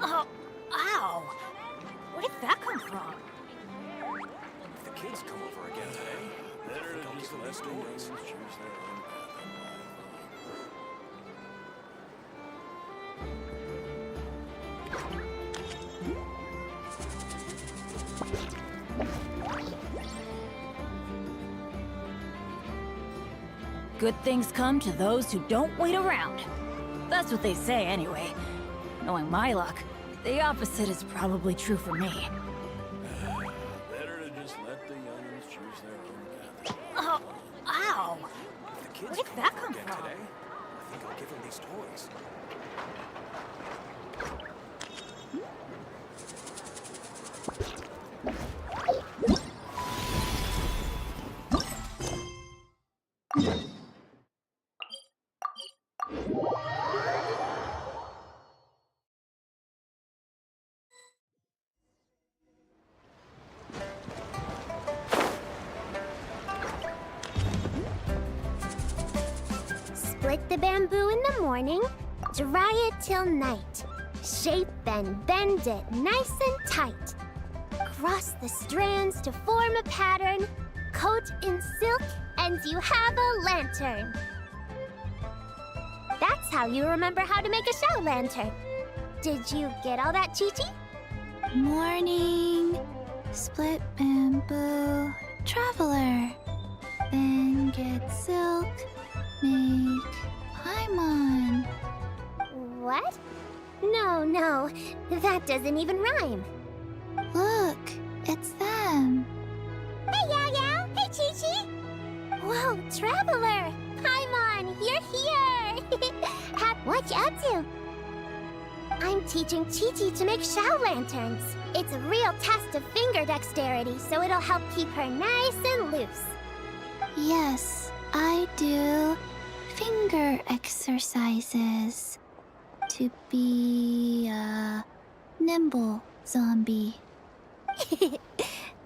Oh, ow! Where did that come from? If the kids come over again today, I think I'll give them these toys. Choose their own path in life. Good things come to those who don't wait around. That's what they say anyway. Knowing my luck, the opposite is probably true for me. Better to just let the youngins choose their own path. Oh, ow! If the kids Where did come that over come again from? today, I think I'll give them these toys. Split the bamboo in the morning, dry it till night. Shape and bend it nice and tight. Cross the strands to form a pattern, coat in silk, and you have a lantern. That's how you remember how to make a show lantern. Did you get all that, Chi-Chi? Morning, split bamboo, traveler. Then get silk, make paimon. What? No, that doesn't even rhyme. Look, it's them. Hey, Yao Yao! Hey, Chi-Chi! Whoa, Traveler! Paimon, you're here! What you up to? I'm teaching Chi-Chi to make Shao lanterns. It's a real test of finger dexterity, so it'll help keep her nice and loose. Yes, I do finger exercises to be a nimble zombie.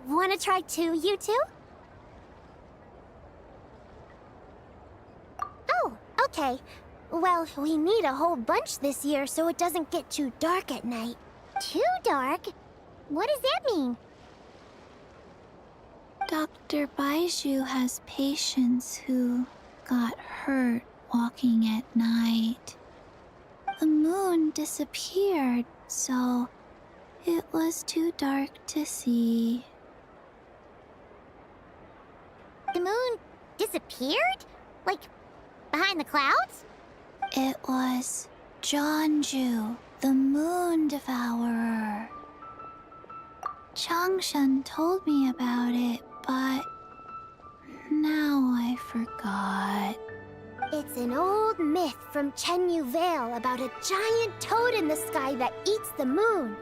Wanna try too, you two? Oh, okay. Well, we need a whole bunch this year so it doesn't get too dark at night. Too dark? What does that mean? Dr. Baiju has patients who got hurt walking at night. The moon disappeared, so it was too dark to see. The moon disappeared? Like, behind the clouds? It was Jeonju, the moon devourer. Changshan told me about it, but now I forgot. It's an old myth from Chenyu Vale about a giant toad in the sky that eats the moon.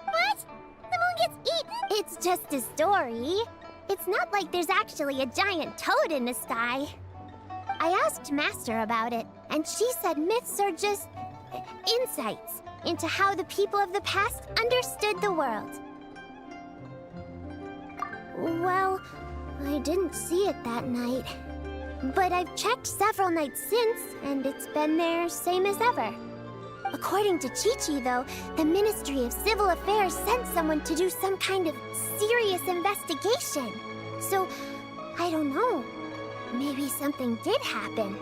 What? The moon gets eaten? It's just a story. It's not like there's actually a giant toad in the sky. I asked Master about it, and she said myths are just insights into how the people of the past understood the world. Well, I didn't see it that night. But I've checked several nights since, and it's been there same as ever. According to Chi-Chi, though, the Ministry of Civil Affairs sent someone to do some kind of serious investigation. So, I don't know. Maybe something did happen.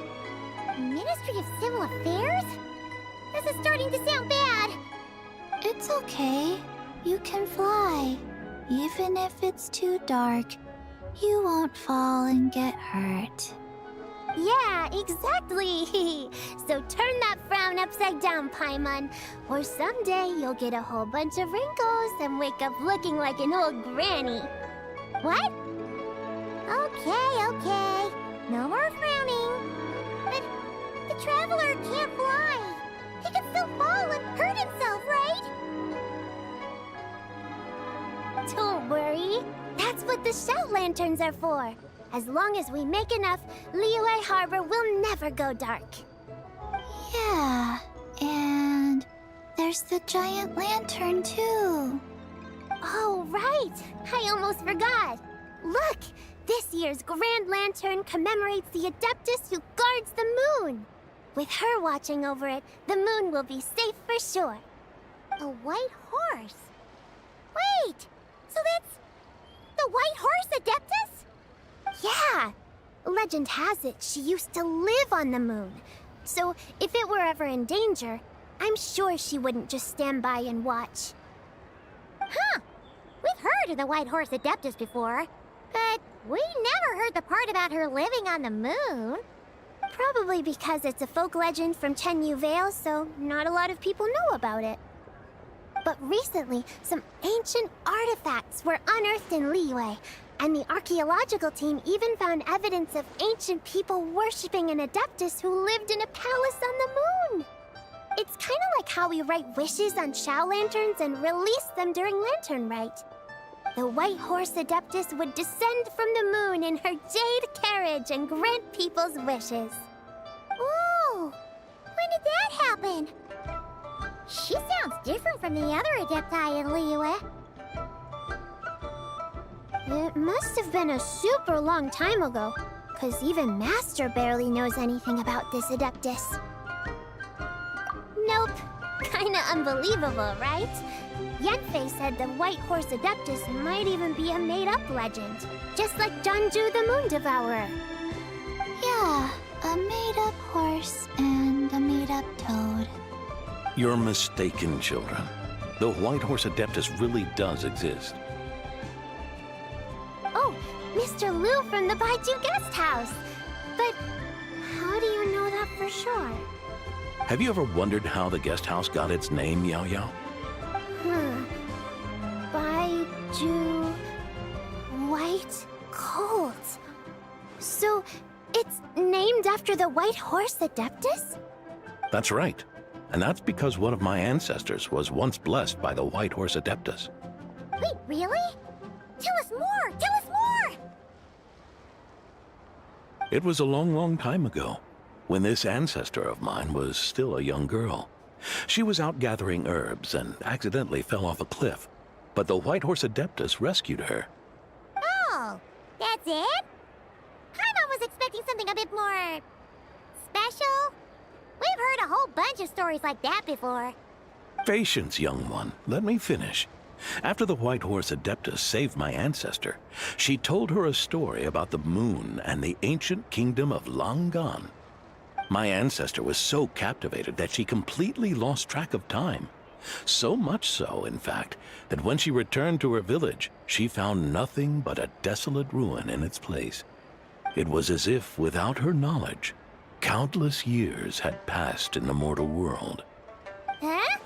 Ministry of Civil Affairs? This is starting to sound bad. It's okay. You can fly. Even if it's too dark, you won't fall and get hurt. Yeah, exactly. So turn that frown upside down, Paimon. Or someday you'll get a whole bunch of wrinkles and wake up looking like an old granny. What? Okay. No more frowning. But the Traveler can't fly. He can still fall and hurt himself, right? Don't worry. That's what the Shell Lanterns are for. As long as we make enough, Liyue Harbor will never go dark. Yeah, and there's the giant lantern too. Oh, right! I almost forgot. Look! This year's Grand Lantern commemorates the Adeptus who guards the moon. With her watching over it, the moon will be safe for sure. A white horse? Wait! So that's... the White Horse Adeptus? Yeah! Legend has it she used to live on the moon. So if it were ever in danger, I'm sure she wouldn't just stand by and watch. Huh! We've heard of the White Horse Adeptus before, but we never heard the part about her living on the moon. Probably because it's a folk legend from Chenyu Vale, so not a lot of people know about it. But recently, some ancient artifacts were unearthed in Liyue, and the archaeological team even found evidence of ancient people worshipping an Adeptus who lived in a palace on the moon. It's kind of like how we write wishes on Shao lanterns and release them during Lantern Rite. The White Horse Adeptus would descend from the moon in her jade carriage and grant people's wishes. Ooh! When did that happen? She sounds different from the other Adepti in Liyue. It must have been a super long time ago, because even Master barely knows anything about this Adeptus. Nope. Kinda unbelievable, right? Yanfei said the White Horse Adeptus might even be a made-up legend, just like Janju the Moon Devourer. Yeah, a made-up horse and a made-up toad. You're mistaken, children. The White Horse Adeptus really does exist. Oh, Mr. Liu from the Baiju Guest House. But how do you know that for sure? Have you ever wondered how the guest house got its name, Yao Yao? Baiju... White Colt. So, it's named after the White Horse Adeptus? That's right. And that's because one of my ancestors was once blessed by the White Horse Adeptus. Wait, really? Tell us more! Tell us more! It was a long, long time ago, when this ancestor of mine was still a young girl. She was out gathering herbs and accidentally fell off a cliff, but the White Horse Adeptus rescued her. Oh, that's it? Paimon was expecting something a bit more... special? We've heard a whole bunch of stories like that before. Patience, young one. Let me finish. After the White Horse Adeptus saved my ancestor, she told her a story about the moon and the ancient kingdom of Langan. My ancestor was so captivated that she completely lost track of time. So much so, in fact, that when she returned to her village, she found nothing but a desolate ruin in its place. It was as if, without her knowledge, countless years had passed in the mortal world. Huh?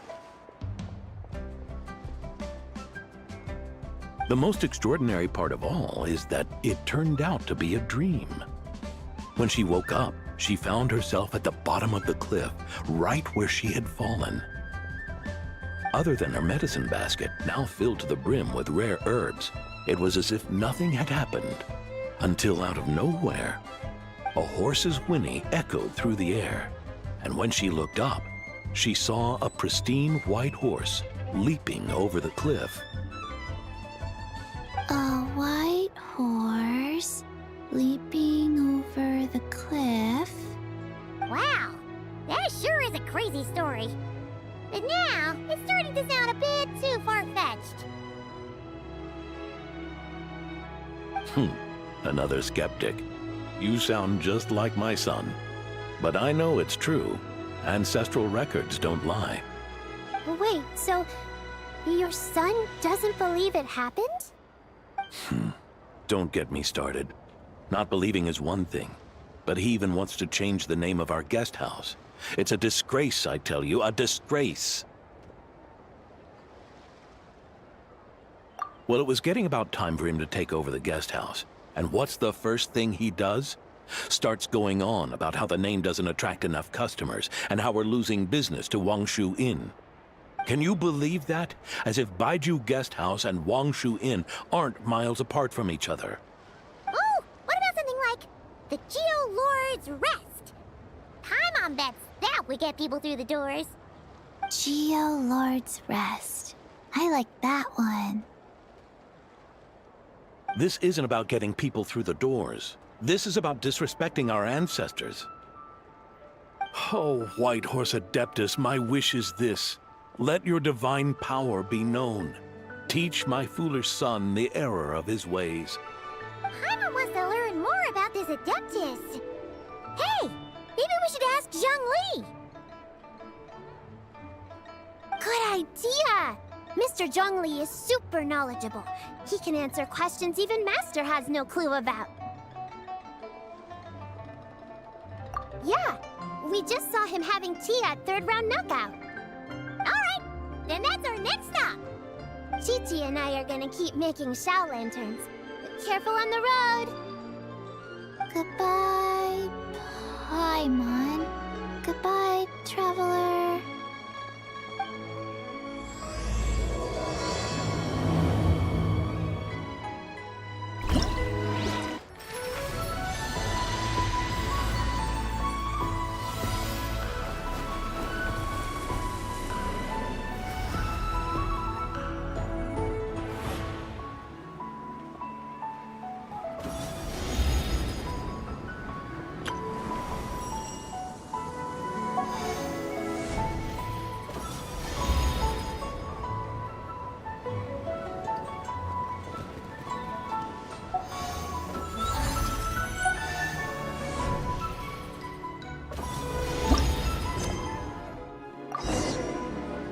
The most extraordinary part of all is that it turned out to be a dream. When she woke up, she found herself at the bottom of the cliff, right where she had fallen. Other than her medicine basket, now filled to the brim with rare herbs, it was as if nothing had happened, until out of nowhere, a horse's whinny echoed through the air, and when she looked up, she saw a pristine white horse leaping over the cliff. A white horse leaping over the cliff. Wow, that sure is a crazy story. But now, it's starting to sound a bit too far-fetched. Another skeptic. You sound just like my son. But I know it's true. Ancestral records don't lie. Wait, so your son doesn't believe it happened? Don't get me started. Not believing is one thing, but he even wants to change the name of our guest house. It's a disgrace, I tell you, a disgrace. Well, it was getting about time for him to take over the guest house. And what's the first thing he does? Starts going on about how the name doesn't attract enough customers and how we're losing business to Wangshu Inn. Can you believe that? As if Baiju Guest House and Wangshu Inn aren't miles apart from each other. Oh, what about something like the Geo Lord's Rest? Paimon bets that would get people through the doors. Geo Lord's Rest. I like that one. This isn't about getting people through the doors. This is about disrespecting our ancestors. Oh, White Horse Adeptus, my wish is this. Let your divine power be known. Teach my foolish son the error of his ways. Paimon wants to learn more about this Adeptus. Hey, maybe we should ask Zhongli. Good idea! Mr. Zhongli is super knowledgeable. He can answer questions even Master has no clue about. Yeah, we just saw him having tea at third round knockout. Alright, then that's our next stop. Chi-Chi and I are gonna keep making Shao lanterns. Careful on the road. Goodbye, Paimon. Goodbye, traveler.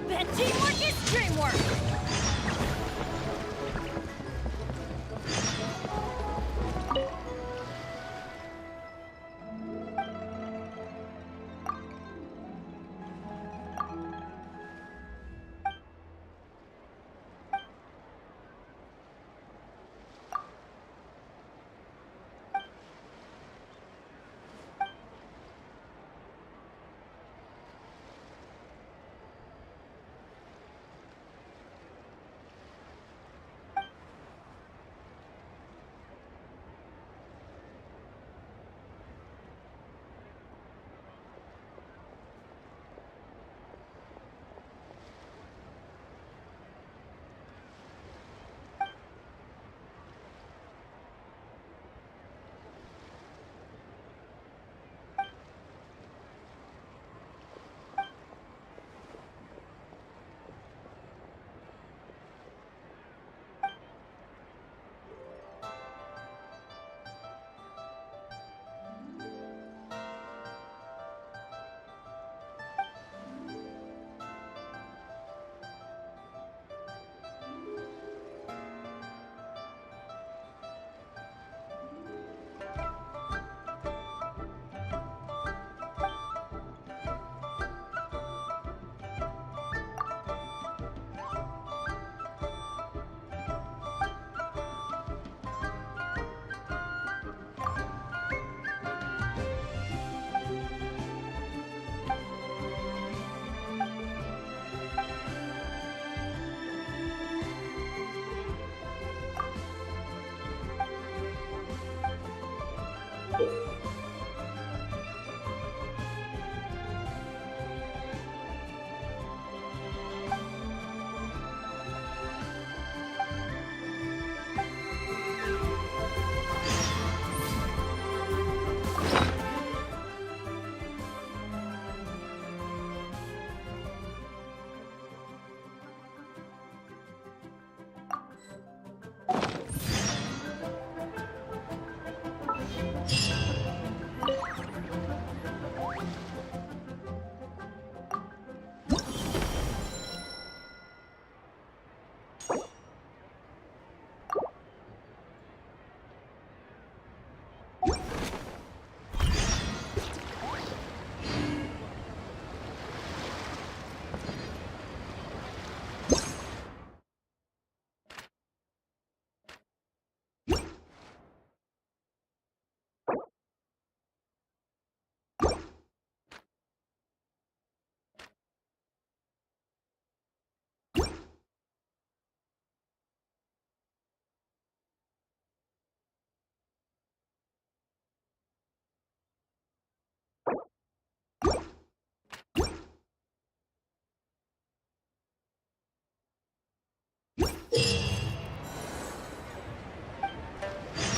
Bet teamwork is dreamwork!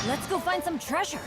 Let's go find some treasure.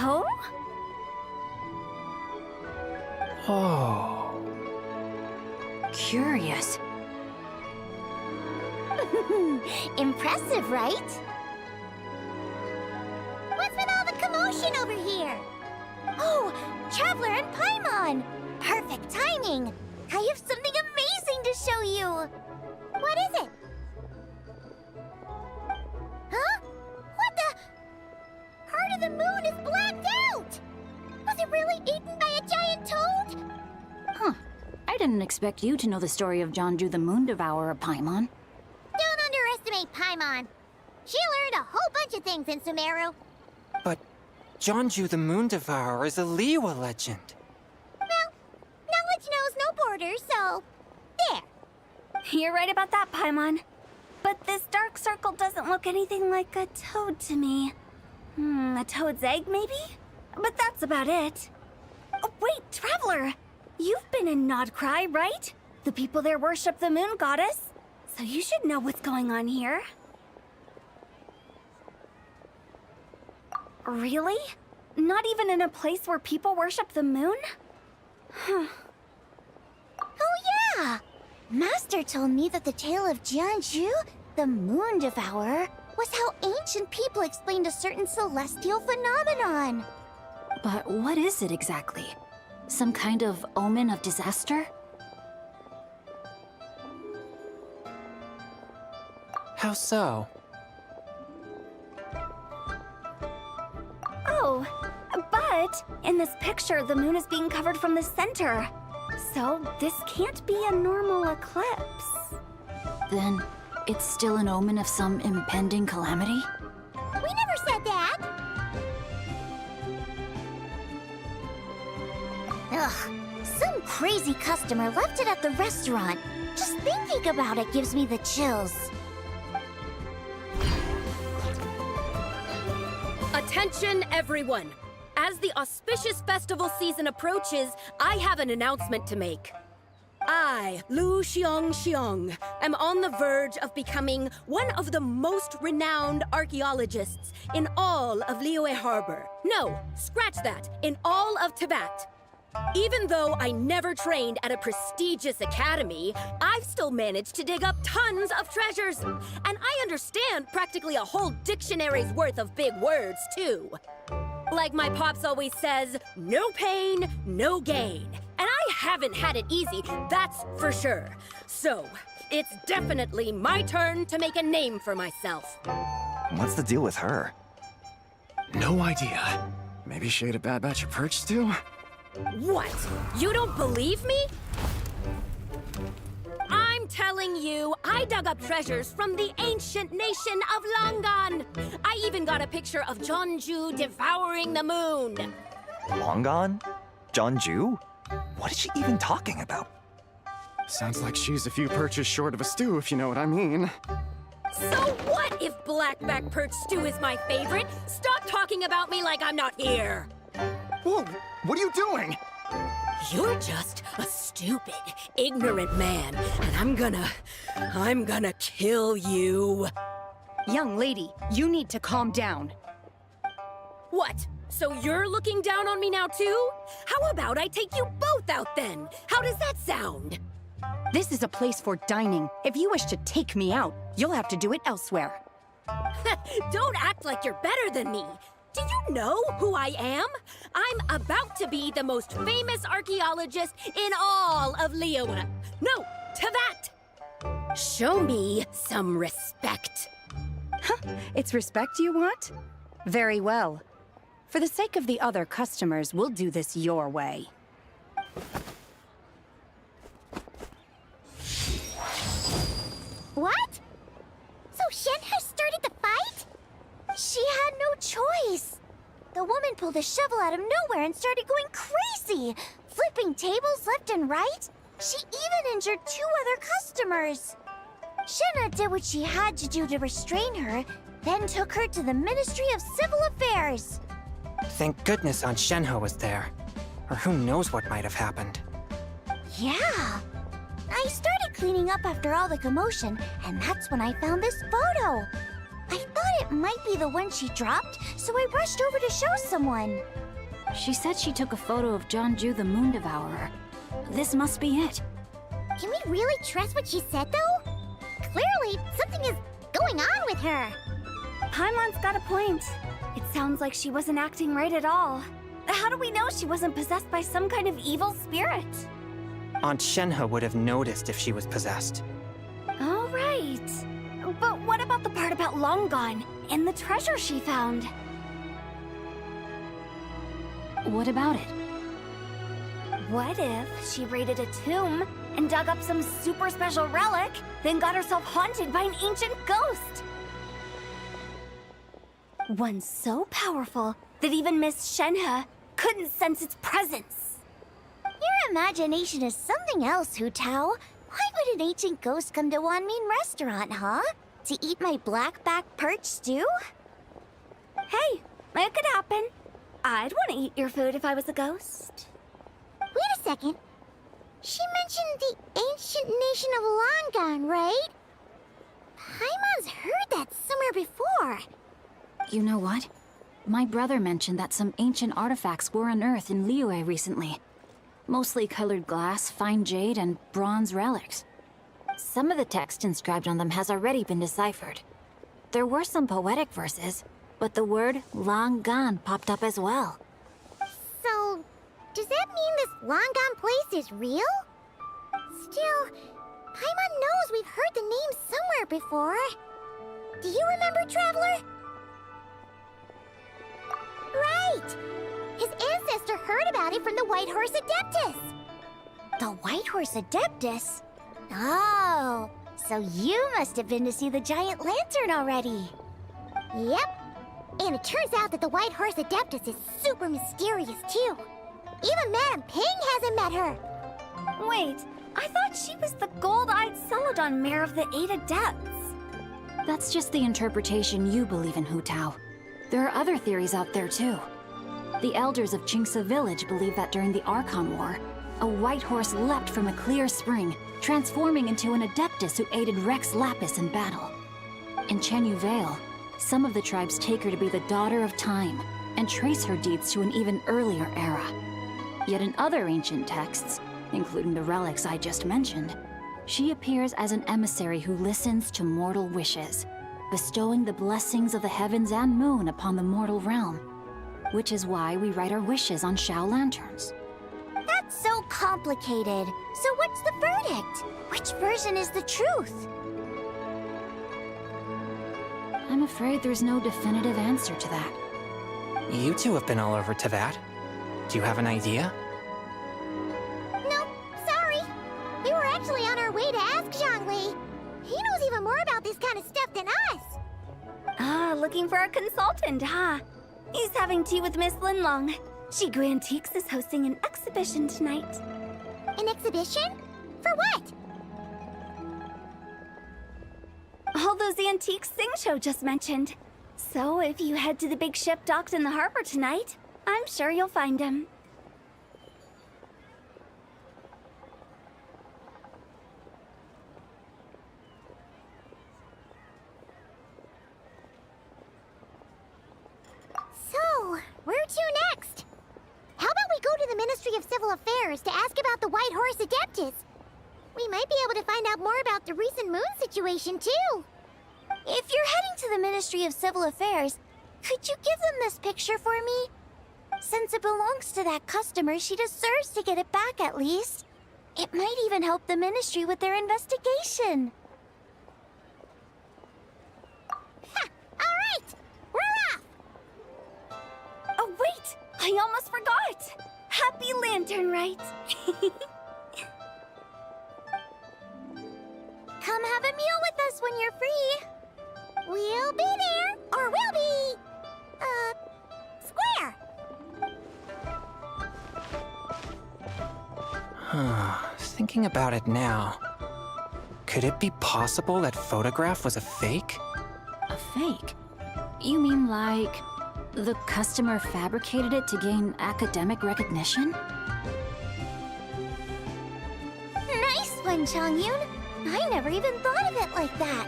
Oh? Oh. Curious. Impressive, right? What's with all the commotion over here? Oh, Traveler and Paimon! Perfect timing! I have something amazing to show you! What is it? Huh? What the? Heart of the Moon is blacked out! Was it really eaten by a giant toad? Huh. I didn't expect you to know the story of Jonju the Moon Devourer, Paimon. Don't underestimate Paimon. She learned a whole bunch of things in Sumeru. But Jonju the Moon Devourer is a Liyue legend. Well, knowledge knows no borders, so... there. You're right about that, Paimon. But this dark circle doesn't look anything like a toad to me. A toad's egg, maybe? But that's about it. Oh, wait, Traveler! You've been in Nodcry, right? The people there worship the moon goddess. So you should know what's going on here. Really? Not even in a place where people worship the moon? Oh yeah! Master told me that the tale of Jianzhu, the Moon Devourer, was how ancient people explained a certain celestial phenomenon. But what is it exactly? Some kind of omen of disaster? How so? Oh, but in this picture, the moon is being covered from the center. So this can't be a normal eclipse. Then it's still an omen of some impending calamity? We never said that! Ugh, some crazy customer left it at the restaurant. Just thinking about it gives me the chills. Attention, everyone! As the auspicious festival season approaches, I have an announcement to make. I, Lu Xiong, am on the verge of becoming one of the most renowned archaeologists in all of Liyue Harbor. No, scratch that, in all of Tibet. Even though I never trained at a prestigious academy, I've still managed to dig up tons of treasures. And I understand practically a whole dictionary's worth of big words, too. Like my pops always says, no pain, no gain. And I haven't had it easy, that's for sure. So, it's definitely my turn to make a name for myself. What's the deal with her? No idea. Maybe she ate a bad batch of perch stew? What? You don't believe me? I'm telling you, I dug up treasures from the ancient nation of Longan. I even got a picture of Jonju devouring the moon. Longan? Jonju? What is she even talking about? Sounds like she's a few perches short of a stew, if you know what I mean. So what if blackback perch stew is my favorite? Stop talking about me like I'm not here. Whoa, what are you doing? You're just a stupid, ignorant man, and I'm gonna kill you. Young lady, you need to calm down. What? So you're looking down on me now too? How about I take you both out then? How does that sound? This is a place for dining. If you wish to take me out, you'll have to do it elsewhere. Don't act like you're better than me. Do you know who I am? I'm about to be the most famous archaeologist in all of Liyue. No, Teyvat! Show me some respect. It's respect you want? Very well. For the sake of the other customers, we'll do this your way. What? So Shenhe started the fight? She had no choice. The woman pulled a shovel out of nowhere and started going crazy, flipping tables left and right. She even injured 2 other customers. Shenhe did what she had to do to restrain her, then took her to the Ministry of Civil Affairs. Thank goodness Aunt Shenhe was there. Or who knows what might have happened. Yeah. I started cleaning up after all the commotion, and that's when I found this photo. I thought it might be the one she dropped, so I rushed over to show someone. She said she took a photo of Jeonju the Moon Devourer. This must be it. Can we really trust what she said, though? Clearly, something is going on with her. Paimon's got a point. It sounds like she wasn't acting right at all. How do we know she wasn't possessed by some kind of evil spirit? Aunt Shenhe would have noticed if she was possessed. All right. But what about the part about Long Gone and the treasure she found? What about it? What if she raided a tomb and dug up some super special relic, then got herself haunted by an ancient ghost? One so powerful that even Miss Shenhe couldn't sense its presence. Your imagination is something else, Hu Tao. Why would an ancient ghost come to Wanmin restaurant, huh? To eat my blackback perch stew? Hey, it could happen. I'd want to eat your food if I was a ghost. Wait a second. She mentioned the ancient nation of Longan, right? Paimon's heard that somewhere before. You know what? My brother mentioned that some ancient artifacts were unearthed in Liyue recently. Mostly colored glass, fine jade, and bronze relics. Some of the text inscribed on them has already been deciphered. There were some poetic verses, but the word Longan popped up as well. So, does that mean this Longan place is real? Still, Paimon knows we've heard the name somewhere before. Do you remember, Traveler? Right! His ancestor heard about it from the White Horse Adeptus. The White Horse Adeptus? Oh, so you must have been to see the giant lantern already. Yep. And it turns out that the White Horse Adeptus is super mysterious, too. Even Madame Ping hasn't met her. Wait, I thought she was the gold-eyed Celadon mare of the 8 Adepts. That's just the interpretation you believe in, Hu Tao. There are other theories out there, too. The elders of Qingce village believe that during the Archon War, a white horse leapt from a clear spring, transforming into an Adeptus who aided Rex Lapis in battle. In Chenyu Vale, some of the tribes take her to be the daughter of time, and trace her deeds to an even earlier era. Yet in other ancient texts, including the relics I just mentioned, she appears as an emissary who listens to mortal wishes, bestowing the blessings of the heavens and moon upon the mortal realm. Which is why we write our wishes on Shao lanterns. That's so complicated. So what's the verdict? Which version is the truth? I'm afraid there's no definitive answer to that. You two have been all over Teyvat. Do you have an idea? Nope, sorry. We were actually on our way to ask Zhongli. He knows even more about this kind of stuff than us. Ah, looking for a consultant, huh? He's having tea with Miss Linlong. Shigu Antiques is hosting an exhibition tonight. An exhibition? For what? All those antiques Sing Show just mentioned. So if you head to the big ship docked in the harbor tonight, I'm sure you'll find him. So, where to next? How about we go to the Ministry of Civil Affairs to ask about the White Horse Adeptus? We might be able to find out more about the recent moon situation, too. If you're heading to the Ministry of Civil Affairs, could you give them this picture for me? Since it belongs to that customer, she deserves to get it back at least. It might even help the Ministry with their investigation. Ha! All right! We're off! Oh, wait! I almost forgot! Happy Lantern Rite! Come have a meal with us when you're free. We'll be there, or we'll be... square. Thinking about it now, could it be possible that photograph was a fake? A fake? You mean like the customer fabricated it to gain academic recognition? Nice one, Chongyun. I never even thought of it like that.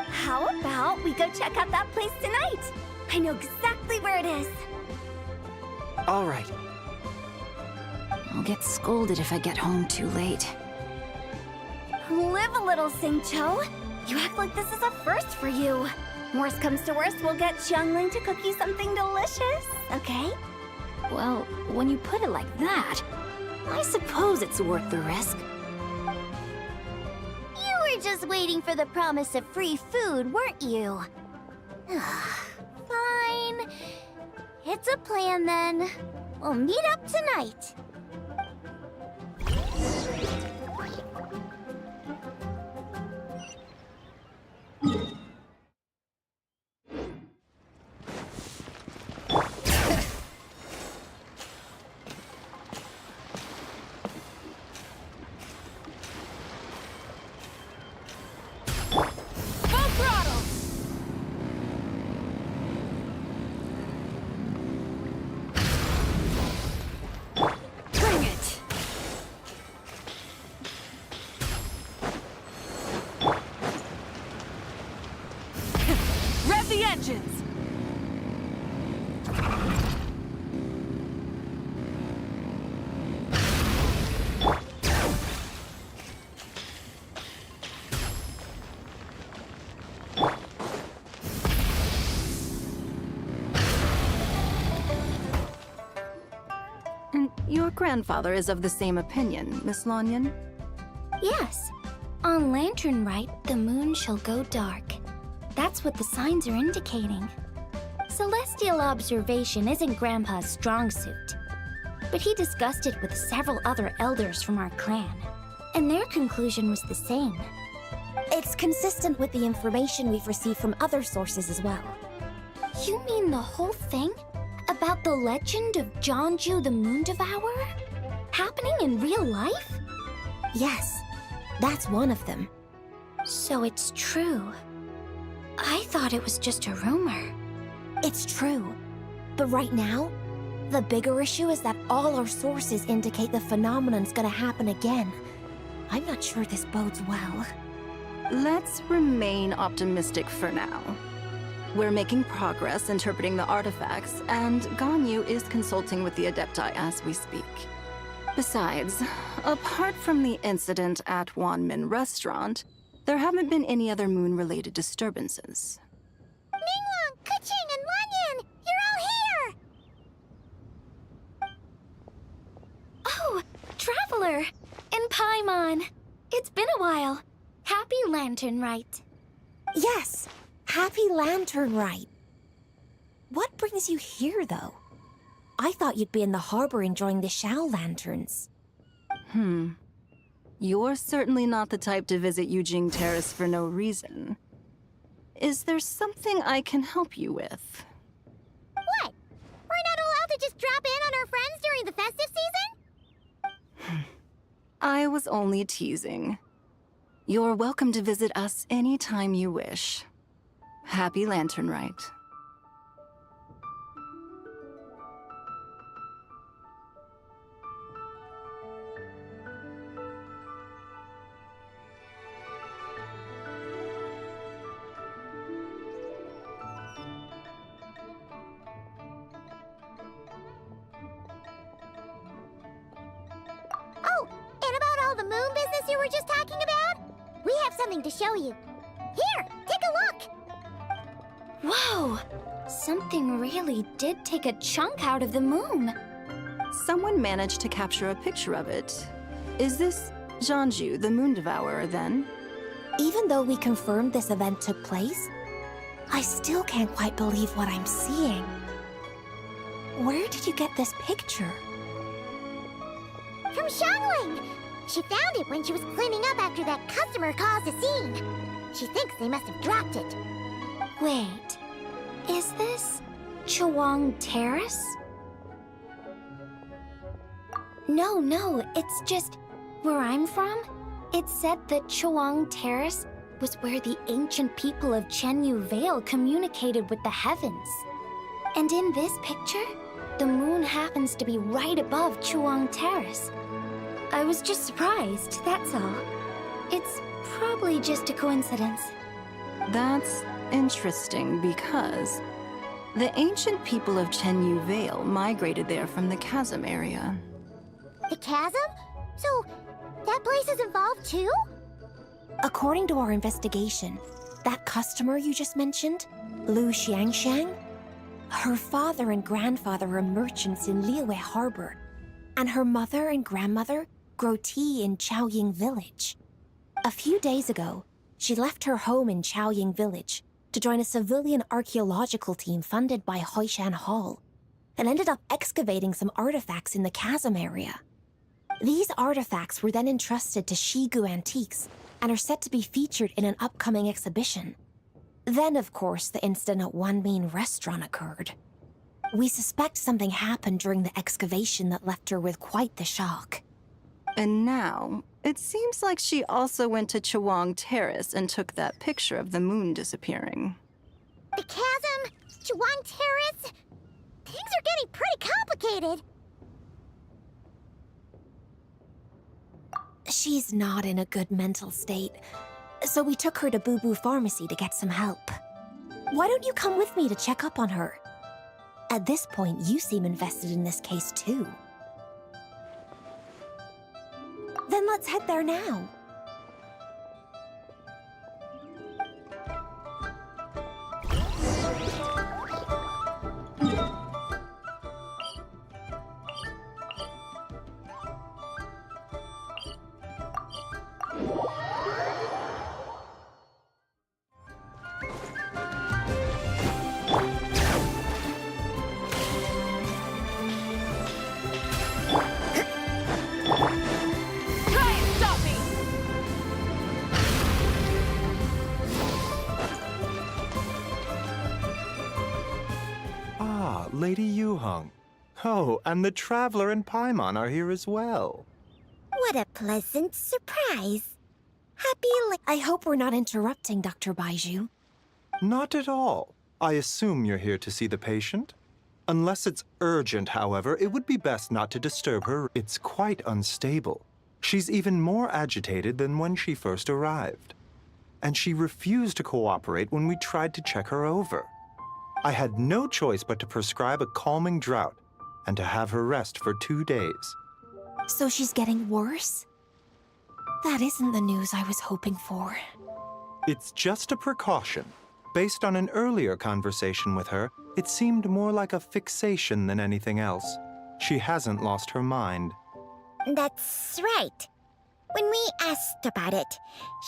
How about we go check out that place tonight? I know exactly where it is. All right. I'll get scolded if I get home too late. Live a little, Sing-Cho. You act like this is a first for you. Worst comes to worst, we'll get Xiangling to cook you something delicious, okay? Well, when you put it like that, I suppose it's worth the risk. You were just waiting for the promise of free food, weren't you? Fine. It's a plan then. We'll meet up tonight. The engines! And your grandfather is of the same opinion, Miss Lanyan? Yes. On Lantern Rite, the moon shall go dark. That's what the signs are indicating. Celestial observation isn't Grandpa's strong suit. But he discussed it with several other elders from our clan, and their conclusion was the same. It's consistent with the information we've received from other sources as well. You mean the whole thing? About the legend of Jeonju the Moon Devourer? Happening in real life? Yes, that's one of them. So it's true. I thought it was just a rumor. It's true. But right now, the bigger issue is that all our sources indicate the phenomenon's gonna happen again. I'm not sure this bodes well. Let's remain optimistic for now. We're making progress interpreting the artifacts, and Ganyu is consulting with the Adepti as we speak. Besides, apart from the incident at Wanmin Restaurant, there haven't been any other moon-related disturbances. Ningguang, Keqing, and Lanyan! You're all here! Oh, Traveler! And Paimon! It's been a while. Happy Lantern Rite. Yes, Happy Lantern Rite. What brings you here, though? I thought you'd be in the harbor enjoying the Shao Lanterns. You're certainly not the type to visit Yujing Terrace for no reason. Is there something I can help you with? What? We're not allowed to just drop in on our friends during the festive season? I was only teasing. You're welcome to visit us anytime you wish. Happy Lantern Rite. Oh, and about all the moon business you were just talking about? We have something to show you. Here, take a look! Whoa! Something really did take a chunk out of the moon. Someone managed to capture a picture of it. Is this Jianju, the Moon Devourer, then? Even though we confirmed this event took place, I still can't quite believe what I'm seeing. Where did you get this picture? From Xiangling! She found it when she was cleaning up after that customer caused a scene. She thinks they must have dropped it. Wait, is this Chuang Terrace? No, it's just where I'm from. It said that Chuang Terrace was where the ancient people of Chenyu Vale communicated with the heavens. And in this picture, the moon happens to be right above Chuang Terrace. I was just surprised, that's all. It's probably just a coincidence. That's interesting because the ancient people of Chenyu Vale migrated there from the chasm area. The chasm? So, that place is involved too? According to our investigation, that customer you just mentioned, Lu Xiangxiang, her father and grandfather are merchants in Liyue Harbor, and her mother and grandmother grow tea in Chaoying Village. A few days ago, she left her home in Chaoying Village to join a civilian archaeological team funded by Hoishan Hall, and ended up excavating some artifacts in the chasm area. These artifacts were then entrusted to Shigu Antiques and are set to be featured in an upcoming exhibition. Then, of course, the incident at Wanmin Restaurant occurred. We suspect something happened during the excavation that left her with quite the shock. And now, it seems like she also went to Chuang Terrace and took that picture of the moon disappearing. The chasm? Chuang Terrace? Things are getting pretty complicated. She's not in a good mental state, so we took her to Boo Boo Pharmacy to get some help. Why don't you come with me to check up on her? At this point, you seem invested in this case too. Then let's head there now. Lady Yuheng. Oh, and the Traveler and Paimon are here as well. What a pleasant surprise. I hope we're not interrupting, Dr. Baiju. Not at all. I assume you're here to see the patient? Unless it's urgent, however, it would be best not to disturb her. It's quite unstable. She's even more agitated than when she first arrived. And she refused to cooperate when we tried to check her over. I had no choice but to prescribe a calming draught and to have her rest for 2 days. So she's getting worse? That isn't the news I was hoping for. It's just a precaution. Based on an earlier conversation with her, it seemed more like a fixation than anything else. She hasn't lost her mind. That's right. When we asked about it,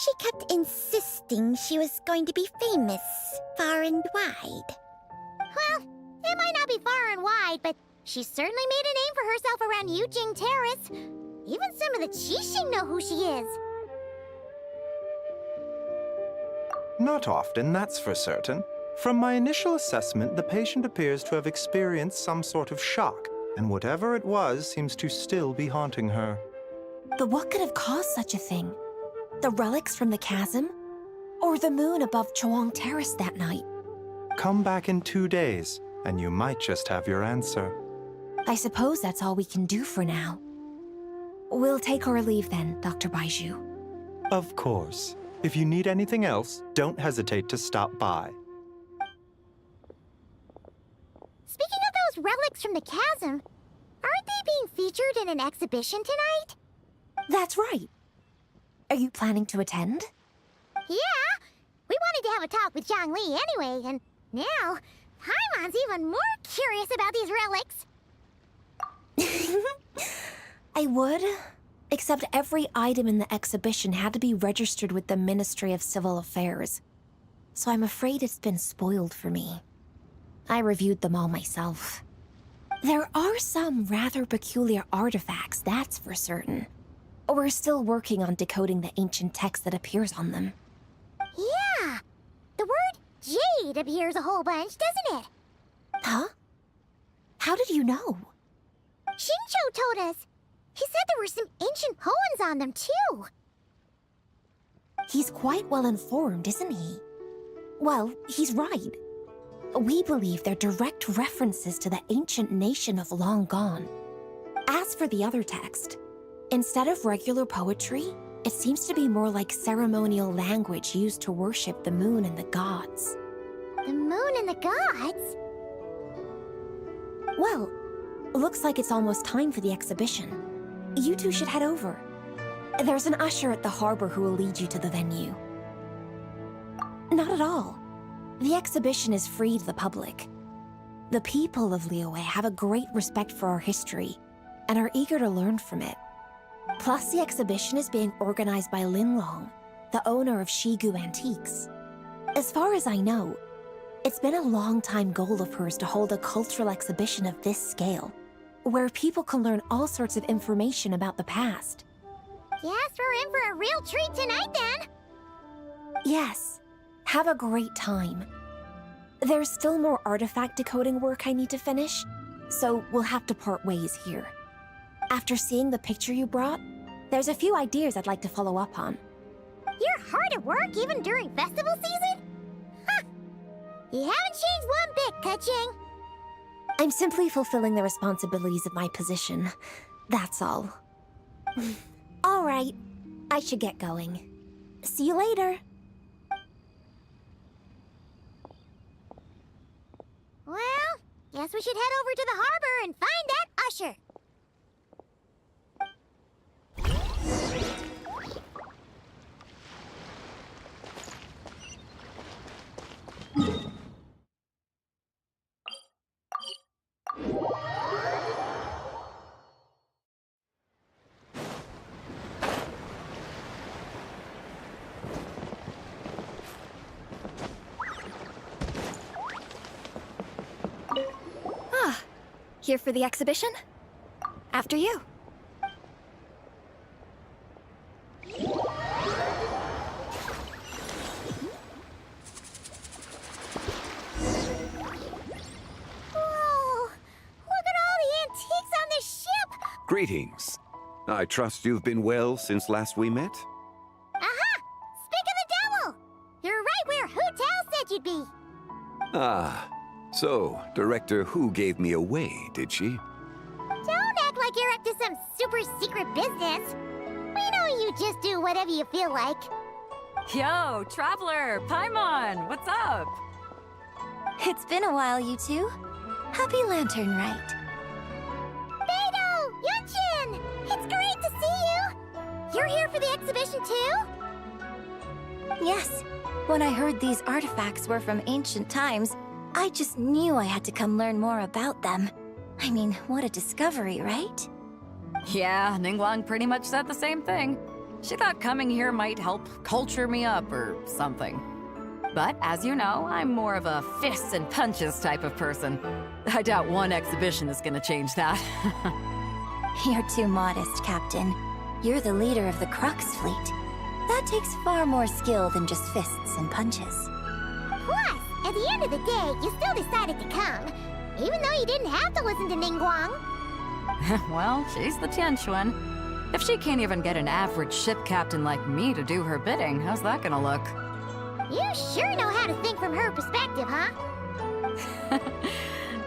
she kept insisting she was going to be famous far and wide. Well, it might not be far and wide, but she certainly made a name for herself around Yujing Terrace. Even some of the Qixing know who she is. Not often, that's for certain. From my initial assessment, the patient appears to have experienced some sort of shock, and whatever it was seems to still be haunting her. But what could have caused such a thing? The relics from the chasm? Or the moon above Chuang Terrace that night? Come back in 2 days, and you might just have your answer. I suppose that's all we can do for now. We'll take our leave then, Dr. Baiju. Of course. If you need anything else, don't hesitate to stop by. Speaking of those relics from the chasm, aren't they being featured in an exhibition tonight? That's right. Are you planning to attend? Yeah! We wanted to have a talk with Zhongli anyway, and now Paimon's even more curious about these relics. I would, except every item in the exhibition had to be registered with the Ministry of Civil Affairs. So I'm afraid it's been spoiled for me. I reviewed them all myself. There are some rather peculiar artifacts, that's for certain. We're still working on decoding the ancient text that appears on them. Yeah, the word jade appears a whole bunch, doesn't it? Huh? How did you know? Shincho told us. He said there were some ancient poems on them, too. He's quite well informed, isn't he? Well, he's right. We believe they're direct references to the ancient nation of long gone. As for the other text, instead of regular poetry, it seems to be more like ceremonial language used to worship the moon and the gods. The moon and the gods? Well, looks like it's almost time for the exhibition. You two should head over. There's an usher at the harbor who will lead you to the venue. Not at all. The exhibition is free to the public. The people of Liyue have a great respect for our history and are eager to learn from it. Plus, the exhibition is being organized by Linlong, the owner of Shigu Antiques. As far as I know, it's been a long-time goal of hers to hold a cultural exhibition of this scale, where people can learn all sorts of information about the past. Guess we're in for a real treat tonight, then. Yes, have a great time. There's still more artifact decoding work I need to finish, so we'll have to part ways here. After seeing the picture you brought, there's a few ideas I'd like to follow up on. You're hard at work even during festival season? Huh. You haven't changed one bit, Keqing. I'm simply fulfilling the responsibilities of my position. That's all. All right, I should get going. See you later. Well, guess we should head over to the harbor and find that usher. Here for the exhibition? After you. Whoa! Look at all the antiques on this ship! Greetings. I trust you've been well since last we met? Aha! Speak of the devil! You're right where Hu Tao said you'd be. Ah, so Director Hu gave me away, did she? Don't act like you're up to some super secret business. We know you just do whatever you feel like. Yo, Traveler, Paimon, what's up? It's been a while, you two. Happy Lantern Rite. Beidou! Yunchin! It's great to see you! You're here for the exhibition too? Yes. When I heard these artifacts were from ancient times, I just knew I had to come learn more about them. I mean, what a discovery, right? Yeah, Ningguang pretty much said the same thing. She thought coming here might help culture me up or something. But as you know, I'm more of a fists and punches type of person. I doubt one exhibition is gonna change that. You're too modest, Captain. You're the leader of the Crux fleet. That takes far more skill than just fists and punches. Plus, at the end of the day, you still decided to come, even though you didn't have to listen to Ningguang. Well, she's the Tianquan. If she can't even get an average ship captain like me to do her bidding, how's that gonna look? You sure know how to think from her perspective, huh?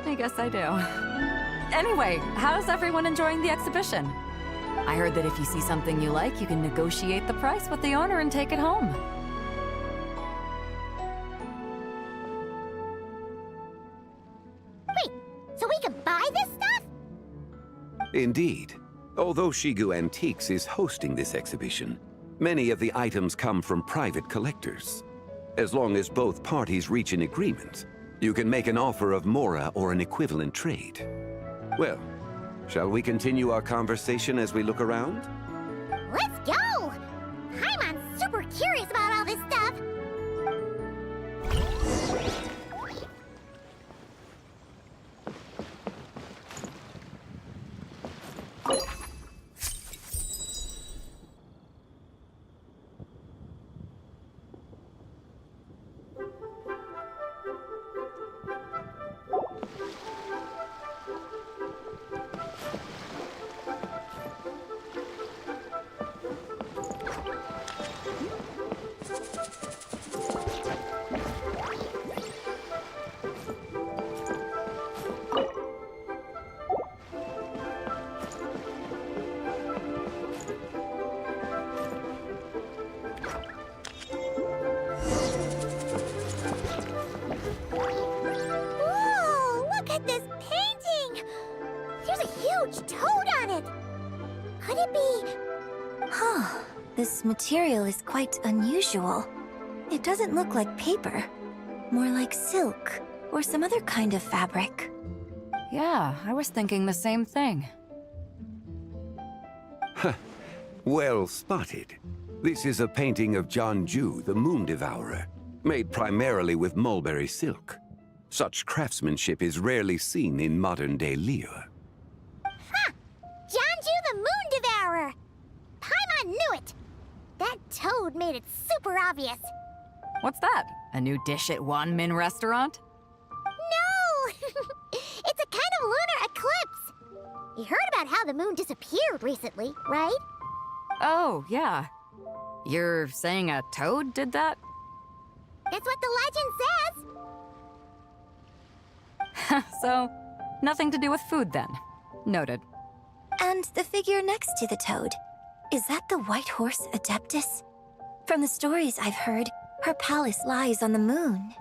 I guess I do. Anyway, how's everyone enjoying the exhibition? I heard that if you see something you like, you can negotiate the price with the owner and take it home. Wait, so we can buy this stuff? Indeed. Although Shigu Antiques is hosting this exhibition, many of the items come from private collectors. As long as both parties reach an agreement, you can make an offer of Murah or an equivalent trade. Well, shall we continue our conversation as we look around? Let's go! Paimon's super curious about all this stuff. This material is quite unusual. It doesn't look like paper. More like silk, or some other kind of fabric. Yeah, I was thinking the same thing. Well spotted. This is a painting of Jianju, the Moon Devourer, made primarily with mulberry silk. Such craftsmanship is rarely seen in modern-day Liyue. Ha! Jianju the Moon Devourer! Paimon knew it! That toad made it super obvious. What's that? A new dish at Wanmin restaurant? No! It's a kind of lunar eclipse. You heard about how the moon disappeared recently, right? Oh, yeah. You're saying a toad did that? That's what the legend says. So, nothing to do with food then. Noted. And the figure next to the toad. Is that the white horse Adeptus? From the stories I've heard, her palace lies on the moon.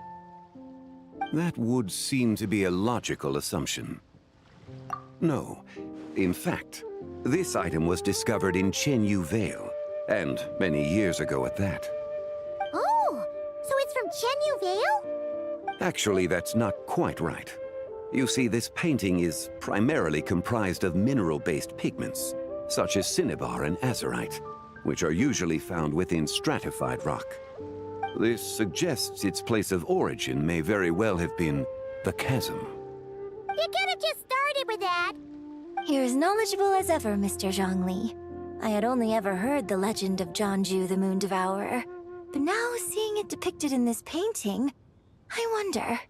That would seem to be a logical assumption. No. In fact, this item was discovered in Chenyu Vale, and many years ago at that. Oh, so it's from Chenyu Vale? Actually, that's not quite right. You see, this painting is primarily comprised of mineral-based pigments, such as cinnabar and azurite, which are usually found within stratified rock. This suggests its place of origin may very well have been the chasm. You could have just started with that. You're as knowledgeable as ever, Mr. Zhongli. I had only ever heard the legend of Jianju the Moon Devourer, but now seeing it depicted in this painting, I wonder,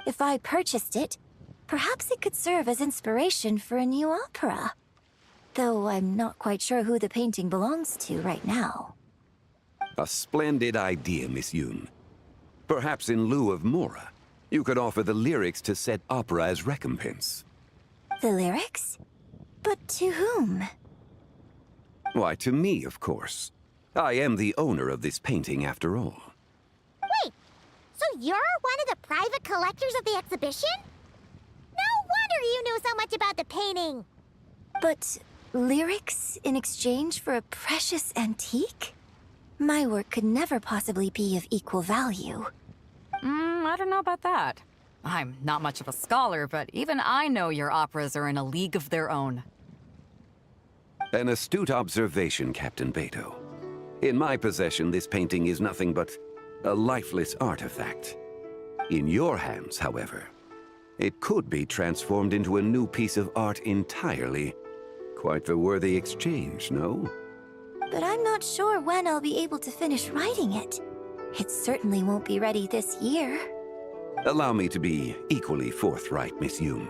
if I purchased it, perhaps it could serve as inspiration for a new opera. Though I'm not quite sure who the painting belongs to right now. A splendid idea, Miss Yoon. Perhaps in lieu of Murah, you could offer the lyrics to said opera as recompense. The lyrics? But to whom? Why, to me, of course. I am the owner of this painting, after all. Wait, so you're one of the private collectors of the exhibition? No wonder you knew so much about the painting. But lyrics in exchange for a precious antique? My work could never possibly be of equal value. I don't know about that. I'm not much of a scholar, but even I know your operas are in a league of their own. An astute observation, Captain Beto. In my possession, this painting is nothing but a lifeless artifact. In your hands, however, it could be transformed into a new piece of art entirely. Quite the worthy exchange, no? But I'm not sure when I'll be able to finish writing it. It certainly won't be ready this year. Allow me to be equally forthright, Miss Yoon.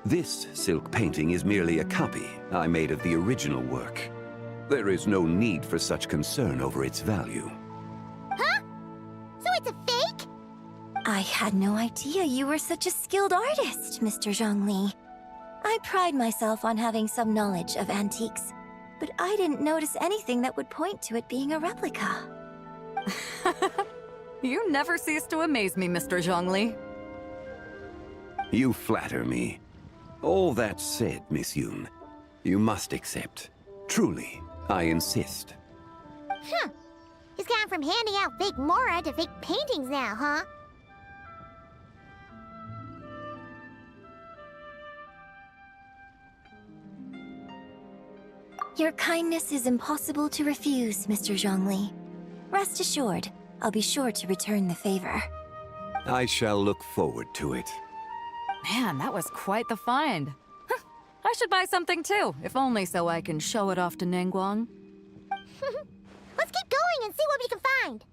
This silk painting is merely a copy I made of the original work. There is no need for such concern over its value. Huh? So it's a fake? I had no idea you were such a skilled artist, Mr. Zhongli. I pride myself on having some knowledge of antiques, but I didn't notice anything that would point to it being a replica. You never cease to amaze me, Mr. Zhongli. You flatter me. All that said, Miss Yoon, you must accept. Truly, I insist. Huh. He's gone from handing out fake Murah to fake paintings now, huh? Your kindness is impossible to refuse, Mr. Zhongli. Rest assured, I'll be sure to return the favor. I shall look forward to it. Man, that was quite the find. I should buy something too, if only so I can show it off to Ningguang. Let's keep going and see what we can find.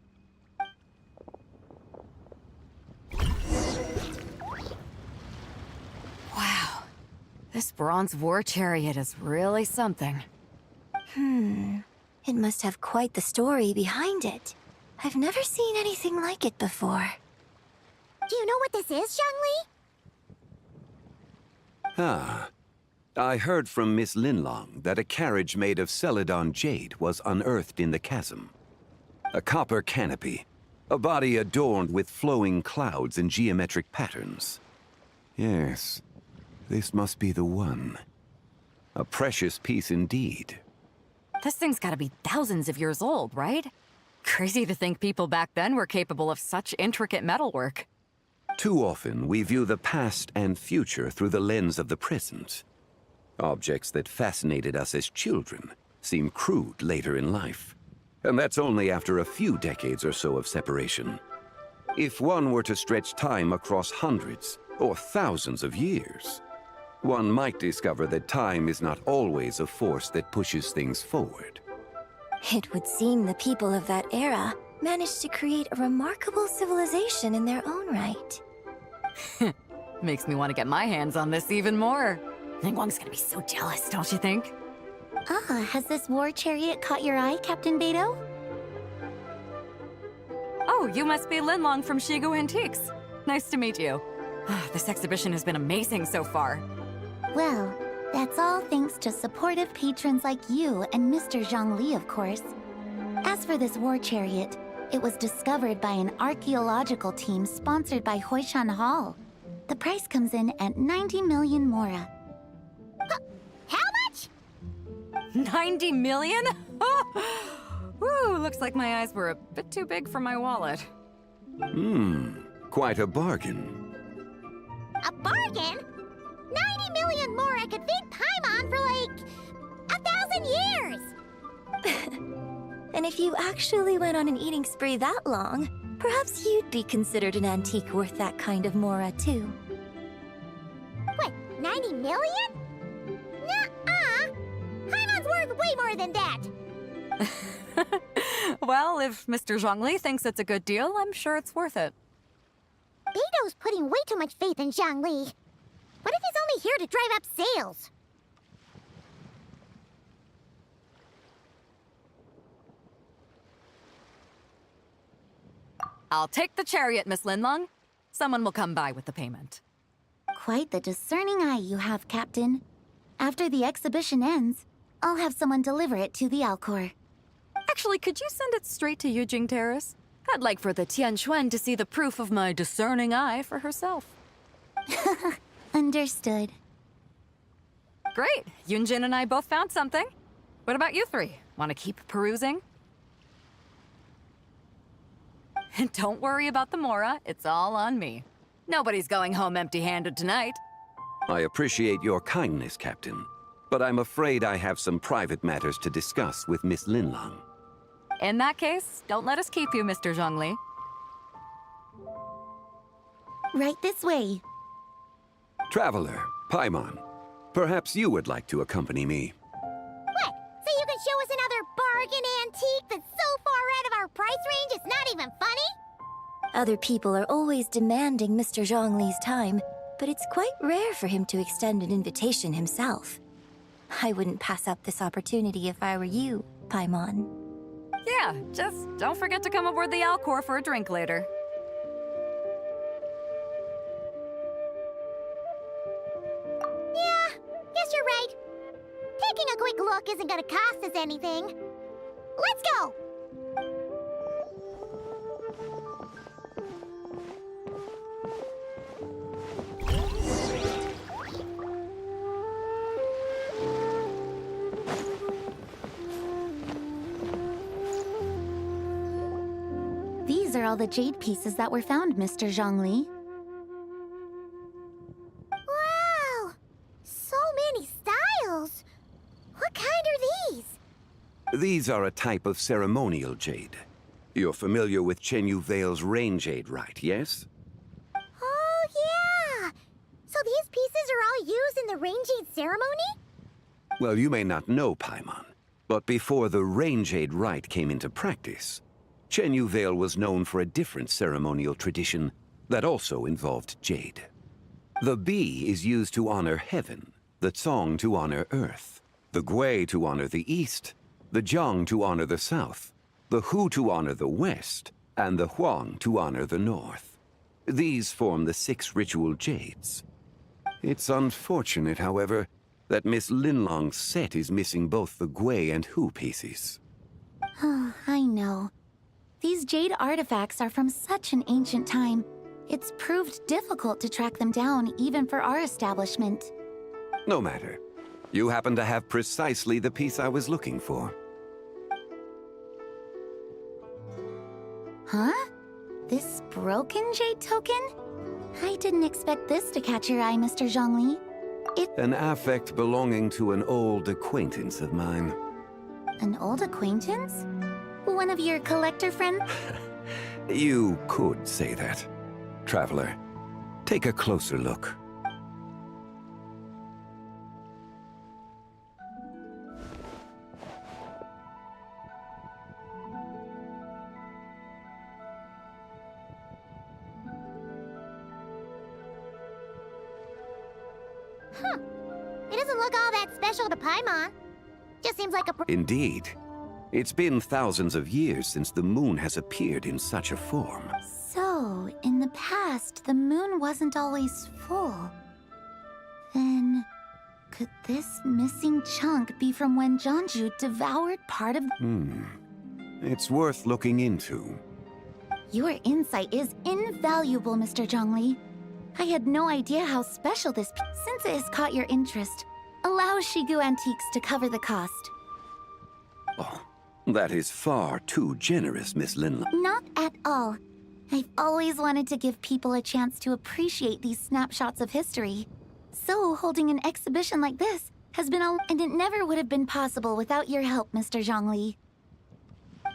Wow, this bronze war chariot is really something. It must have quite the story behind it. I've never seen anything like it before. Do you know what this is, Zhongli? Ah. I heard from Miss Linlong that a carriage made of Celadon jade was unearthed in the chasm. A copper canopy, a body adorned with flowing clouds and geometric patterns. Yes, this must be the one. A precious piece indeed. This thing's gotta be thousands of years old, right? Crazy to think people back then were capable of such intricate metalwork. Too often, we view the past and future through the lens of the present. Objects that fascinated us as children seem crude later in life. And that's only after a few decades or so of separation. If one were to stretch time across hundreds or thousands of years, one might discover that time is not always a force that pushes things forward. It would seem the people of that era managed to create a remarkable civilization in their own right. Makes me want to get my hands on this even more. Ningguang's gonna be so jealous, don't you think? Has this war chariot caught your eye, Captain Beto? Oh, you must be Linlong from Shigu Antiques. Nice to meet you. This exhibition has been amazing so far. Well, that's all thanks to supportive patrons like you and Mr. Zhongli, of course. As for this war chariot, it was discovered by an archaeological team sponsored by Hoishan Hall. The price comes in at 90 million Murah. How much? 90 million? Woo, looks like my eyes were a bit too big for my wallet. Quite a bargain. A bargain? 90 million Murah could feed Paimon for like 1,000 years! And if you actually went on an eating spree that long, perhaps you'd be considered an antique worth that kind of Murah too. What, 90 million? Nuh-uh! Paimon's worth way more than that! Well, if Mr. Zhongli thinks it's a good deal, I'm sure it's worth it. Beto's putting way too much faith in Zhongli. What if he's only here to drive up sales? I'll take the chariot, Miss Linlong. Someone will come by with the payment. Quite the discerning eye you have, Captain. After the exhibition ends, I'll have someone deliver it to the Alcor. Actually, could you send it straight to Yujing Terrace? I'd like for the Tianquan to see the proof of my discerning eye for herself. Understood. Great. Yunjin and I both found something. What about you three? Want to keep perusing? And don't worry about the Murah. It's all on me. Nobody's going home empty-handed tonight. I appreciate your kindness, Captain, but I'm afraid I have some private matters to discuss with Miss Linlong. In that case, don't let us keep you, Mr. Zhongli. Right this way. Traveler, Paimon, perhaps you would like to accompany me. What? So you can show us another bargain antique that's so far out of our price range it's not even funny? Other people are always demanding Mr. Zhongli's time, but it's quite rare for him to extend an invitation himself. I wouldn't pass up this opportunity if I were you, Paimon. Yeah, just don't forget to come aboard the Alcor for a drink later. Yeah, guess you're right. Taking a quick look isn't gonna cost us anything. Let's go! are all the jade pieces that were found, Mr. Zhongli. Wow! So many styles! What kind are these? These are a type of ceremonial jade. You're familiar with Chen Yu Vale's rain jade, right, yes? Oh, yeah! So these pieces are all used in the rain jade ceremony? Well, you may not know, Paimon, but before the rain jade rite came into practice, Chen Yu Vale was known for a different ceremonial tradition that also involved jade. The bee is used to honor heaven, the Tsong to honor earth, the Gui to honor the east, the Jiang to honor the south, the Hu to honor the west, and the Huang to honor the north. These form the 6 ritual jades. It's unfortunate, however, that Miss Linlong's set is missing both the Gui and Hu pieces. Oh, I know. These jade artifacts are from such an ancient time. It's proved difficult to track them down, even for our establishment. No matter. You happen to have precisely the piece I was looking for. Huh? This broken jade token? I didn't expect this to catch your eye, Mr. Zhongli. An affect belonging to an old acquaintance of mine. An old acquaintance? One of your collector friends? You could say that. Traveler, take a closer look. Huh. It doesn't look all that special to Paimon. Just seems like a... Indeed. It's been thousands of years since the moon has appeared in such a form. So, in the past, the moon wasn't always full. Then, could this missing chunk be from when Jianzhu devoured part of... It's worth looking into. Your insight is invaluable, Mr. Zhongli. I had no idea how special this... Since it has caught your interest, allow Shigu Antiques to cover the cost. Oh, that is far too generous, Miss Linlong. Not at all. I've always wanted to give people a chance to appreciate these snapshots of history. So, holding an exhibition like this has been and it never would have been possible without your help, Mr. Zhongli.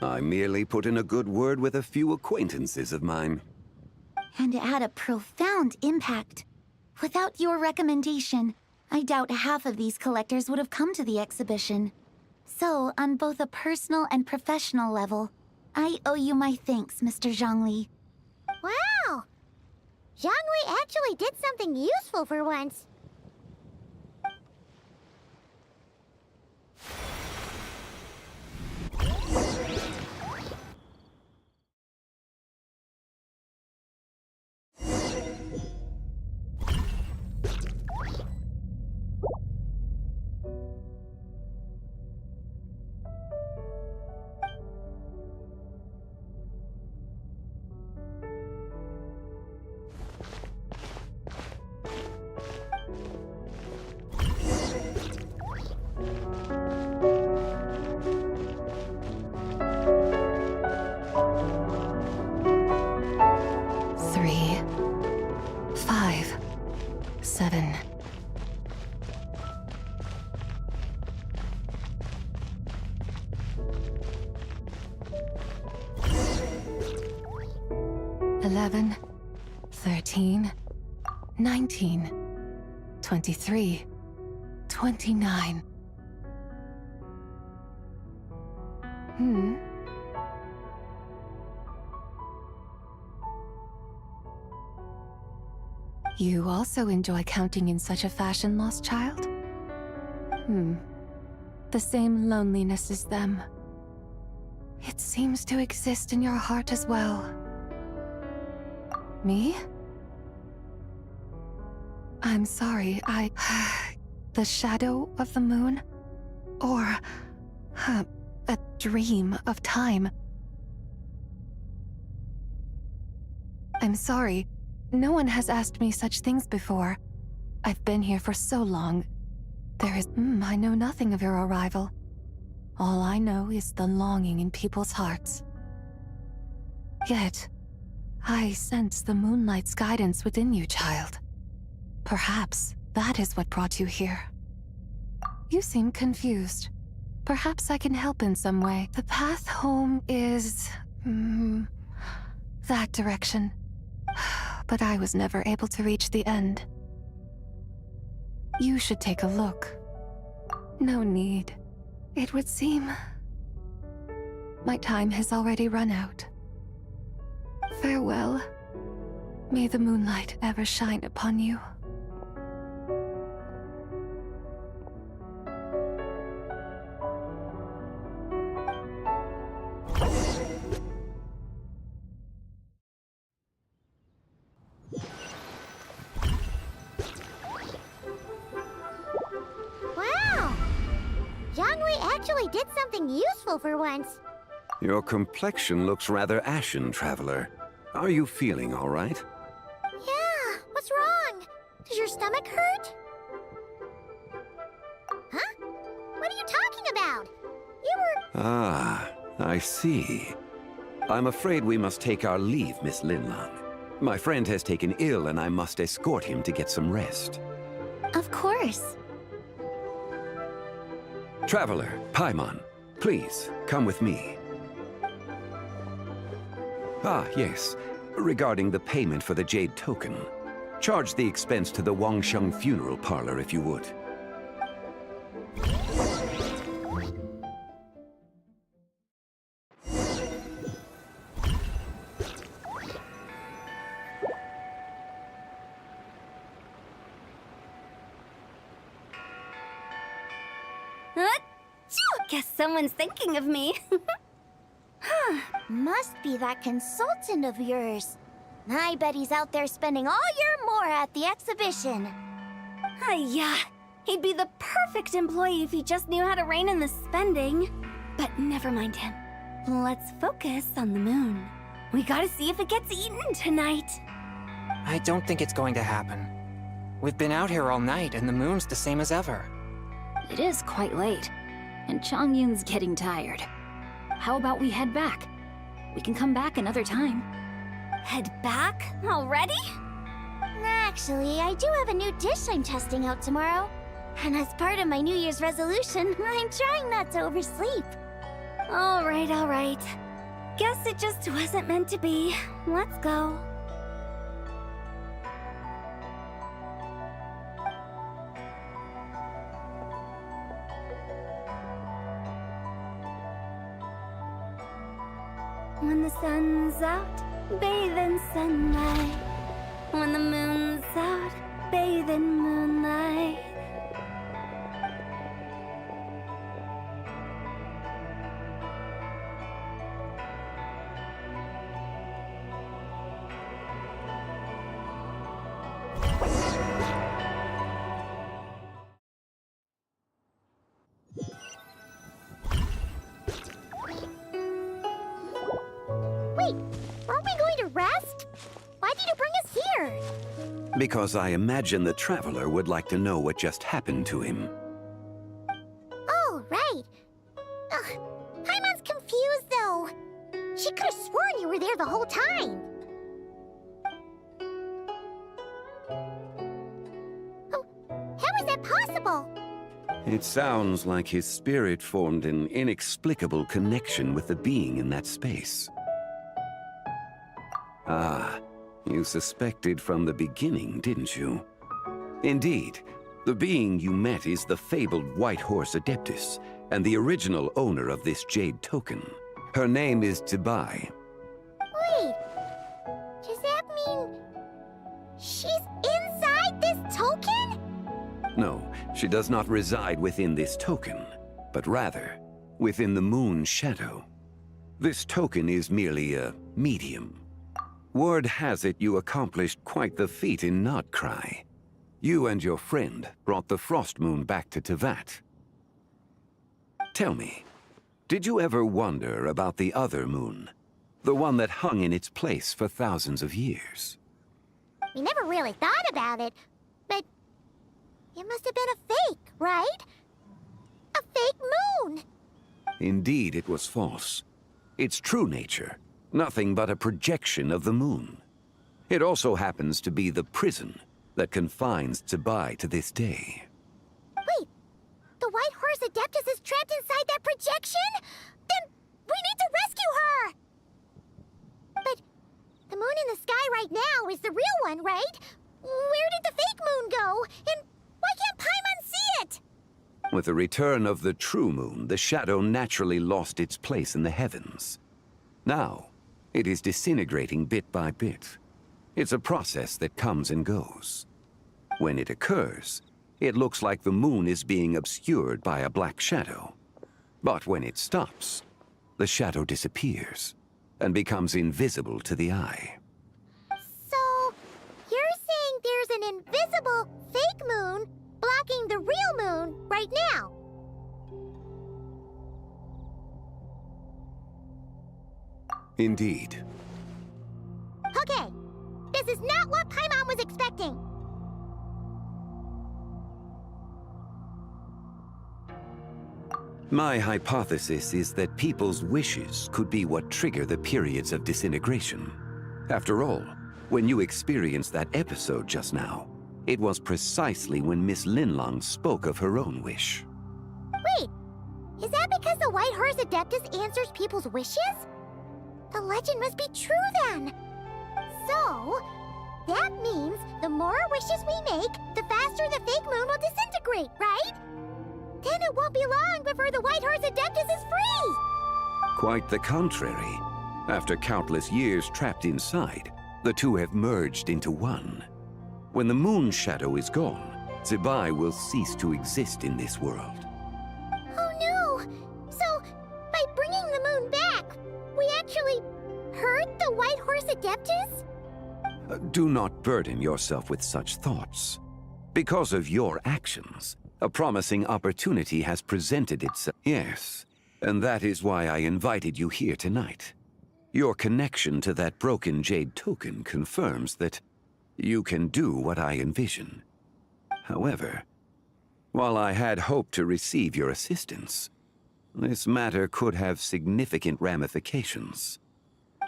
I merely put in a good word with a few acquaintances of mine. And it had a profound impact. Without your recommendation, I doubt half of these collectors would have come to the exhibition. So, on both a personal and professional level, I owe you my thanks, Mr. Zhongli. Wow! Zhongli actually did something useful for once. $11, $13, $19, $23, $29. You also enjoy counting in such a fashion, lost child? The same loneliness as them. It seems to exist in your heart as well. Me? I'm sorry, the shadow of the moon? Or a dream of time? I'm sorry. No one has asked me such things before. I've been here for so long. I know nothing of your arrival. All I know is the longing in people's hearts. Yet, I sense the moonlight's guidance within you, child. Perhaps that is what brought you here. You seem confused. Perhaps I can help in some way. The path home is... that direction. But I was never able to reach the end. You should take a look. No need. It would seem... my time has already run out. Farewell. May the moonlight ever shine upon you. Wow! Jiangwei actually did something useful for once. Your complexion looks rather ashen, traveler. Are you feeling all right? Yeah, what's wrong? Does your stomach hurt? Huh? What are you talking about? You were... Ah, I see. I'm afraid we must take our leave, Miss Linlang. My friend has taken ill and I must escort him to get some rest. Of course. Traveler, Paimon, please, come with me. Ah, yes. Regarding the payment for the Jade Token. Charge the expense to the Wangsheng Funeral Parlor if you would. Guess someone's thinking of me. Must be that consultant of yours. I bet he's out there spending all your Murah at the exhibition. Yeah, he'd be the perfect employee if he just knew how to rein in the spending. But never mind him. Let's focus on the moon. We gotta see if it gets eaten tonight. I don't think it's going to happen. We've been out here all night, and the moon's the same as ever. It is quite late, and Chongyun's getting tired. How about we head back? We can come back another time. Head back? Already? Actually, I do have a new dish I'm testing out tomorrow. And as part of my New Year's resolution, I'm trying not to oversleep. All right. Guess it just wasn't meant to be. Let's go. When the sun's out, bathe in sunlight. When the moon's out, bathe in moonlight. Wait, aren't we going to rest? Why did you bring us here? Because I imagine the traveler would like to know what just happened to him. Oh, right. Ugh, Paimon's confused, though. She could have sworn you were there the whole time. Oh, how is that possible? It sounds like his spirit formed an inexplicable connection with the being in that space. Ah, you suspected from the beginning, didn't you? Indeed, the being you met is the fabled White Horse Adeptus, and the original owner of this Jade Token. Her name is Tibai. Wait, does that mean she's inside this token? No, she does not reside within this token, but rather within the moon's shadow. This token is merely a medium. Word has it you accomplished quite the feat in Nodcry. You and your friend brought the Frost Moon back to Tevat. Tell me, did you ever wonder about the other moon? The one that hung in its place for thousands of years? We never really thought about it, but it must have been a fake, right? A fake moon! Indeed, it was false. Its true nature nothing but a projection of the moon. It also happens to be the prison that confines Zibai to this day. Wait, the White Horse Adeptus is trapped inside that projection? Then we need to rescue her! But the moon in the sky right now is the real one, right? Where did the fake moon go? And why can't Paimon see it? With the return of the true moon, the shadow naturally lost its place in the heavens. Now, it is disintegrating bit by bit. It's a process that comes and goes. When it occurs, it looks like the moon is being obscured by a black shadow. But when it stops, the shadow disappears and becomes invisible to the eye. So, you're saying there's an invisible fake moon blocking the real moon right now? Indeed. Okay, this is not what Paimon was expecting. My hypothesis is that people's wishes could be what trigger the periods of disintegration. After all, when you experienced that episode just now, it was precisely when Miss Linlong spoke of her own wish. Wait, is that because the White Horse Adeptus answers people's wishes? The legend must be true then. So, that means the more wishes we make, the faster the fake moon will disintegrate, right? Then it won't be long before the White Horse Adeptus is free! Quite the contrary. After countless years trapped inside, the two have merged into one. When the moon shadow is gone, Zibai will cease to exist in this world. Oh no! So, by bringing the moon back, we actually hurt the White Horse Adeptus? Do not burden yourself with such thoughts. Because of your actions, a promising opportunity has presented itself. Yes, and that is why I invited you here tonight. Your connection to that broken jade token confirms that you can do what I envision. However, while I had hoped to receive your assistance, this matter could have significant ramifications.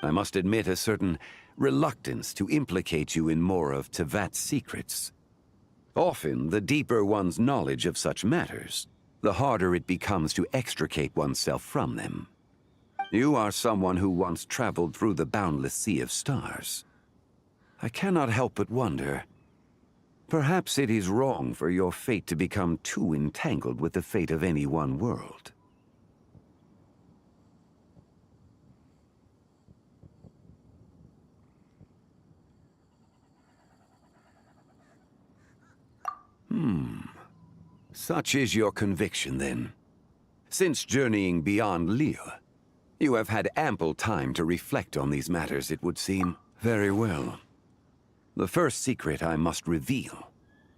I must admit a certain reluctance to implicate you in more of Tevat's secrets. Often, the deeper one's knowledge of such matters, the harder it becomes to extricate oneself from them. You are someone who once traveled through the boundless sea of stars. I cannot help but wonder, perhaps it is wrong for your fate to become too entangled with the fate of any one world. Such is your conviction, then. Since journeying beyond Lille, you have had ample time to reflect on these matters, it would seem. Very well. The first secret I must reveal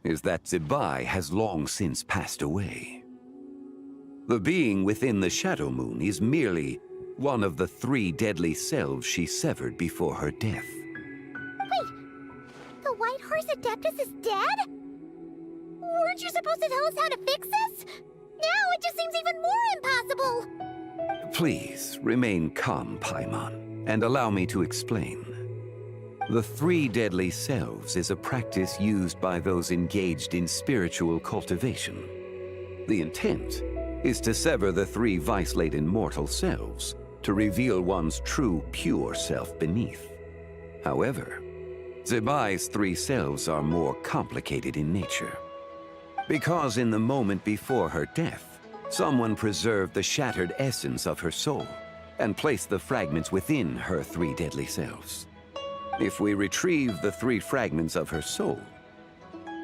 is that Zibai has long since passed away. The being within the Shadow Moon is merely one of the 3 deadly selves she severed before her death. Wait, the White Horse Adeptus is dead? Weren't you supposed to tell us how to fix this? Now it just seems even more impossible! Please, remain calm, Paimon, and allow me to explain. The 3 deadly selves is a practice used by those engaged in spiritual cultivation. The intent is to sever the 3 vice-laden mortal selves to reveal one's true, pure self beneath. However, Zibai's 3 selves are more complicated in nature. Because in the moment before her death, someone preserved the shattered essence of her soul and placed the fragments within her 3 deadly selves. If we retrieve the 3 fragments of her soul,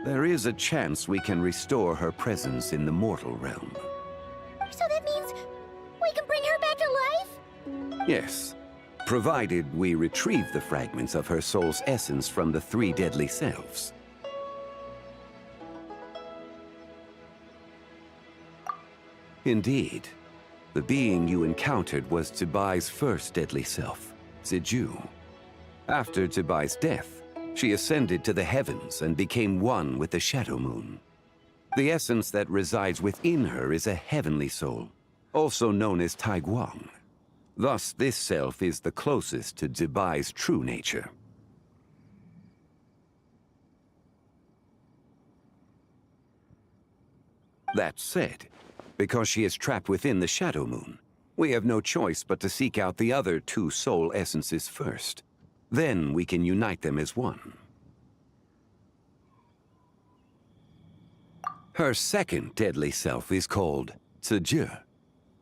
there is a chance we can restore her presence in the mortal realm. So that means we can bring her back to life? Yes, provided we retrieve the fragments of her soul's essence from the 3 deadly selves. Indeed, the being you encountered was Zibai's first deadly self, Ziju. After Zibai's death, she ascended to the heavens and became one with the Shadow Moon. The essence that resides within her is a heavenly soul, also known as Taiguang. Thus, this self is the closest to Zibai's true nature. That said, because she is trapped within the Shadow Moon, we have no choice but to seek out the other two soul essences first. Then we can unite them as one. Her second deadly self is called Ziji.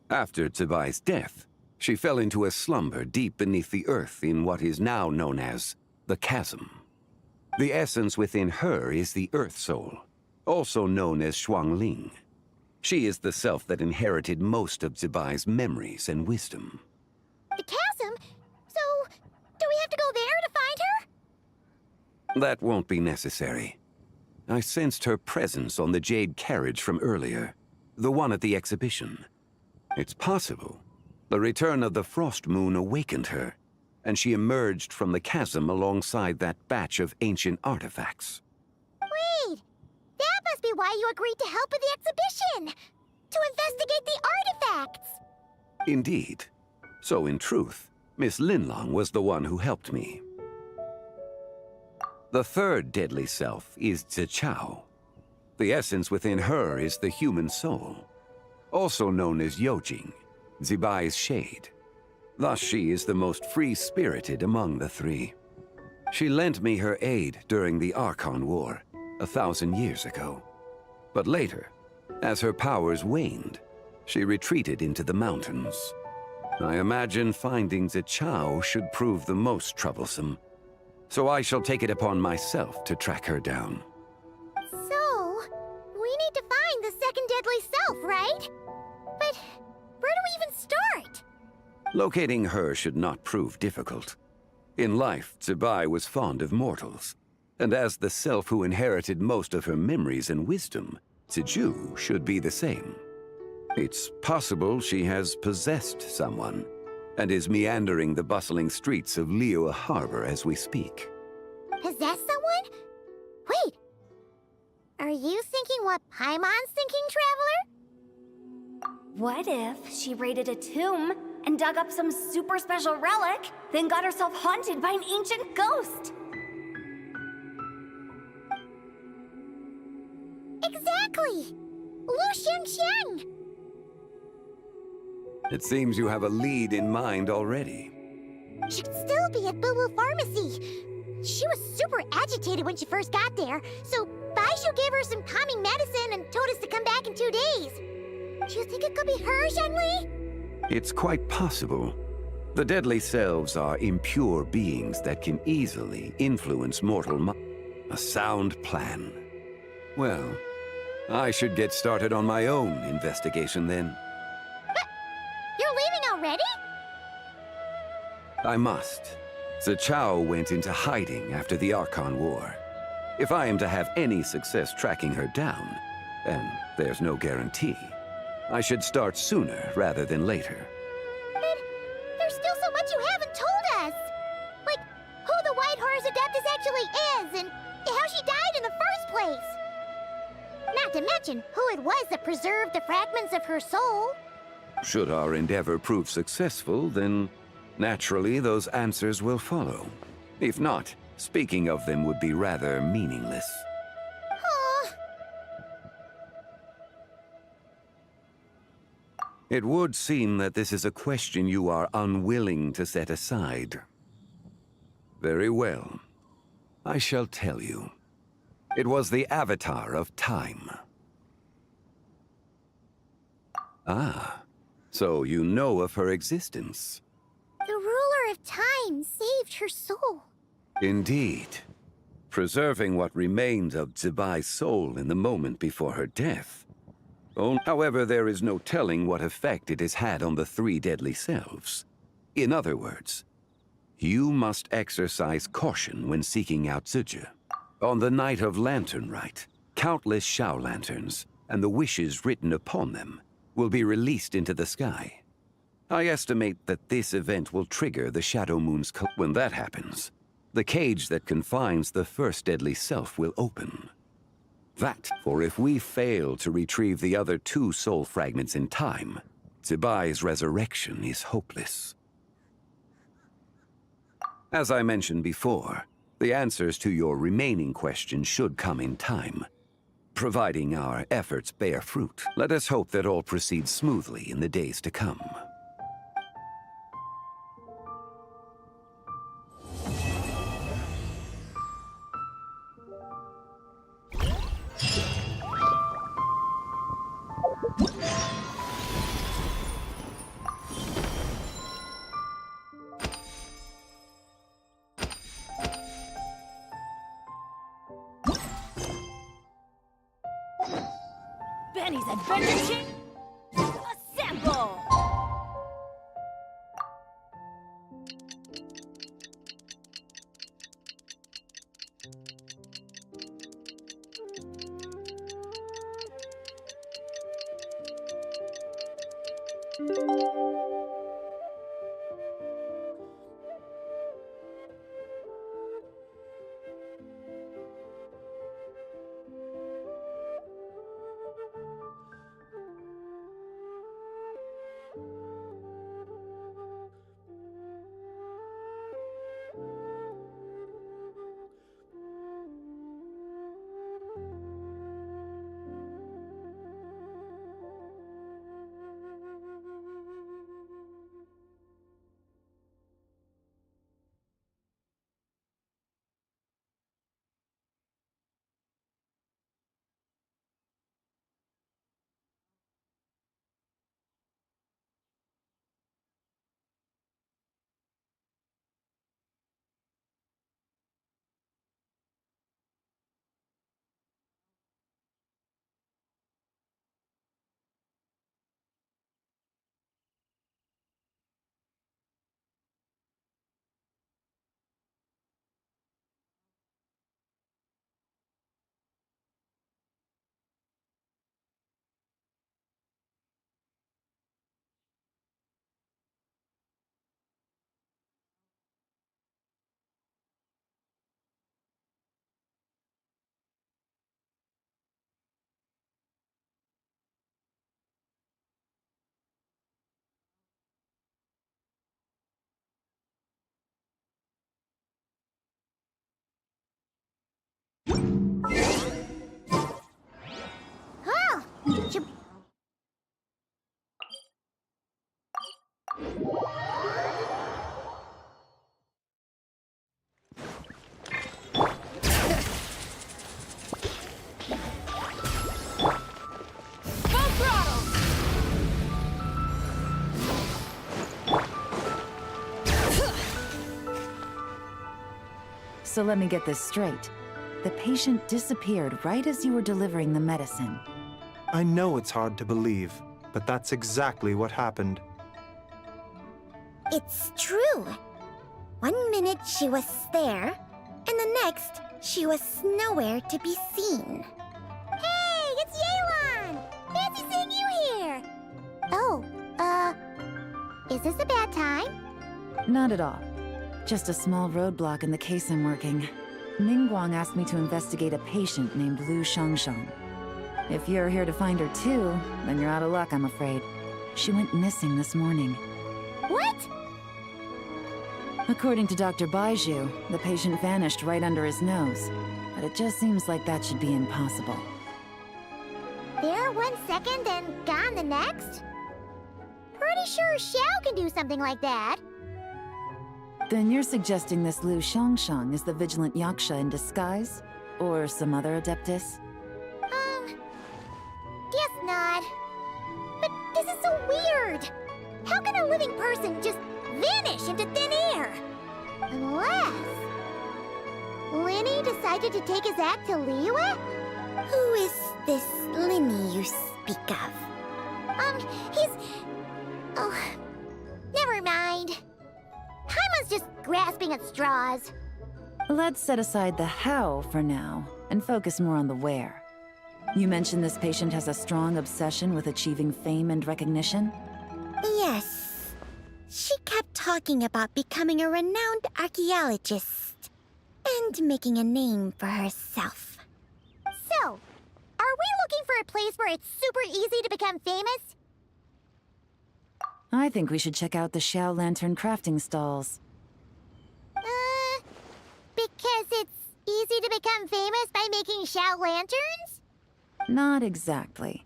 After Zibai's death, she fell into a slumber deep beneath the earth in what is now known as the Chasm. The essence within her is the Earth Soul, also known as Xuangling. She is the self that inherited most of Zibai's memories and wisdom. The chasm? So, do we have to go there to find her? That won't be necessary. I sensed her presence on the jade carriage from earlier, the one at the exhibition. It's possible the return of the Frost Moon awakened her, and she emerged from the chasm alongside that batch of ancient artifacts. Wait! That must be why you agreed to help with the exhibition! To investigate the artifacts! Indeed. So in truth, Miss Linlong was the one who helped me. The third deadly self is Zichao. The essence within her is the human soul, also known as Yojing, Zibai's shade. Thus she is the most free-spirited among the three. She lent me her aid during the Archon War, 1,000 years ago. But later, as her powers waned, she retreated into the mountains. I imagine finding Zichao should prove the most troublesome, so I shall take it upon myself to track her down. So, we need to find the second deadly self, right? But where do we even start? Locating her should not prove difficult. In life, Zibai was fond of mortals, and as the self who inherited most of her memories and wisdom, Ziju should be the same. It's possible she has possessed someone, and is meandering the bustling streets of Liyue Harbor as we speak. Possess someone? Wait! Are you thinking what Paimon's thinking, Traveler? What if she raided a tomb and dug up some super special relic, then got herself haunted by an ancient ghost? Exactly! Lu Xiangxiang! It seems you have a lead in mind already. She'd still be at Boo Boo Pharmacy. She was super agitated when she first got there, so Baishu gave her some calming medicine and told us to come back in 2 days. Do you think it could be her, Zhengli? It's quite possible. The deadly selves are impure beings that can easily influence mortal a sound plan. Well, I should get started on my own investigation then. But you're leaving already? I must. Zichao went into hiding after the Archon War. If I am to have any success tracking her down, and there's no guarantee, I should start sooner rather than later. But there's still so much you haven't told us! Like, who the White Horse Adeptus actually is, and how she died in the first place! Not to mention who it was that preserved the fragments of her soul. Should our endeavor prove successful, then naturally those answers will follow. If not, speaking of them would be rather meaningless. It would seem that this is a question you are unwilling to set aside. Very well. I shall tell you. It was the Avatar of Time. Ah, so you know of her existence. The ruler of time saved her soul. Indeed. Preserving what remained of Zibai's soul in the moment before her death. However, there is no telling what effect it has had on the three deadly selves. In other words, you must exercise caution when seeking out Ziji. On the night of Lantern Rite, countless Shao lanterns, and the wishes written upon them, will be released into the sky. I estimate that this event will trigger the Shadow Moon's when that happens, the cage that confines the first deadly self will open. For if we fail to retrieve the other two soul fragments in time, Zibai's resurrection is hopeless. As I mentioned before, the answers to your remaining questions should come in time. Providing our efforts bear fruit, let us hope that all proceeds smoothly in the days to come. Benny's Adventure Chain! Assemble! Oh! So let me get this straight. The patient disappeared right as you were delivering the medicine. I know it's hard to believe, but that's exactly what happened. It's true. 1 minute she was there, and the next she was nowhere to be seen. Hey, it's Yelan! Fancy seeing you here! Oh, is this a bad time? Not at all. Just a small roadblock in the case I'm working. Ningguang asked me to investigate a patient named Lu Shangshang. If you're here to find her too, then you're out of luck, I'm afraid. She went missing this morning. What? According to Dr. Baiju, the patient vanished right under his nose. But it just seems like that should be impossible. There 1 second and gone the next? Pretty sure Xiao can do something like that. Then you're suggesting this Lu Shangshang is the vigilant Yaksha in disguise? Or some other adeptus? Guess not. But this is so weird. How can a living person just vanish into thin air? Unless... Linny decided to take his act to Liyue? Who is this Linny you speak of? He's... Oh, never mind. Paimon's just grasping at straws. Let's set aside the how for now, and focus more on the where. You mentioned this patient has a strong obsession with achieving fame and recognition? Yes. She kept talking about becoming a renowned archaeologist and making a name for herself. So, are we looking for a place where it's super easy to become famous? I think we should check out the Xiao Lantern crafting stalls. Easy to become famous by making Xiao lanterns? Not exactly.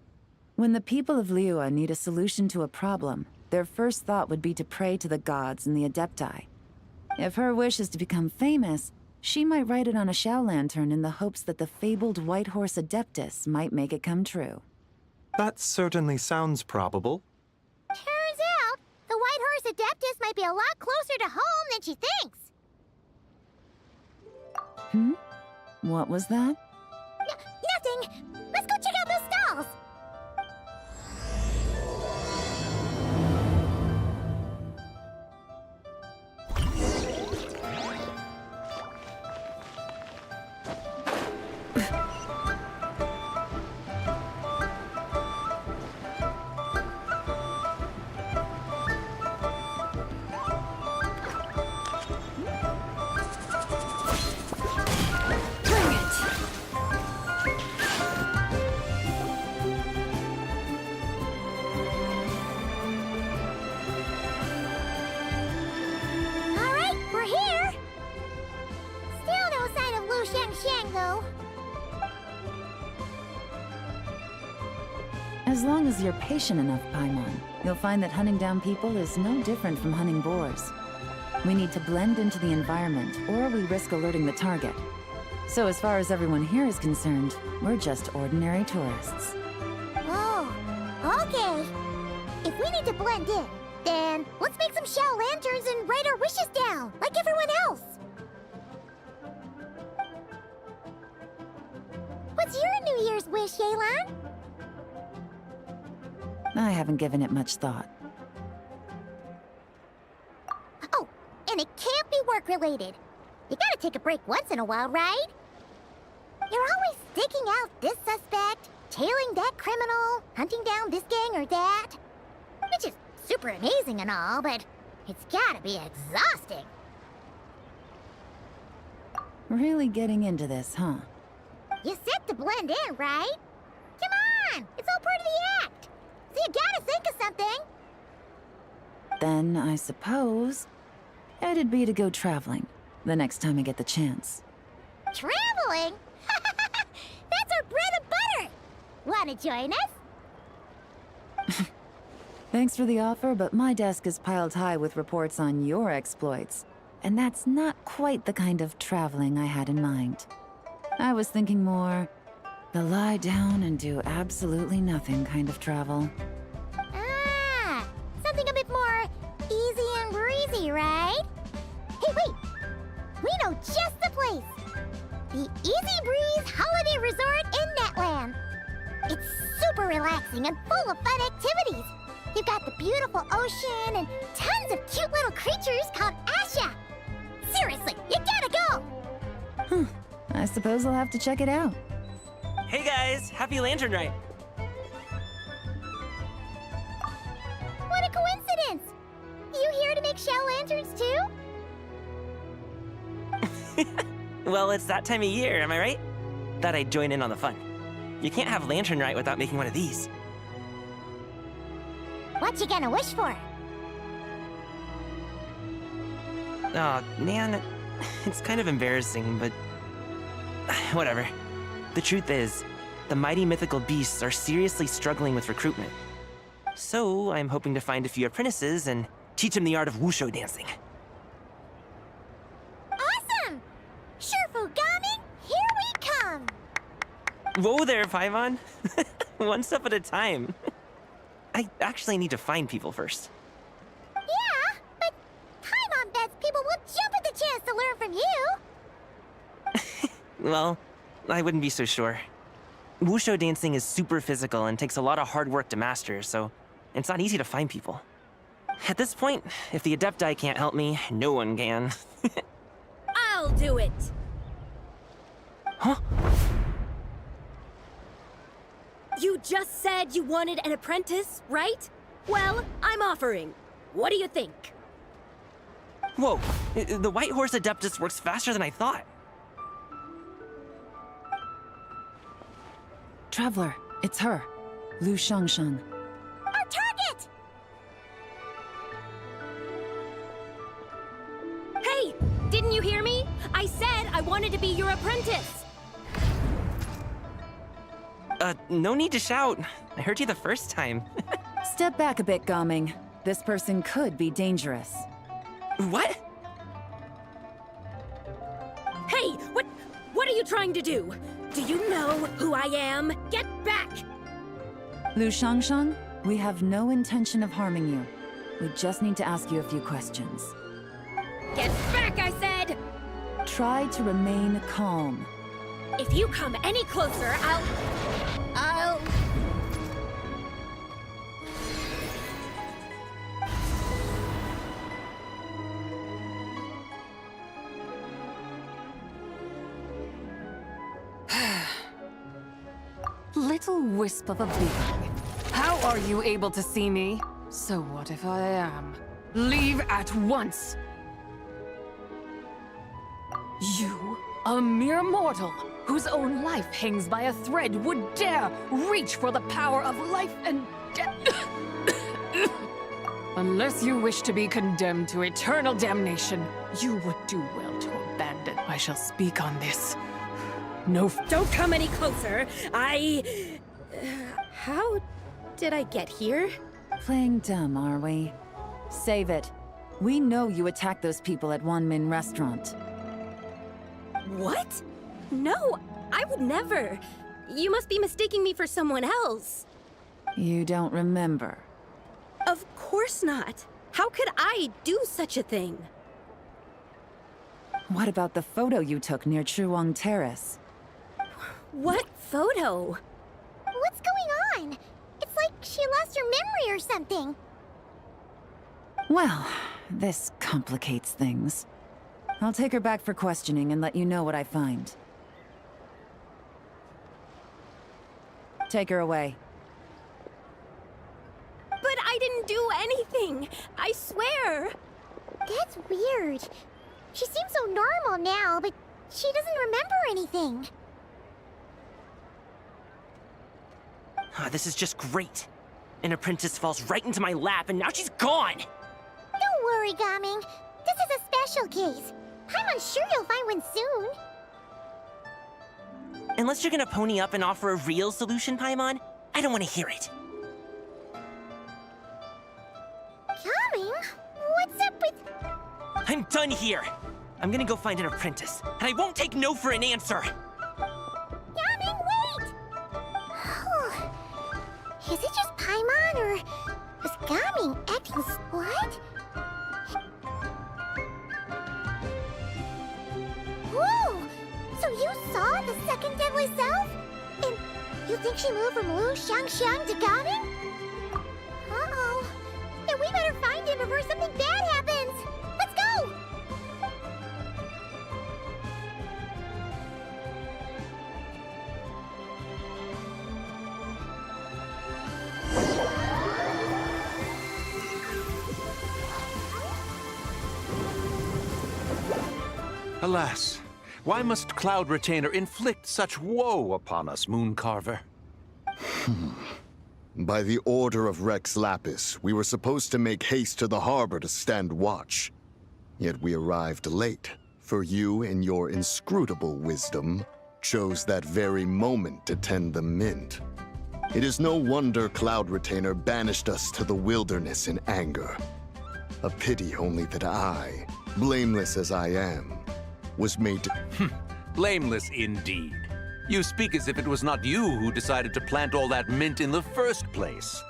When the people of Liyue need a solution to a problem, their first thought would be to pray to the gods and the Adepti. If her wish is to become famous, she might write it on a Xiao lantern in the hopes that the fabled White Horse Adeptus might make it come true. That certainly sounds probable. Turns out, the White Horse Adeptus might be a lot closer to home than she thinks. What was that? Nothing! Let's go check out those stalls! As long as you're patient enough, Paimon, you'll find that hunting down people is no different from hunting boars. We need to blend into the environment, or we risk alerting the target. So as far as everyone here is concerned, we're just ordinary tourists. Oh, okay. If we need to blend in, then let's make some Xiao lanterns and write our wishes down, like everyone else. What's your New Year's wish, Yelan? I haven't given it much thought. Oh, and it can't be work-related. You gotta take a break once in a while, right? You're always staking out this suspect, tailing that criminal, hunting down this gang or that. Which is super amazing and all, but it's gotta be exhausting. Really getting into this, huh? You said to blend in, right? Come on, it's all part of the act. So you gotta think of something. Then, I suppose, it'd be to go traveling, the next time I get the chance. Traveling? That's our bread and butter! Wanna join us? Thanks for the offer, but my desk is piled high with reports on your exploits. And that's not quite the kind of traveling I had in mind. I was thinking more the lie down and do absolutely nothing kind of travel. Ah, something a bit more easy and breezy, right? Hey, wait! We know just the place! The Easy Breeze Holiday Resort in Netland. It's super relaxing and full of fun activities. You've got the beautiful ocean and tons of cute little creatures called Asha. Seriously, you gotta go! I suppose I'll have to check it out. Hey guys, happy Lantern Rite! What a coincidence! You here to make Xiao lanterns too? Well, it's that time of year, am I right? Thought I'd join in on the fun. You can't have Lantern Rite without making one of these. What you gonna wish for? Oh, man, it's kind of embarrassing, but whatever. The truth is, the mighty mythical beasts are seriously struggling with recruitment. So I'm hoping to find a few apprentices and teach them the art of wushu dancing. Awesome! Shurfugami, here we come! Whoa there, Paimon. One step at a time. I actually need to find people first. Yeah, but Paimon bets people will jump at the chance to learn from you. Well, I wouldn't be so sure. Wushu dancing is super physical and takes a lot of hard work to master, so it's not easy to find people. At this point, if the Adepti can't help me, no one can. I'll do it! Huh? You just said you wanted an apprentice, right? Well, I'm offering. What do you think? Whoa, the White Horse Adeptus works faster than I thought. Traveler, it's her, Lu Shangshan. Our target! Hey, didn't you hear me? I said I wanted to be your apprentice! No need to shout. I heard you the first time. Step back a bit, Gaming. This person could be dangerous. What? Hey, what are you trying to do? Do you know who I am? Get back! Lu Shangshang, we have no intention of harming you. We just need to ask you a few questions. Get back, I said! Try to remain calm. If you come any closer, I'll... Little wisp of a being. How are you able to see me? So what if I am? Leave at once! You, a mere mortal, whose own life hangs by a thread, would dare reach for the power of life and death? Unless you wish to be condemned to eternal damnation, you would do well to abandon. I shall speak on this. No. Don't come any closer! How did I get here? Playing dumb, are we? Save it. We know you attacked those people at Wanmin Restaurant. What? No, I would never. You must be mistaking me for someone else. You don't remember? Of course not. How could I do such a thing? What about the photo you took near Chuang Terrace? What photo? What's going on? It's like she lost her memory or something. Well, this complicates things. I'll take her back for questioning and let you know what I find. Take her away. But I didn't do anything! I swear! That's weird. She seems so normal now, but she doesn't remember anything. This is just great. An apprentice falls right into my lap, and now she's gone! Don't worry, Gaming. This is a special case. I'm sure you'll find one soon. Unless you're gonna pony up and offer a real solution, Paimon, I don't want to hear it. Gaming? What's up with... I'm done here! I'm gonna go find an apprentice, and I won't take no for an answer! Gaming, wait! Is it just Paimon, or is Gaming acting... What? Whoa! So you saw the second deadly self? And you think she moved from Lu Shangshang to Gaming? Uh-oh. Then we better find him before something bad happens! Let's go! Alas, why must Cloud Retainer inflict such woe upon us, Mooncarver? By the order of Rex Lapis, we were supposed to make haste to the harbor to stand watch. Yet we arrived late, for you, in your inscrutable wisdom, chose that very moment to tend the mint. It is no wonder Cloud Retainer banished us to the wilderness in anger. A pity only that I, blameless as I am, was made to... Blameless indeed. You speak as if it was not you who decided to plant all that mint in the first place.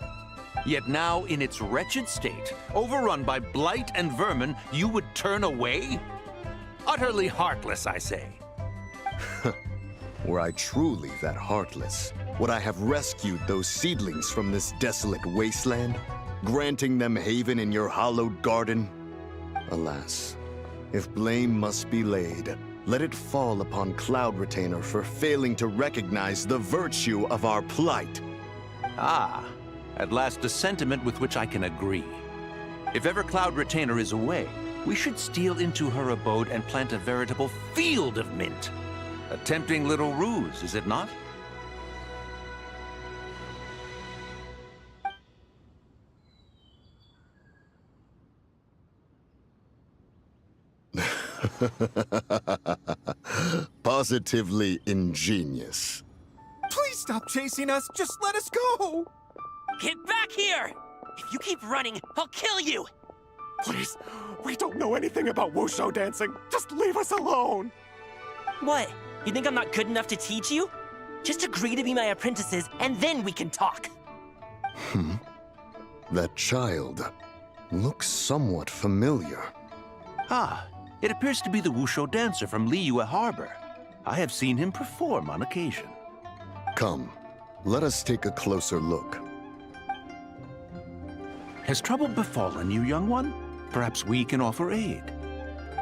Yet now, in its wretched state, overrun by blight and vermin, you would turn away? Utterly heartless, I say. Were I truly that heartless, would I have rescued those seedlings from this desolate wasteland, granting them haven in your hallowed garden? Alas, if blame must be laid, let it fall upon Cloud Retainer for failing to recognize the virtue of our plight. Ah, at last a sentiment with which I can agree. If ever Cloud Retainer is away, we should steal into her abode and plant a veritable field of mint. A tempting little ruse, is it not? Positively ingenious. Please stop chasing us. Just let us go. Get back here! If you keep running, I'll kill you! Please, we don't know anything about wushu dancing. Just leave us alone. What? You think I'm not good enough to teach you? Just agree to be my apprentices, and then we can talk. That child looks somewhat familiar. Ah, it appears to be the wushu dancer from Liyue Harbor. I have seen him perform on occasion. Come, let us take a closer look. Has trouble befallen you, young one? Perhaps we can offer aid.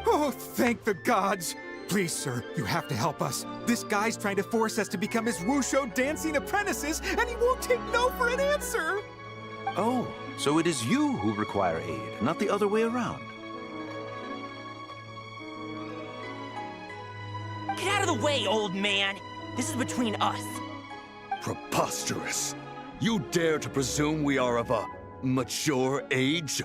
Oh, thank the gods. Please, sir, you have to help us. This guy's trying to force us to become his wushu dancing apprentices, and he won't take no for an answer. Oh, so it is you who require aid, not the other way around. Get out of the way, old man! This is between us. Preposterous. You dare to presume we are of a mature age?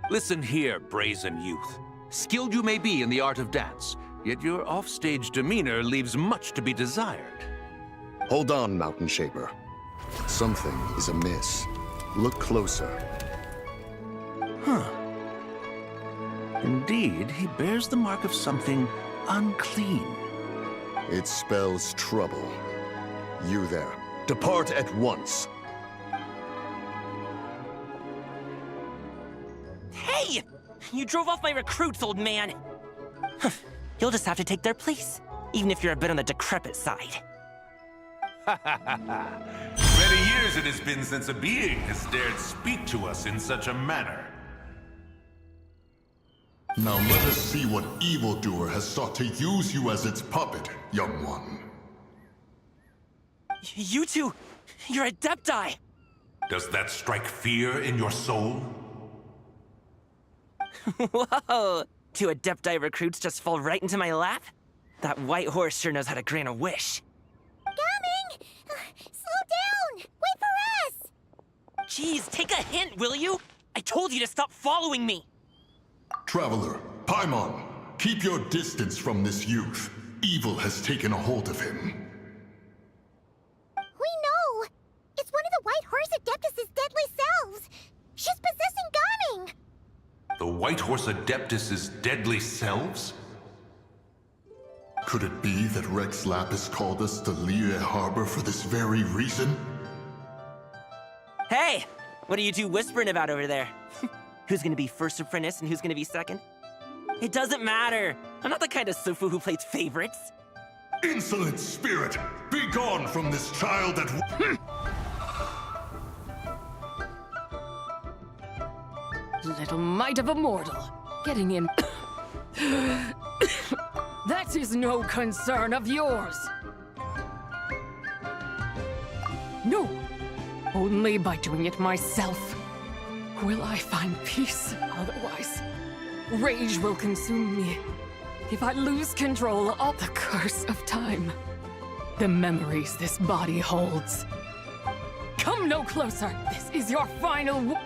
Listen here, brazen youth. Skilled you may be in the art of dance, yet your offstage demeanor leaves much to be desired. Hold on, Mountain Shaper. Something is amiss. Look closer. Huh. Indeed, he bears the mark of something unclean. It spells trouble. You there, depart at once. Hey! You drove off my recruits, old man! You'll just have to take their place, even if you're a bit on the decrepit side. Many years it has been since a being has dared speak to us in such a manner. Now let us see what evildoer has sought to use you as its puppet, young one. You two, you're Adepti! Does that strike fear in your soul? Whoa! Two Adepti recruits just fall right into my lap? That white horse sure knows how to grant a wish. Coming! Slow down! Wait for us! Jeez, take a hint, will you? I told you to stop following me! Traveler, Paimon, keep your distance from this youth. Evil has taken a hold of him. We know! It's one of the White Horse Adeptus' deadly selves! She's possessing Gaming! The White Horse Adeptus' deadly selves? Could it be that Rex Lapis called us to Liyue Harbor for this very reason? Hey! What are you two whispering about over there? Who's gonna be first apprentice and who's gonna be second? It doesn't matter. I'm not the kind of Sufu who plays favorites. Insolent spirit! Be gone from this child that... Little mite of a mortal. Getting in... That is no concern of yours. No. Only by doing it myself will I find peace. Otherwise, rage will consume me. If I lose control of the curse of time, the memories this body holds. Come no closer. This is your final...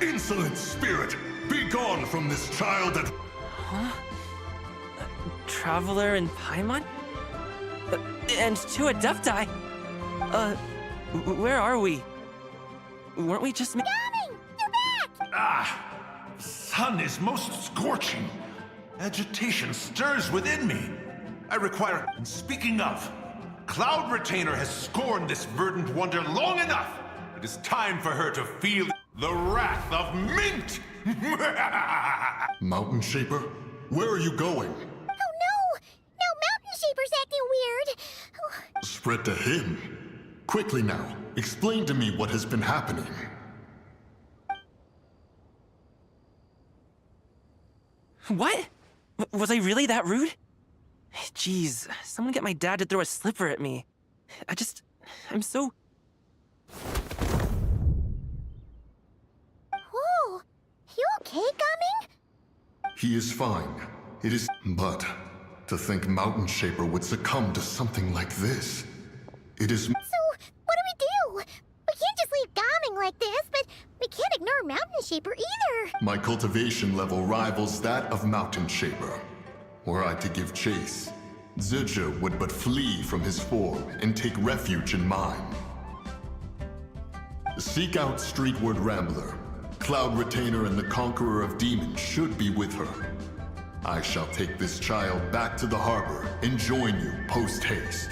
Insolent spirit! Be gone from this child that... Huh? Traveler and Paimon? And two Adepti? Where are we? Weren't we just... Gaming! You're back! Ah! The sun is most scorching. Agitation stirs within me. I require... And speaking of, Cloud Retainer has scorned this verdant wonder long enough. It is time for her to feel the wrath of Mint! Mountain Shaper, where are you going? Oh no! Now Mountain Shaper's acting weird! Spread to him. Quickly now, explain to me what has been happening. What? Was I really that rude? Jeez, someone get my dad to throw a slipper at me. I'm so... Whoa! You okay, Gaming? He is fine. It is... But to think Mountain Shaper would succumb to something like this. It is... So, what do? We can't just leave Gaming like this, but we can't ignore Mountain Shaper either. here? My cultivation level rivals that of Mountain Shaper. Were I to give chase, Zizha would but flee from his form and take refuge in mine. Seek out Streetward Rambler. Cloud Retainer and the Conqueror of Demons should be with her. I shall take this child back to the harbor and join you post-haste.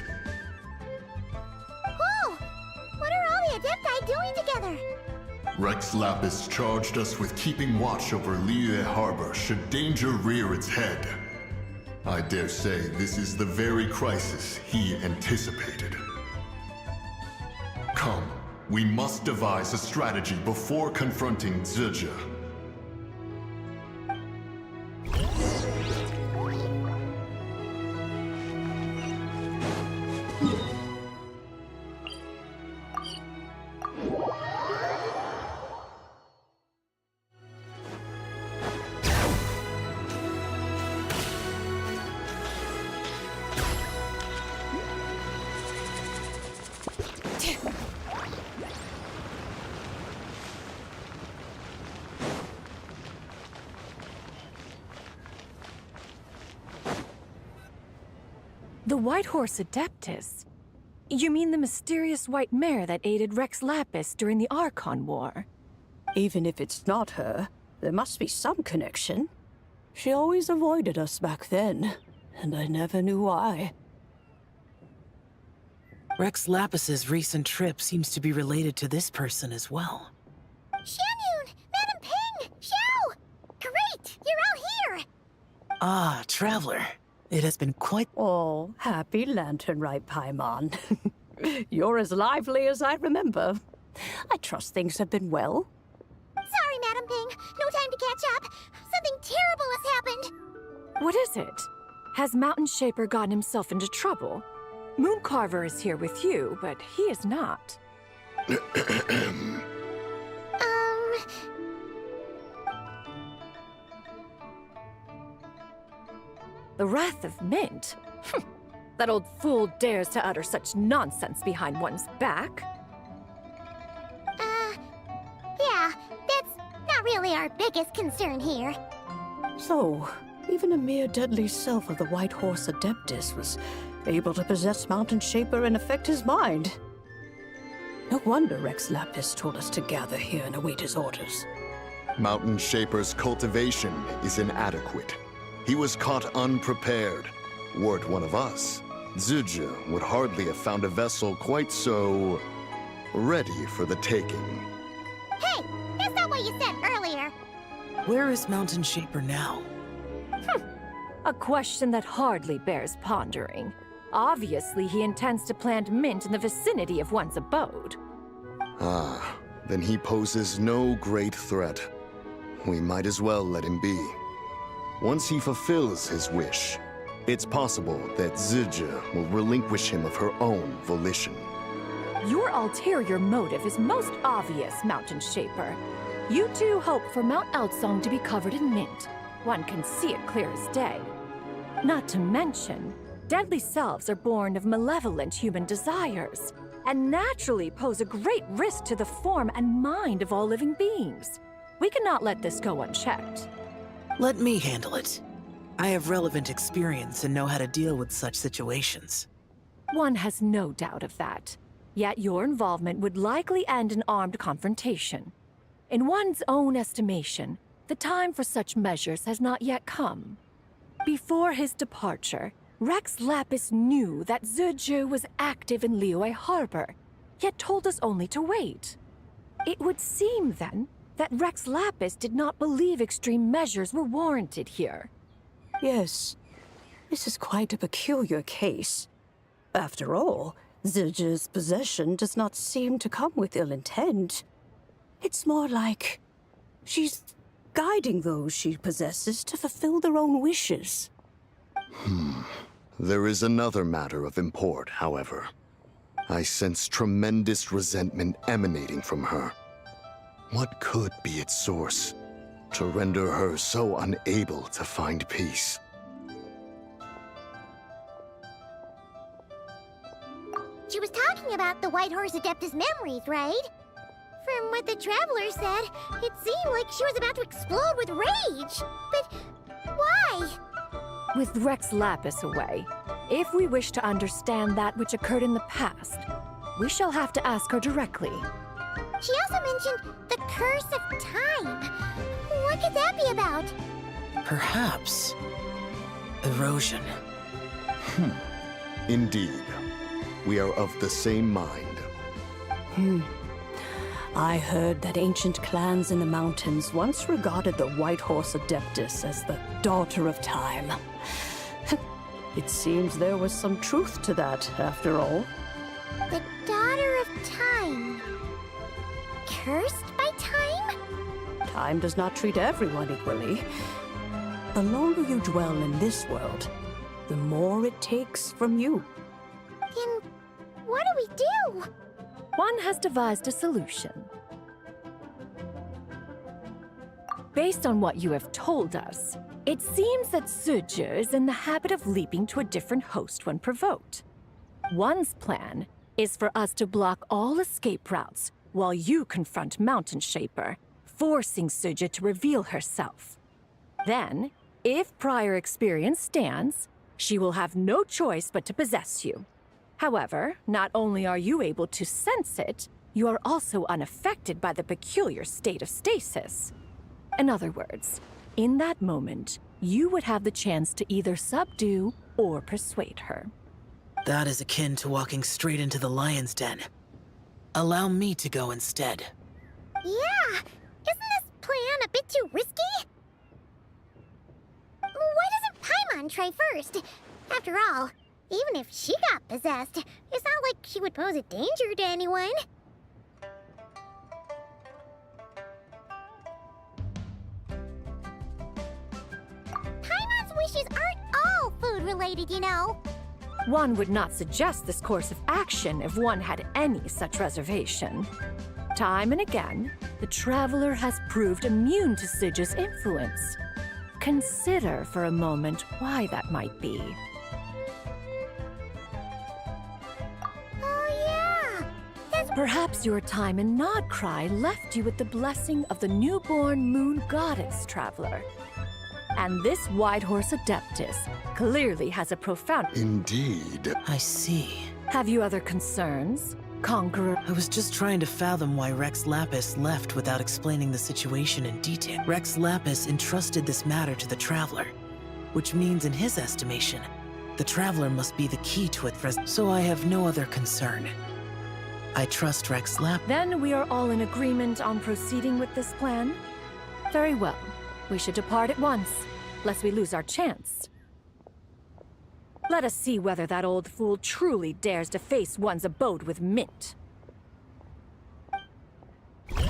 Whoa! What are all the Adepti doing together? Rex Lapis charged us with keeping watch over Liyue Harbor should danger rear its head. I dare say this is the very crisis he anticipated. Come, we must devise a strategy before confronting Zizha. The White Horse Adeptus? You mean the mysterious white mare that aided Rex Lapis during the Archon War? Even if it's not her, there must be some connection. She always avoided us back then, and I never knew why. Rex Lapis's recent trip seems to be related to this person as well. Xianyun! Madam Ping! Xiao! Great! You're out here! Ah, Traveler. It has been quite... Oh, happy lantern right, Paimon. You're as lively as I remember. I trust things have been well. Sorry, Madam Ping. No time to catch up. Something terrible has happened. What is it? Has Mountain Shaper gotten himself into trouble? Mooncarver is here with you, but he is not. The Wrath of Mint? That old fool dares to utter such nonsense behind one's back. Yeah, that's not really our biggest concern here. So, even a mere deadly self of the White Horse Adeptus was able to possess Mountain Shaper and affect his mind. No wonder Rex Lapis told us to gather here and await his orders. Mountain Shaper's cultivation is inadequate. He was caught unprepared. Were it one of us, Zizha would hardly have found a vessel quite so... ready for the taking. Hey, that's not what you said earlier. Where is Mountain Shaper now? A question that hardly bears pondering. Obviously, he intends to plant mint in the vicinity of one's abode. Ah, then he poses no great threat. We might as well let him be. Once he fulfills his wish, it's possible that Zizha will relinquish him of her own volition. Your ulterior motive is most obvious, Mountain Shaper. You two hope for Mount Eltsong to be covered in mint. One can see it clear as day. Not to mention, deadly selves are born of malevolent human desires, and naturally pose a great risk to the form and mind of all living beings. We cannot let this go unchecked. Let me handle it. I have relevant experience and know how to deal with such situations. One has no doubt of that. Yet your involvement would likely end in armed confrontation. In one's own estimation, the time for such measures has not yet come. Before his departure, Rex Lapis knew that Zizha was active in Liyue Harbor, yet told us only to wait. It would seem, then, that Rex Lapis did not believe extreme measures were warranted here. Yes, this is quite a peculiar case. After all, Zizha's possession does not seem to come with ill intent. It's more like she's guiding those she possesses to fulfill their own wishes. There is another matter of import, however. I sense tremendous resentment emanating from her. What could be its source to render her so unable to find peace? She was talking about the White Horse Adeptus memories, right? From what the Traveler said, it seemed like she was about to explode with rage. But why? With Rex Lapis away, if we wish to understand that which occurred in the past, we shall have to ask her directly. She also mentioned the Curse of Time. What could that be about? Perhaps erosion. Indeed. We are of the same mind. I heard that ancient clans in the mountains once regarded the White Horse Adeptus as the Daughter of Time. It seems there was some truth to that, after all. The Daughter of Time. Cursed by time? Time does not treat everyone equally. The longer you dwell in this world, the more it takes from you. Then what do we do? One has devised a solution. Based on what you have told us, it seems that Suju is in the habit of leaping to a different host when provoked. One's plan is for us to block all escape routes while you confront Mountain Shaper, forcing Suju to reveal herself. Then, if prior experience stands, she will have no choice but to possess you. However, not only are you able to sense it, you are also unaffected by the peculiar state of stasis. In other words, in that moment, you would have the chance to either subdue or persuade her. That is akin to walking straight into the lion's den. Allow me to go instead. Yeah! Isn't this plan a bit too risky? Why doesn't Paimon try first? After all, even if she got possessed, it's not like she would pose a danger to anyone. Paimon's wishes aren't all food-related, you know. One would not suggest this course of action if one had any such reservation. Time and again, the Traveler has proved immune to Suju's influence. Consider for a moment why that might be. Perhaps your time in Nodcry left you with the blessing of the newborn moon goddess, Traveler. And this White Horse Adeptus clearly has a profound... Indeed. I see. Have you other concerns, Conqueror? I was just trying to fathom why Rex Lapis left without explaining the situation in detail. Rex Lapis entrusted this matter to the Traveler, which means in his estimation, the Traveler must be the key to it, so I have no other concern. I trust Rex Lapis. Then we are all in agreement on proceeding with this plan? Very well. We should depart at once, lest we lose our chance. Let us see whether that old fool truly dares to face one's abode with Mint. This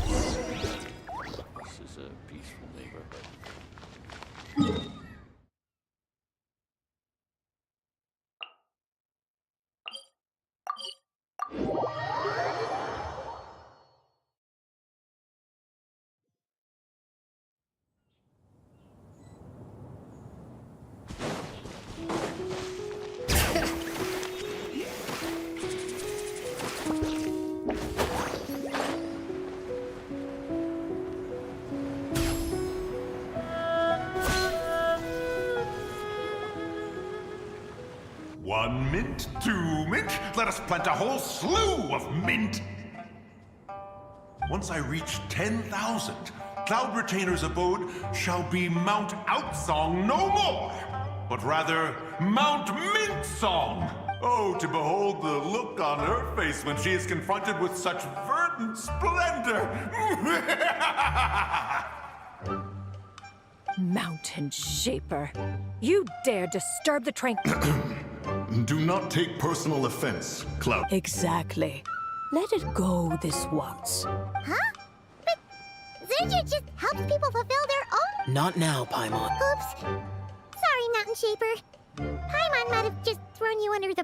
is a peaceful neighborhood. One mint, 2 mint, let us plant a whole slew of mint! Once I reach 10,000, Cloud Retainer's abode shall be Mount Outsong no more, but rather Mount Mint Song! Oh, to behold the look on her face when she is confronted with such verdant splendor! Mountain Shaper, you dare disturb the Do not take personal offense, Cloud. Exactly. Let it go this once. Huh? But Zuju just helps people fulfill their own... Not now, Paimon. Oops. Sorry, Mountain Shaper. Paimon might have just thrown you under the...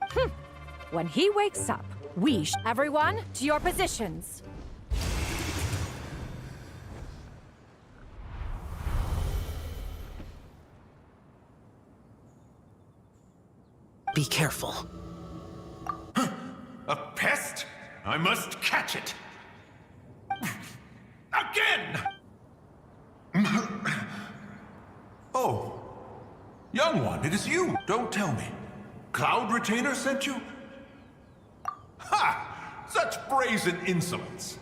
When he wakes up, everyone, to your positions. Be careful. A pest? I must catch it! Oh, young one, it is you. Don't tell me. Cloud Retainer sent you? Ha! Such brazen insolence.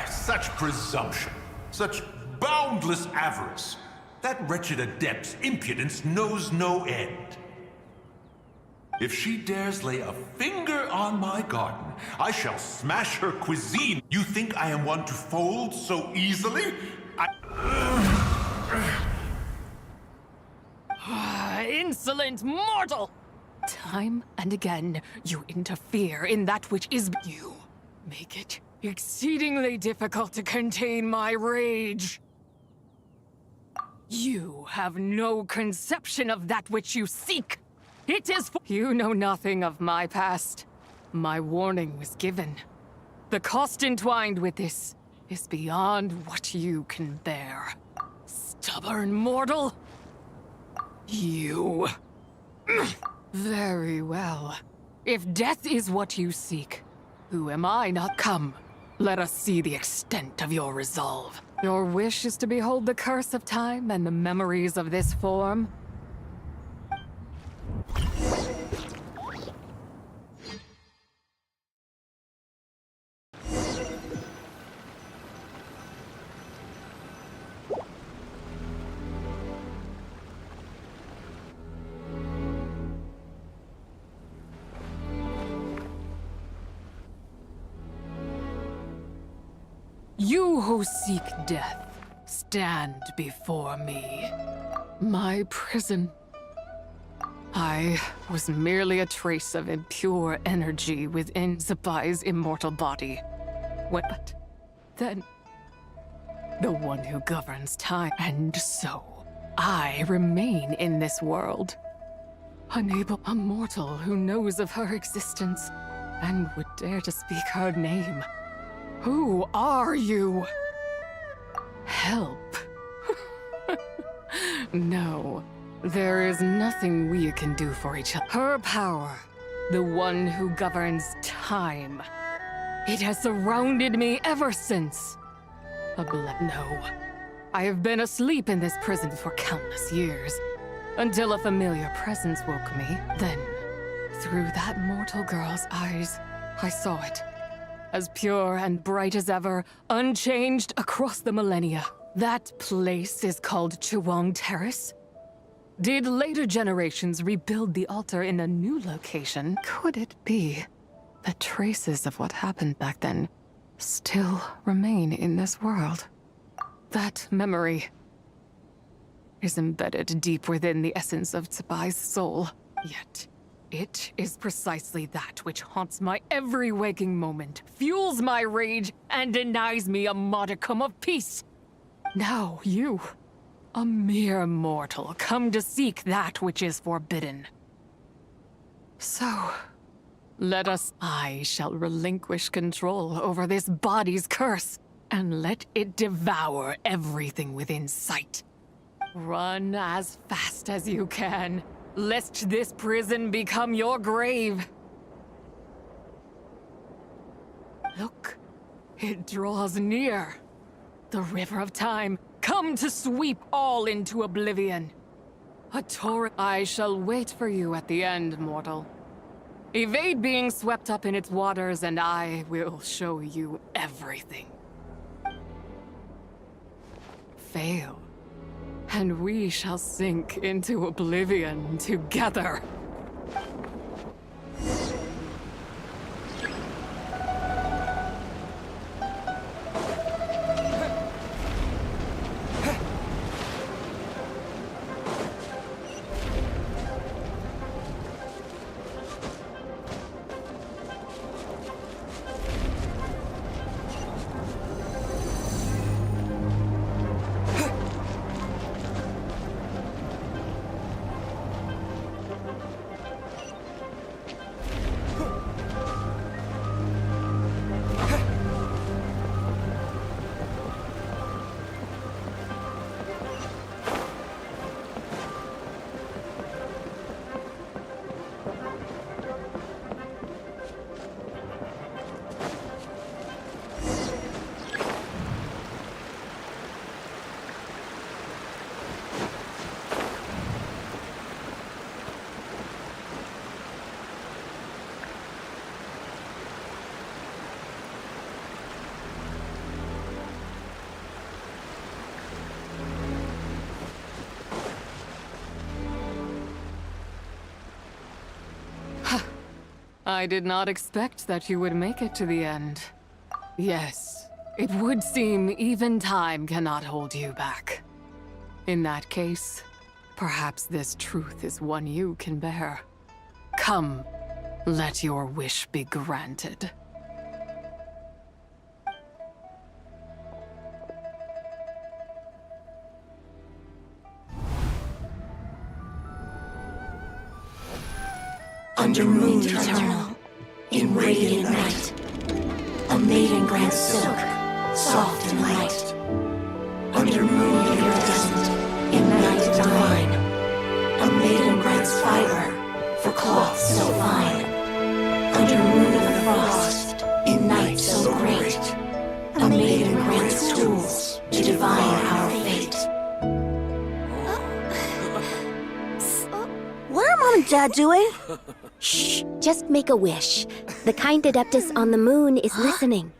Such presumption. Such boundless avarice. That wretched adept's impudence knows no end. If she dares lay a finger on my garden, I shall smash her cuisine. You think I am one to fold so easily? Insolent mortal! Time and again, you interfere in that which is you. Make it exceedingly difficult to contain my rage. You have no conception of that which you seek. It is for— You know nothing of my past. My warning was given. The cost entwined with this is beyond what you can bear. Stubborn mortal! You. Very well. If death is what you seek, who am I not? Come, let us see the extent of your resolve. Your wish is to behold the curse of time and the memories of this form? You who seek death, stand before me. My prison. I was merely a trace of impure energy within Zapai's immortal body. But then, the one who governs time, and so I remain in this world. Unable, a mortal who knows of her existence and would dare to speak her name. Who are you? Help. No, there is nothing we can do for each other. Her power, the one who governs time. It has surrounded me ever since. No, I have been asleep in this prison for countless years, until a familiar presence woke me. Then, through that mortal girl's eyes, I saw it. As pure and bright as ever, unchanged across the millennia. That place is called Chiwang Terrace. Did later generations rebuild the altar in a new location? Could it be that traces of what happened back then still remain in this world? That memory is embedded deep within the essence of Zapai's soul. Yet, it is precisely that which haunts my every waking moment, fuels my rage, and denies me a modicum of peace. Now you, a mere mortal, come to seek that which is forbidden. So, let us— I shall relinquish control over this body's curse, and let it devour everything within sight. Run as fast as you can, lest this prison become your grave. Look, it draws near. The river of time, come to sweep all into oblivion. A torrent— I shall wait for you at the end, mortal. Evade being swept up in its waters, and I will show you everything. Fail, and we shall sink into oblivion together. I did not expect that you would make it to the end. Yes, it would seem even time cannot hold you back. In that case, perhaps this truth is one you can bear. Come, let your wish be granted. Under moon eternal, in radiant night, a maiden grants silk, soft and light. Under moon iridescent, in night divine, a maiden grants fiber for cloth so fine. Under moon of frost, in night so great, a maiden grants tools to divine our fate. What are Mom and Dad doing? Shh, just make a wish. The kind Adeptus on the moon is listening.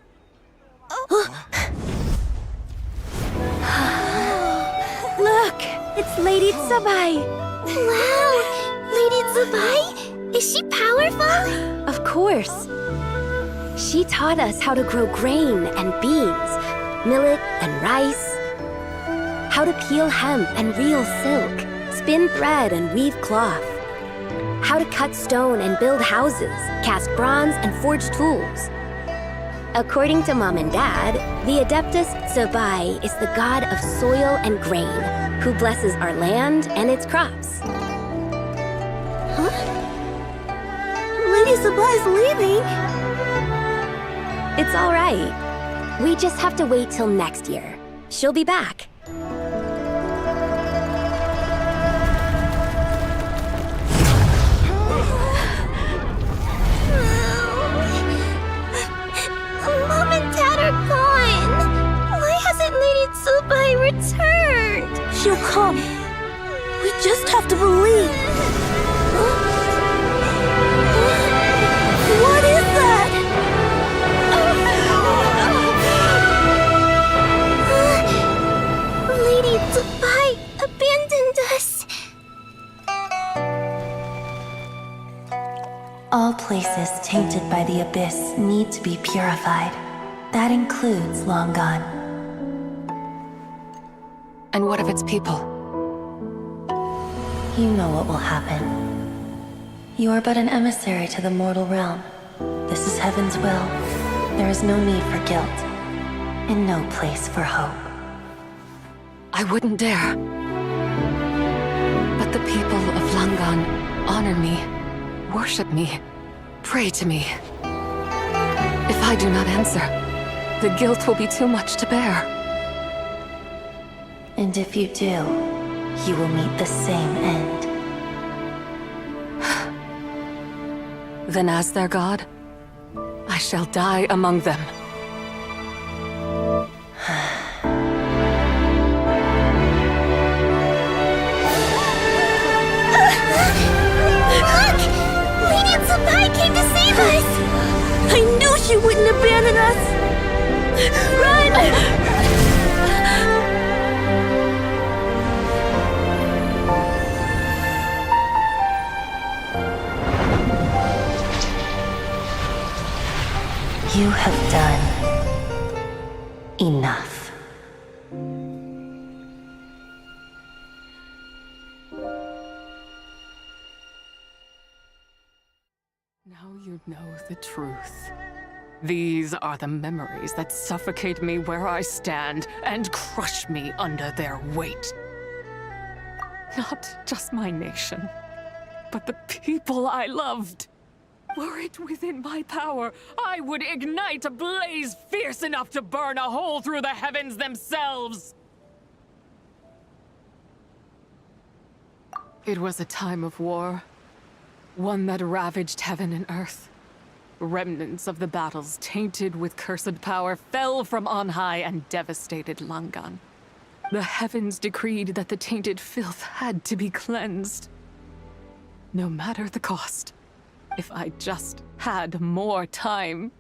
Look, it's Lady Tsubai. Wow, Lady Tsubai? Is she powerful? Of course. She taught us how to grow grain and beans, millet and rice, how to peel hemp and reel silk, spin thread and weave cloth, how to cut stone and build houses, cast bronze and forge tools. According to Mom and Dad, the Adeptus Tsubai is the god of soil and grain, who blesses our land and its crops. Huh? Lady Tsubai's leaving. It's all right. We just have to wait till next year. She'll be back. Mom and Dad are gone. Why hasn't Lady Tsubai returned? She'll come. We just have to believe. What is that? Lady Tsubai abandoned us. All places tainted by the abyss need to be purified. That includes Long Gone. And what of its people? You know what will happen. You are but an emissary to the mortal realm. This is Heaven's will. There is no need for guilt, and no place for hope. I wouldn't dare. But the people of Langan honor me, worship me, pray to me. If I do not answer, the guilt will be too much to bear. And if you do, you will meet the same end. Then as their god, I shall die among them. Look! Lady Tsubai came to save us! I knew she wouldn't abandon us! Run! You have done enough. Now you know the truth. These are the memories that suffocate me where I stand and crush me under their weight. Not just my nation, but the people I loved. Were it within my power, I would ignite a blaze fierce enough to burn a hole through the heavens themselves! It was a time of war, one that ravaged heaven and earth. Remnants of the battles tainted with cursed power fell from on high and devastated Langan. The heavens decreed that the tainted filth had to be cleansed. No matter the cost. If I just had more time.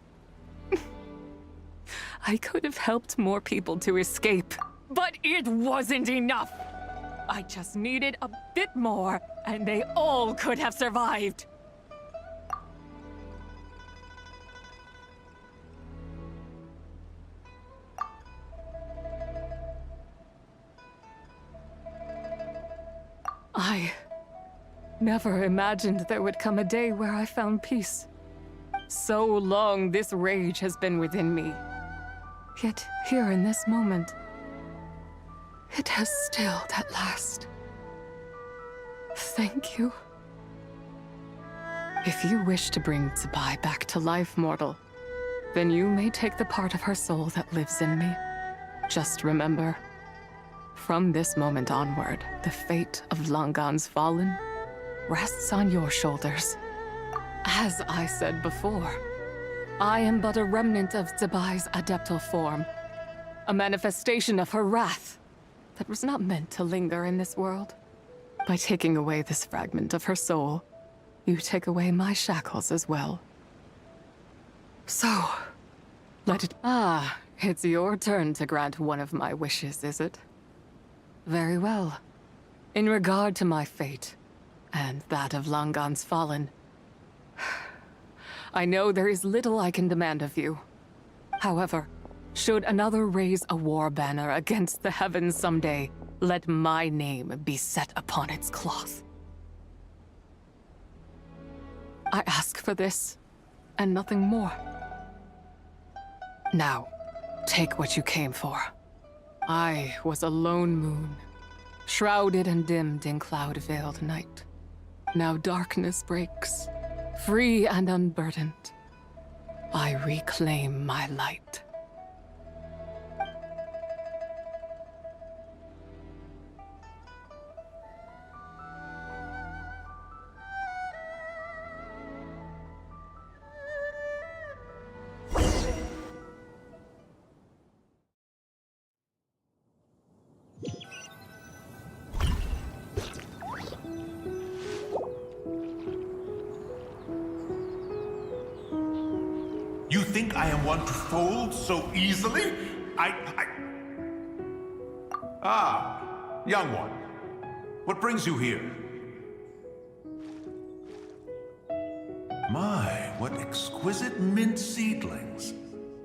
I could have helped more people to escape, but it wasn't enough. I just needed a bit more, and they all could have survived. I never imagined there would come a day where I found peace. So long this rage has been within me. Yet here in this moment, it has stilled at last. Thank you. If you wish to bring Zibai back to life, mortal, then you may take the part of her soul that lives in me. Just remember, from this moment onward, the fate of Langan's fallen rests on your shoulders. As I said before, I am but a remnant of Zibai's adeptal form, a manifestation of her wrath that was not meant to linger in this world. By taking away this fragment of her soul, you take away my shackles as well. So, let it... Ah, it's your turn to grant one of my wishes, is it? Very well. In regard to my fate, and that of Langan's fallen, I know there is little I can demand of you. However, should another raise a war banner against the heavens someday, let my name be set upon its cloth. I ask for this, and nothing more. Now, take what you came for. I was a lone moon, shrouded and dimmed in cloud-veiled night. Now darkness breaks, free and unburdened. I reclaim my light. You think I am one to fold so easily? Ah, young one. What brings you here? My, what exquisite mint seedlings.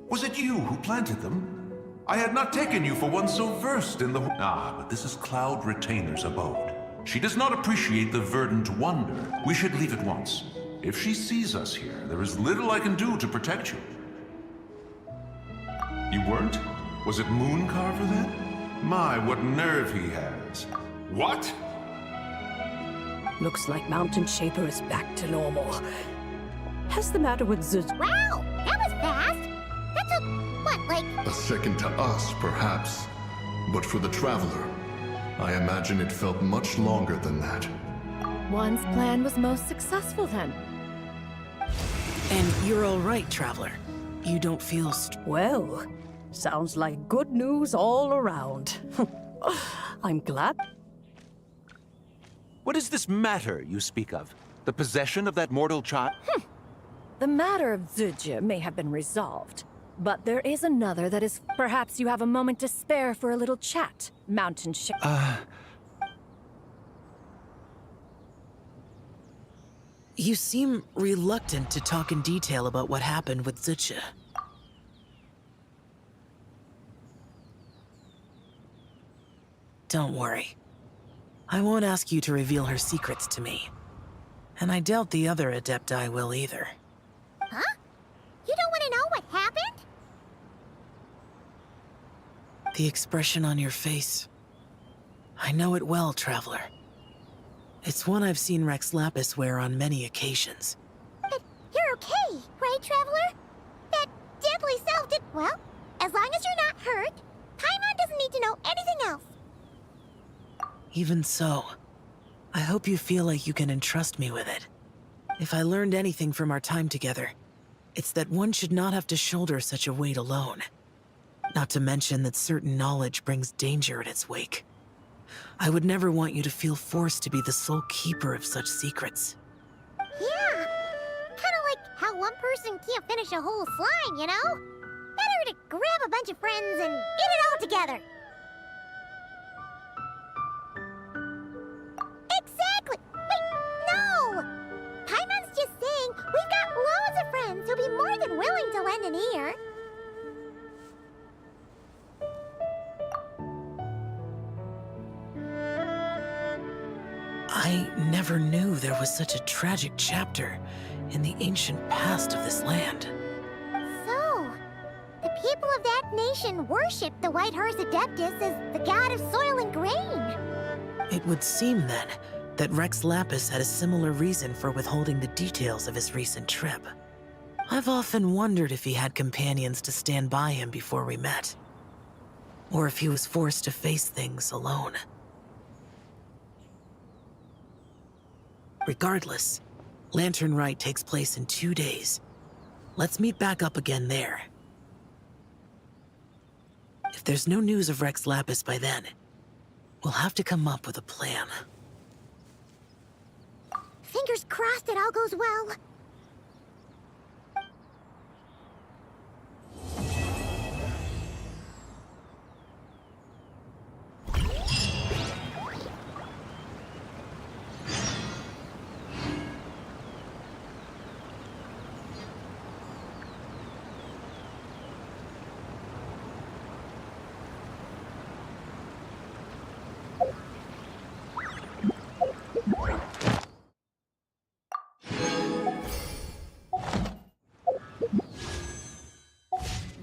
Was it you who planted them? I had not taken you for one so versed in the... Ah, but this is Cloud Retainer's abode. She does not appreciate the verdant wonder. We should leave at once. If she sees us here, there is little I can do to protect you. You weren't? Was it Mooncarver then? My, what nerve he has. What? Looks like Mountain Shaper is back to normal. What's the matter with Zuz? Wow, that was fast. That took, what, like... A second to us, perhaps. But for the Traveler, I imagine it felt much longer than that. One's plan was most successful then. And you're all right, Traveler. You don't feel well, sounds like good news all around. I'm glad. What is this matter you speak of? The possession of that mortal child? The matter of Zujia may have been resolved, but there is another that is... Perhaps you have a moment to spare for a little chat, Mountain Shaper. You seem reluctant to talk in detail about what happened with Zujia. Don't worry. I won't ask you to reveal her secrets to me. And I doubt the other Adepti will either. Huh? You don't want to know what happened? The expression on your face. I know it well, Traveler. It's one I've seen Rex Lapis wear on many occasions. But you're okay, right, Traveler? That deadly self did... Well, as long as you're not hurt, Paimon doesn't need to know anything else. Even so, I hope you feel like you can entrust me with it. If I learned anything from our time together, it's that one should not have to shoulder such a weight alone. Not to mention that certain knowledge brings danger in its wake. I would never want you to feel forced to be the sole keeper of such secrets. Yeah, kind of like how one person can't finish a whole slime, you know? Better to grab a bunch of friends and eat it all together. Exactly! Wait, no! Paimon's just saying we've got loads of friends who'll be more than willing to lend an ear. I never knew there was such a tragic chapter in the ancient past of this land. So, the people of that nation worship the White Horse Adeptus as the god of soil and grain. It would seem then that Rex Lapis had a similar reason for withholding the details of his recent trip. I've often wondered if he had companions to stand by him before we met, or if he was forced to face things alone. Regardless, Lantern Rite takes place in 2 days. Let's meet back up again there. If there's no news of Rex Lapis by then, we'll have to come up with a plan. Fingers crossed it all goes well.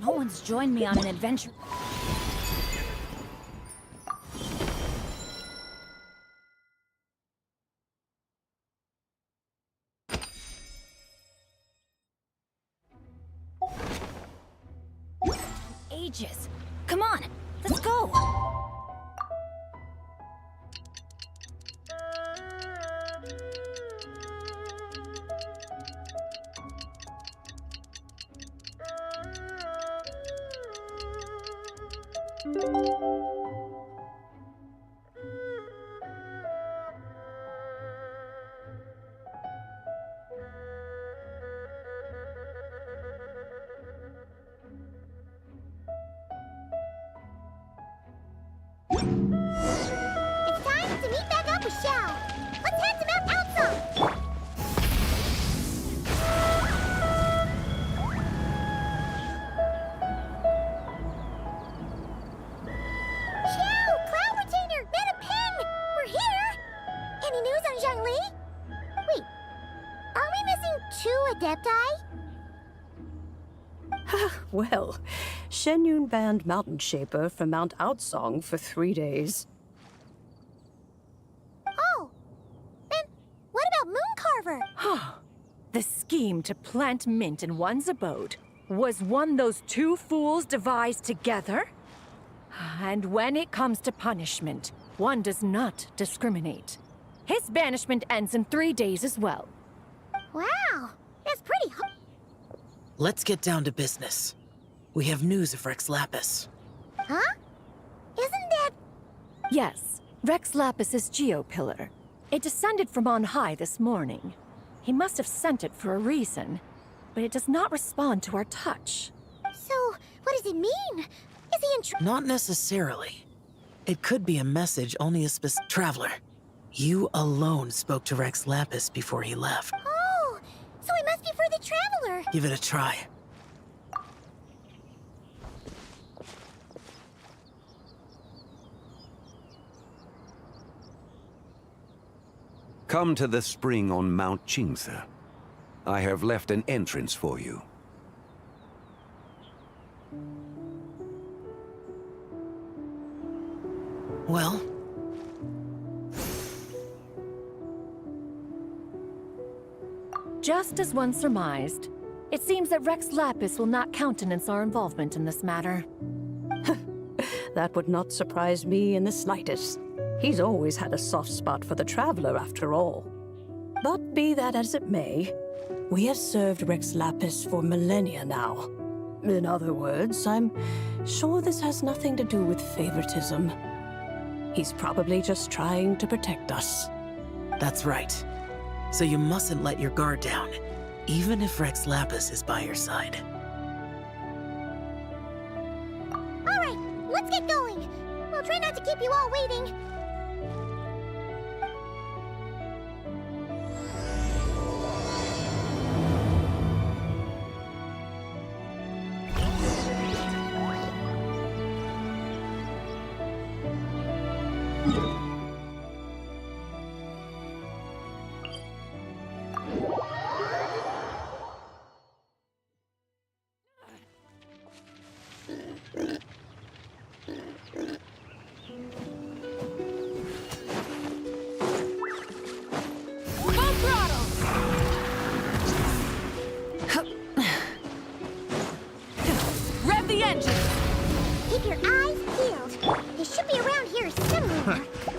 No one's joined me on an adventure. Ages. Come on, let's go. It's time to meet back up with Xiao. Let's head to Mount Outside. Xiao, Cloud Retainer, Madam Ping, we're here. Any news on Zhongli? Wait, are we missing 2 Adepti? Well, Shenyun banned Mountain Shaper from Mount Outsong for 3 days. Oh, and what about Mooncarver? The scheme to plant mint in one's abode was one those 2 fools devised together? And when it comes to punishment, one does not discriminate. His banishment ends in 3 days as well. Wow, that's pretty Let's get down to business. We have news of Rex Lapis. Huh? Isn't that... Yes, Rex Lapis's Geopillar. It descended from on high this morning. He must have sent it for a reason, but it does not respond to our touch. So, what does it mean? Is he in Not necessarily. It could be a message only a specific traveler. You alone spoke to Rex Lapis before he left. Oh, so it must be for the Traveler. Give it a try. Come to the spring on Mount Qingse. I have left an entrance for you. Well? Just as one surmised, it seems that Rex Lapis will not countenance our involvement in this matter. That would not surprise me in the slightest. He's always had a soft spot for the Traveler, after all. But be that as it may, we have served Rex Lapis for millennia now. In other words, I'm sure this has nothing to do with favoritism. He's probably just trying to protect us. That's right. So you mustn't let your guard down, even if Rex Lapis is by your side. All right, let's get going. We'll try not to keep you all waiting.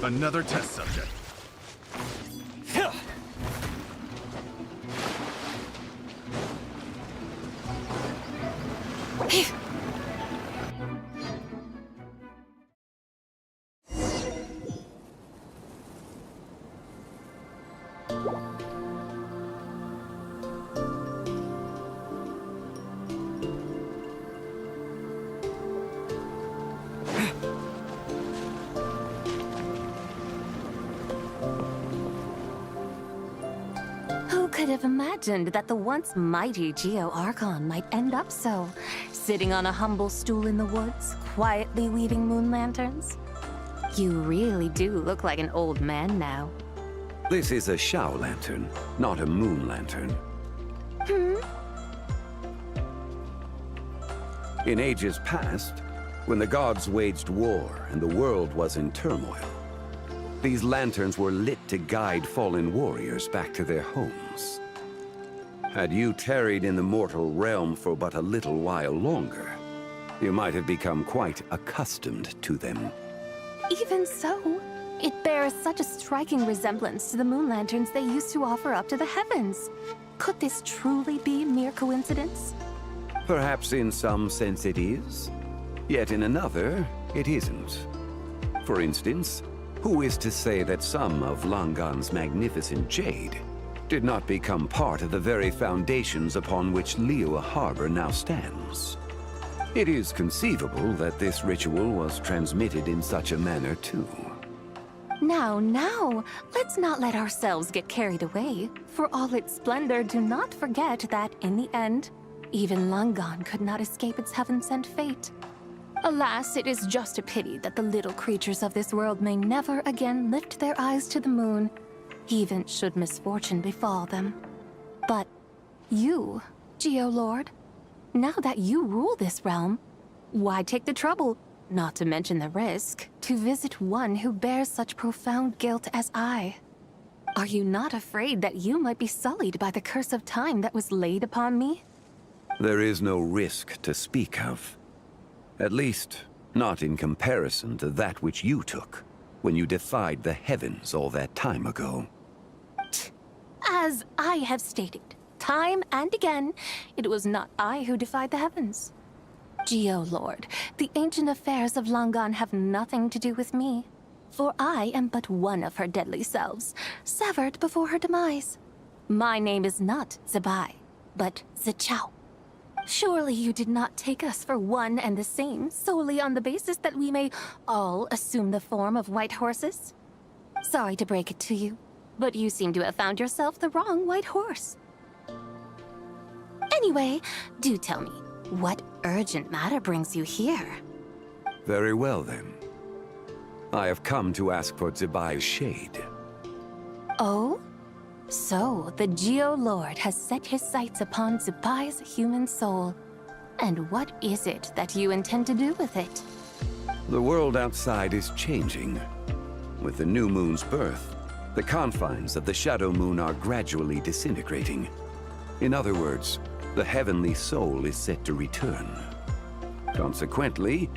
Another test subject. Who could have imagined that the once mighty Geo Archon might end up so, sitting on a humble stool in the woods, quietly weaving moon lanterns? You really do look like an old man now. This is a Shao lantern, not a moon lantern. Hmm? In ages past, when the gods waged war and the world was in turmoil, these lanterns were lit to guide fallen warriors back to their homes. Had you tarried in the mortal realm for but a little while longer, you might have become quite accustomed to them. Even so, it bears such a striking resemblance to the moon lanterns they used to offer up to the heavens. Could this truly be mere coincidence? Perhaps in some sense it is, yet in another, it isn't. For instance, who is to say that some of Langan's magnificent jade did not become part of the very foundations upon which Liyue Harbor now stands? It is conceivable that this ritual was transmitted in such a manner too. Now, let's not let ourselves get carried away. For all its splendor, do not forget that, in the end, even Langan could not escape its heaven-sent fate. Alas, it is just a pity that the little creatures of this world may never again lift their eyes to the moon, even should misfortune befall them. But you, Geo-Lord, now that you rule this realm, why take the trouble, not to mention the risk, to visit one who bears such profound guilt as I? Are you not afraid that you might be sullied by the curse of time that was laid upon me? There is no risk to speak of. At least, not in comparison to that which you took when you defied the heavens all that time ago. As I have stated, time and again, it was not I who defied the heavens. Geo-Lord, the ancient affairs of Langan have nothing to do with me, for I am but one of her deadly selves, severed before her demise. My name is not Zebai, but Zichao. Surely you did not take us for one and the same solely on the basis that we may all assume the form of white horses? Sorry to break it to you, but you seem to have found yourself the wrong white horse. Anyway, do tell me, what urgent matter brings you here? Very well then. I have come to ask for Zebai's shade. Oh? So, the Geo-Lord has set his sights upon Zebai's human soul. And what is it that you intend to do with it? The world outside is changing. With the new moon's birth, the confines of the Shadow Moon are gradually disintegrating. In other words, the heavenly soul is set to return. Consequently,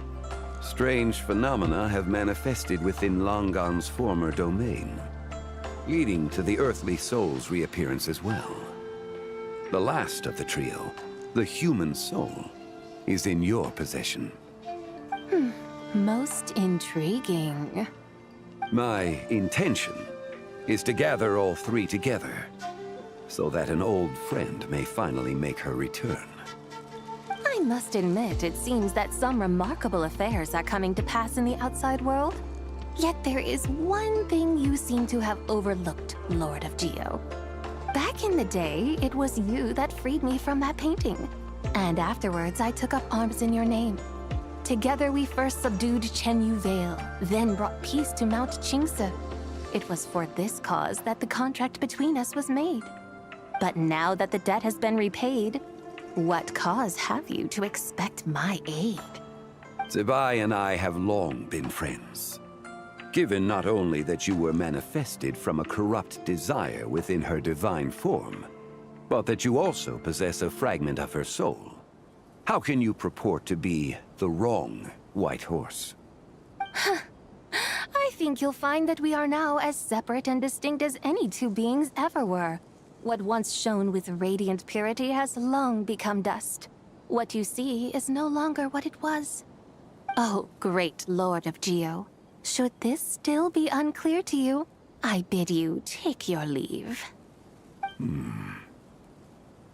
strange phenomena have manifested within Langan's former domain, leading to the earthly soul's reappearance as well. The last of the trio, the human soul, is in your possession. Most intriguing. My intention is to gather all three together, so that an old friend may finally make her return. I must admit, it seems that some remarkable affairs are coming to pass in the outside world. Yet there is one thing you seem to have overlooked, Lord of Geo. Back in the day, it was you that freed me from that painting. And afterwards, I took up arms in your name. Together we first subdued Chenyu Vale, then brought peace to Mount Qingse. It was for this cause that the contract between us was made. But now that the debt has been repaid, what cause have you to expect my aid? Zebai and I have long been friends. Given not only that you were manifested from a corrupt desire within her divine form, but that you also possess a fragment of her soul, how can you purport to be the wrong white horse? I think you'll find that we are now as separate and distinct as any two beings ever were. What once shone with radiant purity has long become dust. What you see is no longer what it was. Oh, great Lord of Geo. Should this still be unclear to you, I bid you take your leave.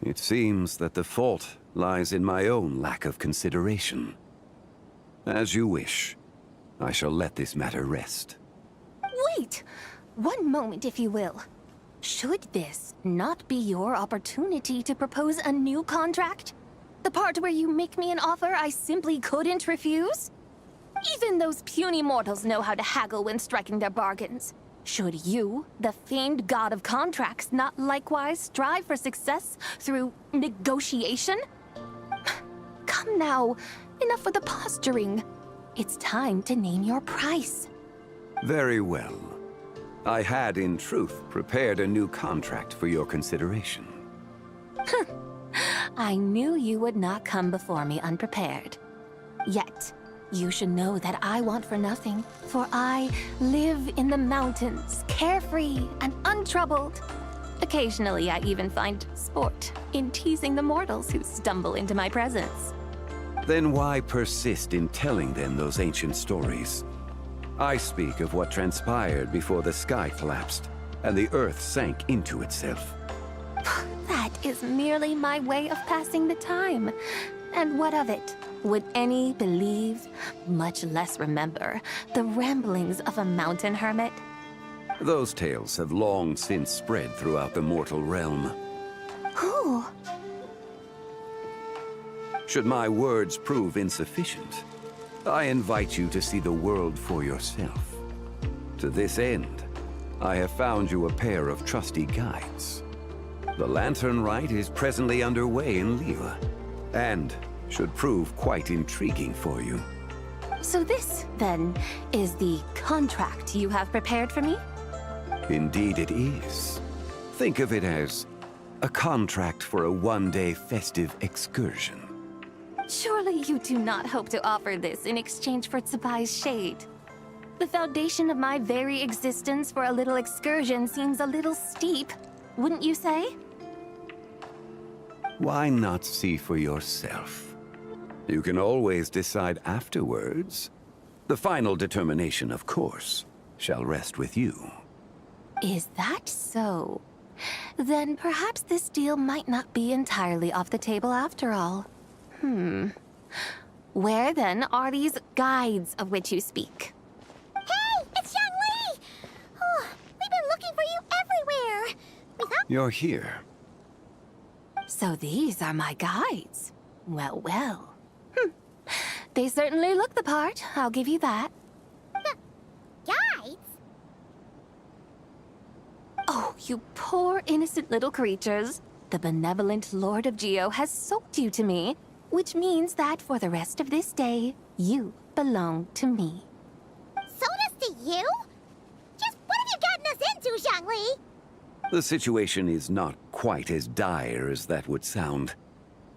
It seems that the fault lies in my own lack of consideration. As you wish. I shall let this matter rest. Wait! One moment, if you will. Should this not be your opportunity to propose a new contract? The part where you make me an offer I simply couldn't refuse? Even those puny mortals know how to haggle when striking their bargains. Should you, the famed god of contracts, not likewise strive for success through negotiation? Come now, enough with the posturing. It's time to name your price. Very well. I had, in truth, prepared a new contract for your consideration. I knew you would not come before me unprepared. Yet, you should know that I want for nothing, for I live in the mountains, carefree and untroubled. Occasionally, I even find sport in teasing the mortals who stumble into my presence. Then why persist in telling them those ancient stories? I speak of what transpired before the sky collapsed and the earth sank into itself. That is merely my way of passing the time. And what of it? Would any believe, much less remember, the ramblings of a mountain hermit? Those tales have long since spread throughout the mortal realm. Who? Should my words prove insufficient, I invite you to see the world for yourself. To this end, I have found you a pair of trusty guides. The Lantern Rite is presently underway in Liyue, and should prove quite intriguing for you. So this, then, is the contract you have prepared for me? Indeed it is. Think of it as a contract for a one-day festive excursion. Surely you do not hope to offer this in exchange for Tsubai's shade. The foundation of my very existence for a little excursion seems a little steep, wouldn't you say? Why not see for yourself? You can always decide afterwards. The final determination, of course, shall rest with you. Is that so? Then perhaps this deal might not be entirely off the table after all. Where then are these guides of which you speak? Hey, it's Xiangli! Oh, we've been looking for you everywhere. We thought You're here. So these are my guides. Well, well. They certainly look the part, I'll give you that. guides. Oh, you poor innocent little creatures. The benevolent Lord of Geo has sold you to me, which means that for the rest of this day, you belong to me. Sold us to you? Just what have you gotten us into, Xiangli? The situation is not quite as dire as that would sound.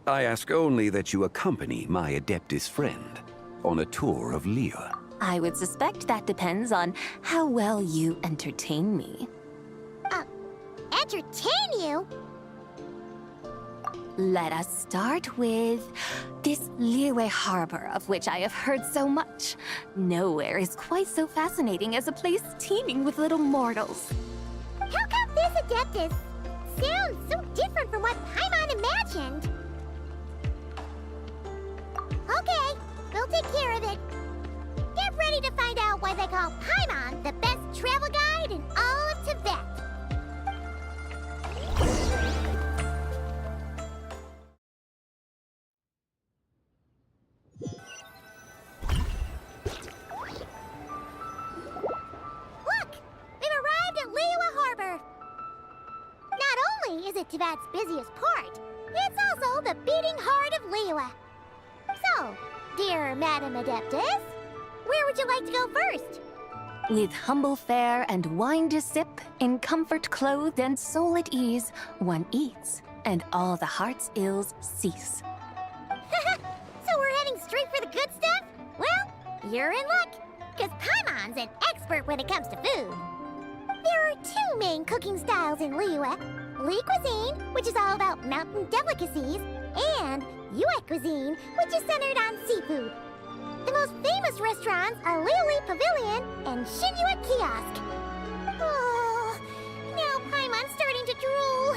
I ask only that you accompany my Adeptus friend on a tour of Liyue. I would suspect that depends on how well you entertain me. Entertain you? Let us start with this Liyue harbor of which I have heard so much. Nowhere is quite so fascinating as a place teeming with little mortals. How come this Adeptus sounds so different from what Paimon imagined? Okay, we'll take care of it. Get ready to find out why they call Paimon the best travel guide in all of Tibet. Look! We've arrived at Liyue Harbor! Not only is it Tibet's busiest port, it's also the beating heart of Liyue. So, dear Madam Adeptus, where would you like to go first? With humble fare and wine to sip, in comfort clothed and soul at ease, one eats, and all the heart's ills cease. So we're heading straight for the good stuff? Well, you're in luck, because Paimon Paimon's an expert when it comes to food. There are two main cooking styles in Liyue. Li cuisine, which is all about mountain delicacies, and Yue cuisine, which is centered on seafood. The most famous restaurants are Liuli Pavilion and Shinyue Kiosk. Oh, now Paimon's starting to drool.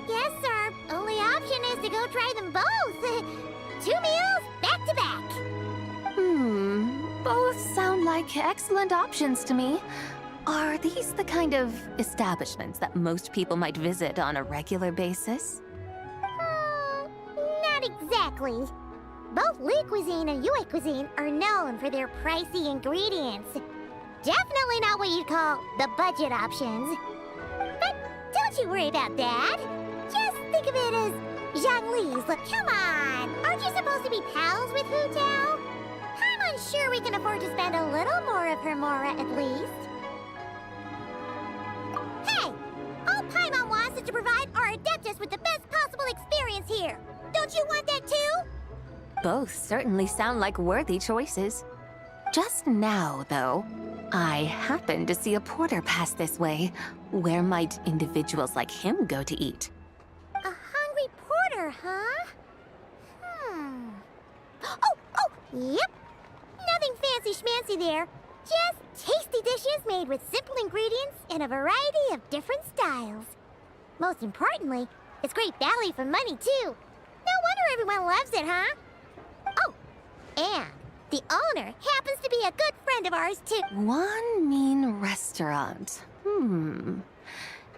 Yes, our only option is to go try them both. 2 meals, back to back. Both sound like excellent options to me. Are these the kind of establishments that most people might visit on a regular basis? Not exactly. Both Li cuisine and Yue cuisine are known for their pricey ingredients. Definitely not what you'd call the budget options. But don't you worry about that. Just think of it as Zhongli's. Look, come on! Aren't you supposed to be pals with Hu Tao? I'm sure we can afford to spend a little more of her Mora at least. Hey! All Paimon wants is to provide our Adeptus with the best possible experience here. Don't you want that too? Both certainly sound like worthy choices. Just now, though, I happened to see a porter pass this way. Where might individuals like him go to eat? A hungry porter, huh? Oh, yep. Nothing fancy schmancy there. Just tasty dishes made with simple ingredients in a variety of different styles. Most importantly, it's great value for money, too. No wonder everyone loves it, huh? Oh, and the owner happens to be a good friend of ours, too. One mean restaurant.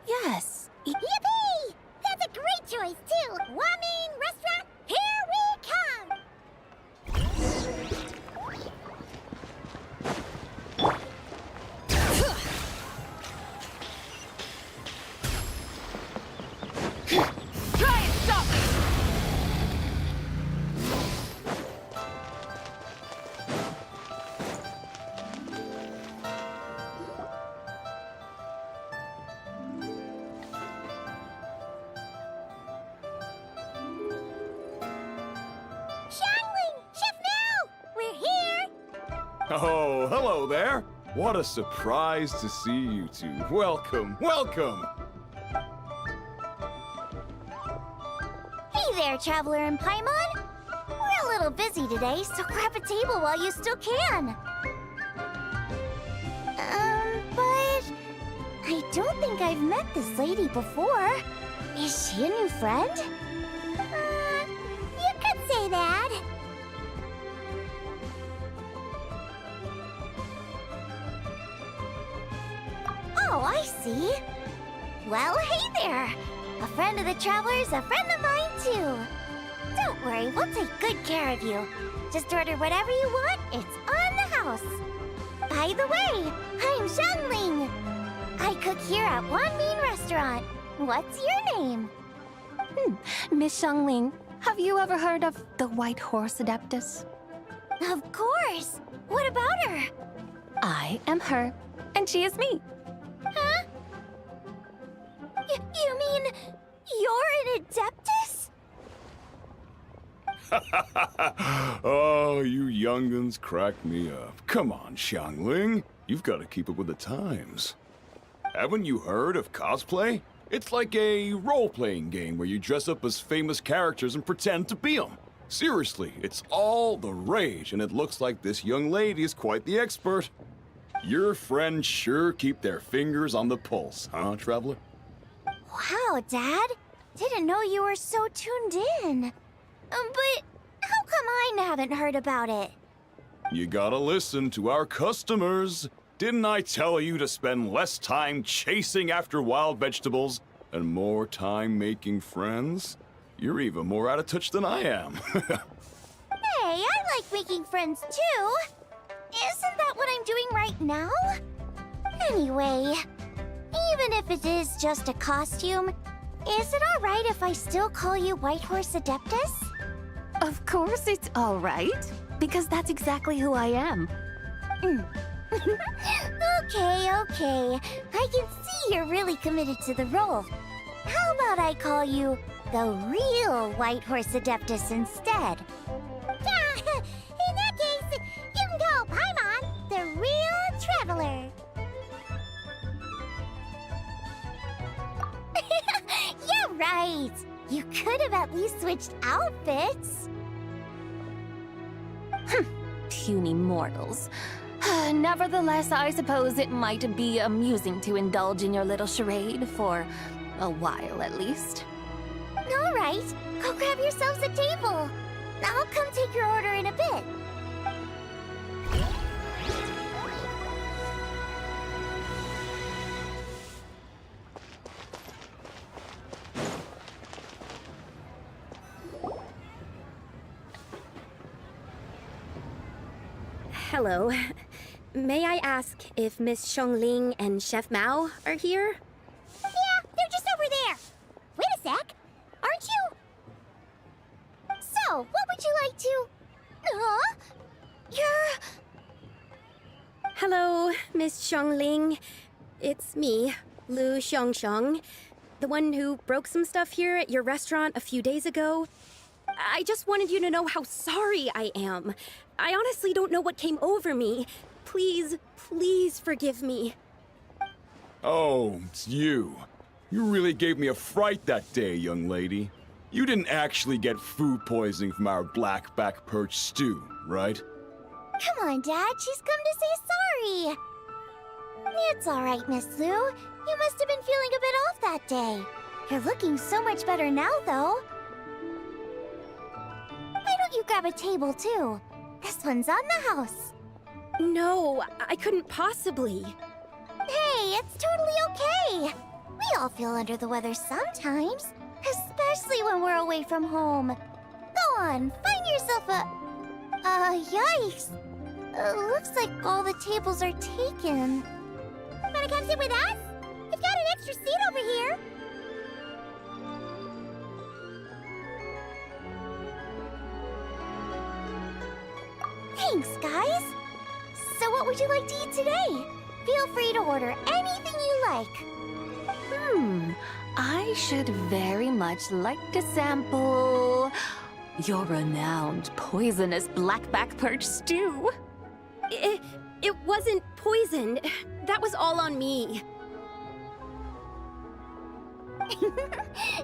Yes. Yippee! That's a great choice, too. Wamin Restaurant, here we come! Try and stop! Oh, hello there. What a surprise to see you two. Welcome, welcome. Hey there, Traveler and Paimon. We're a little busy today, so grab a table while you still can. But I don't think I've met this lady before. Is she a new friend? You could say that. Oh, I see. Well, hey there. A friend of the Traveler's a friend of mine, too. Don't worry, we'll take good care of you. Just order whatever you want, it's on the house. By the way, I'm Zhangling. I cook here at Wanmin Restaurant. What's your name? Miss Zhangling, have you ever heard of the White Horse Adeptus? Of course. What about her? I am her, and she is me. Huh? You mean you're an Adeptus? Oh, you young'uns crack me up. Come on, Xiangling. You've got to keep up with the times. Haven't you heard of cosplay? It's like a role-playing game where you dress up as famous characters and pretend to be them. Seriously, it's all the rage, and it looks like this young lady is quite the expert. Your friends sure keep their fingers on the pulse, huh, Traveler? Wow, Dad. Didn't know you were so tuned in. But how come I haven't heard about it? You gotta listen to our customers. Didn't I tell you to spend less time chasing after wild vegetables and more time making friends? You're even more out of touch than I am. Hey, I like making friends too. Isn't that what I'm doing right now? Anyway, even if it is just a costume, is it alright if I still call you White Horse Adeptus? Of course it's all right, because that's exactly who I am. Okay. I can see you're really committed to the role. How about I call you the real White Horse Adeptus instead? In that case, you can call Paimon the real right. You could have at least switched outfits. Puny mortals. Nevertheless, I suppose it might be amusing to indulge in your little charade for a while at least. All right, go grab yourselves a table. I'll come take your order in a bit. Hello. May I ask if Miss Xiongling and Chef Mao are here? Yeah, they're just over there. Wait a sec. Aren't you? So, what would you like to... Huh? You're... Hello, Miss Xiongling. It's me, Lu Xiongxiong, the one who broke some stuff here at your restaurant a few days ago. I just wanted you to know how sorry I am. I honestly don't know what came over me. Please, please forgive me. Oh, it's you. You really gave me a fright that day, young lady. You didn't actually get food poisoning from our blackback perch stew, right? Come on, Dad. She's come to say sorry. It's all right, Miss Lu. You must have been feeling a bit off that day. You're looking so much better now, though. Why don't you grab a table, too? This one's on the house. No, I couldn't possibly. Hey, it's totally okay. We all feel under the weather sometimes, especially when we're away from home. Go on, find yourself a... yikes. Looks like all the tables are taken. Wanna come sit with us? We've got an extra seat over here. Thanks, guys. So what would you like to eat today? Feel free to order anything you like. I should very much like to sample your renowned poisonous blackback perch stew. It wasn't poisoned. That was all on me.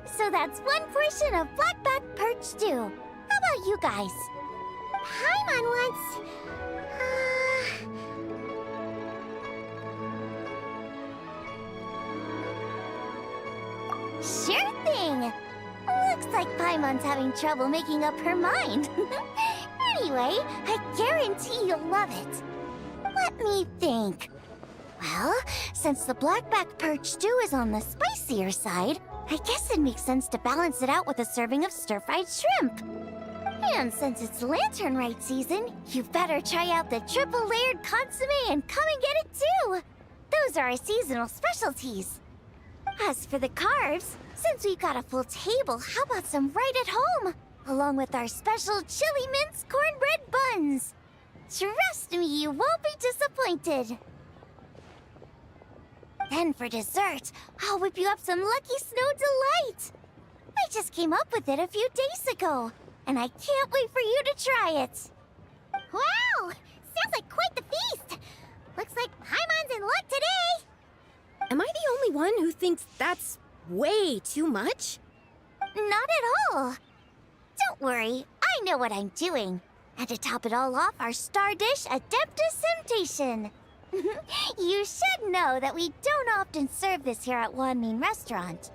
So that's one portion of blackback perch stew. How about you guys? Paimon wants... Sure thing! Looks like Paimon's having trouble making up her mind. Anyway, I guarantee you'll love it. Let me think. Well, since the blackback perch stew is on the spicier side, I guess it makes sense to balance it out with a serving of stir-fried shrimp. And since it's Lantern Rite season, you better try out the triple-layered consomme and come and get it too! Those are our seasonal specialties. As for the carbs, since we've got a full table, how about some right at home? Along with our special chili mince cornbread buns. Trust me, you won't be disappointed. Then for dessert, I'll whip you up some Lucky Snow Delight. I just came up with it a few days ago, and I can't wait for you to try it. Wow! Sounds like quite the feast. Looks like Paimon's in luck today. Am I the only one who thinks that's way too much? Not at all. Don't worry, I know what I'm doing. And to top it all off, our star dish, Adeptus Temptation. You should know that we don't often serve this here at Wanmin Restaurant.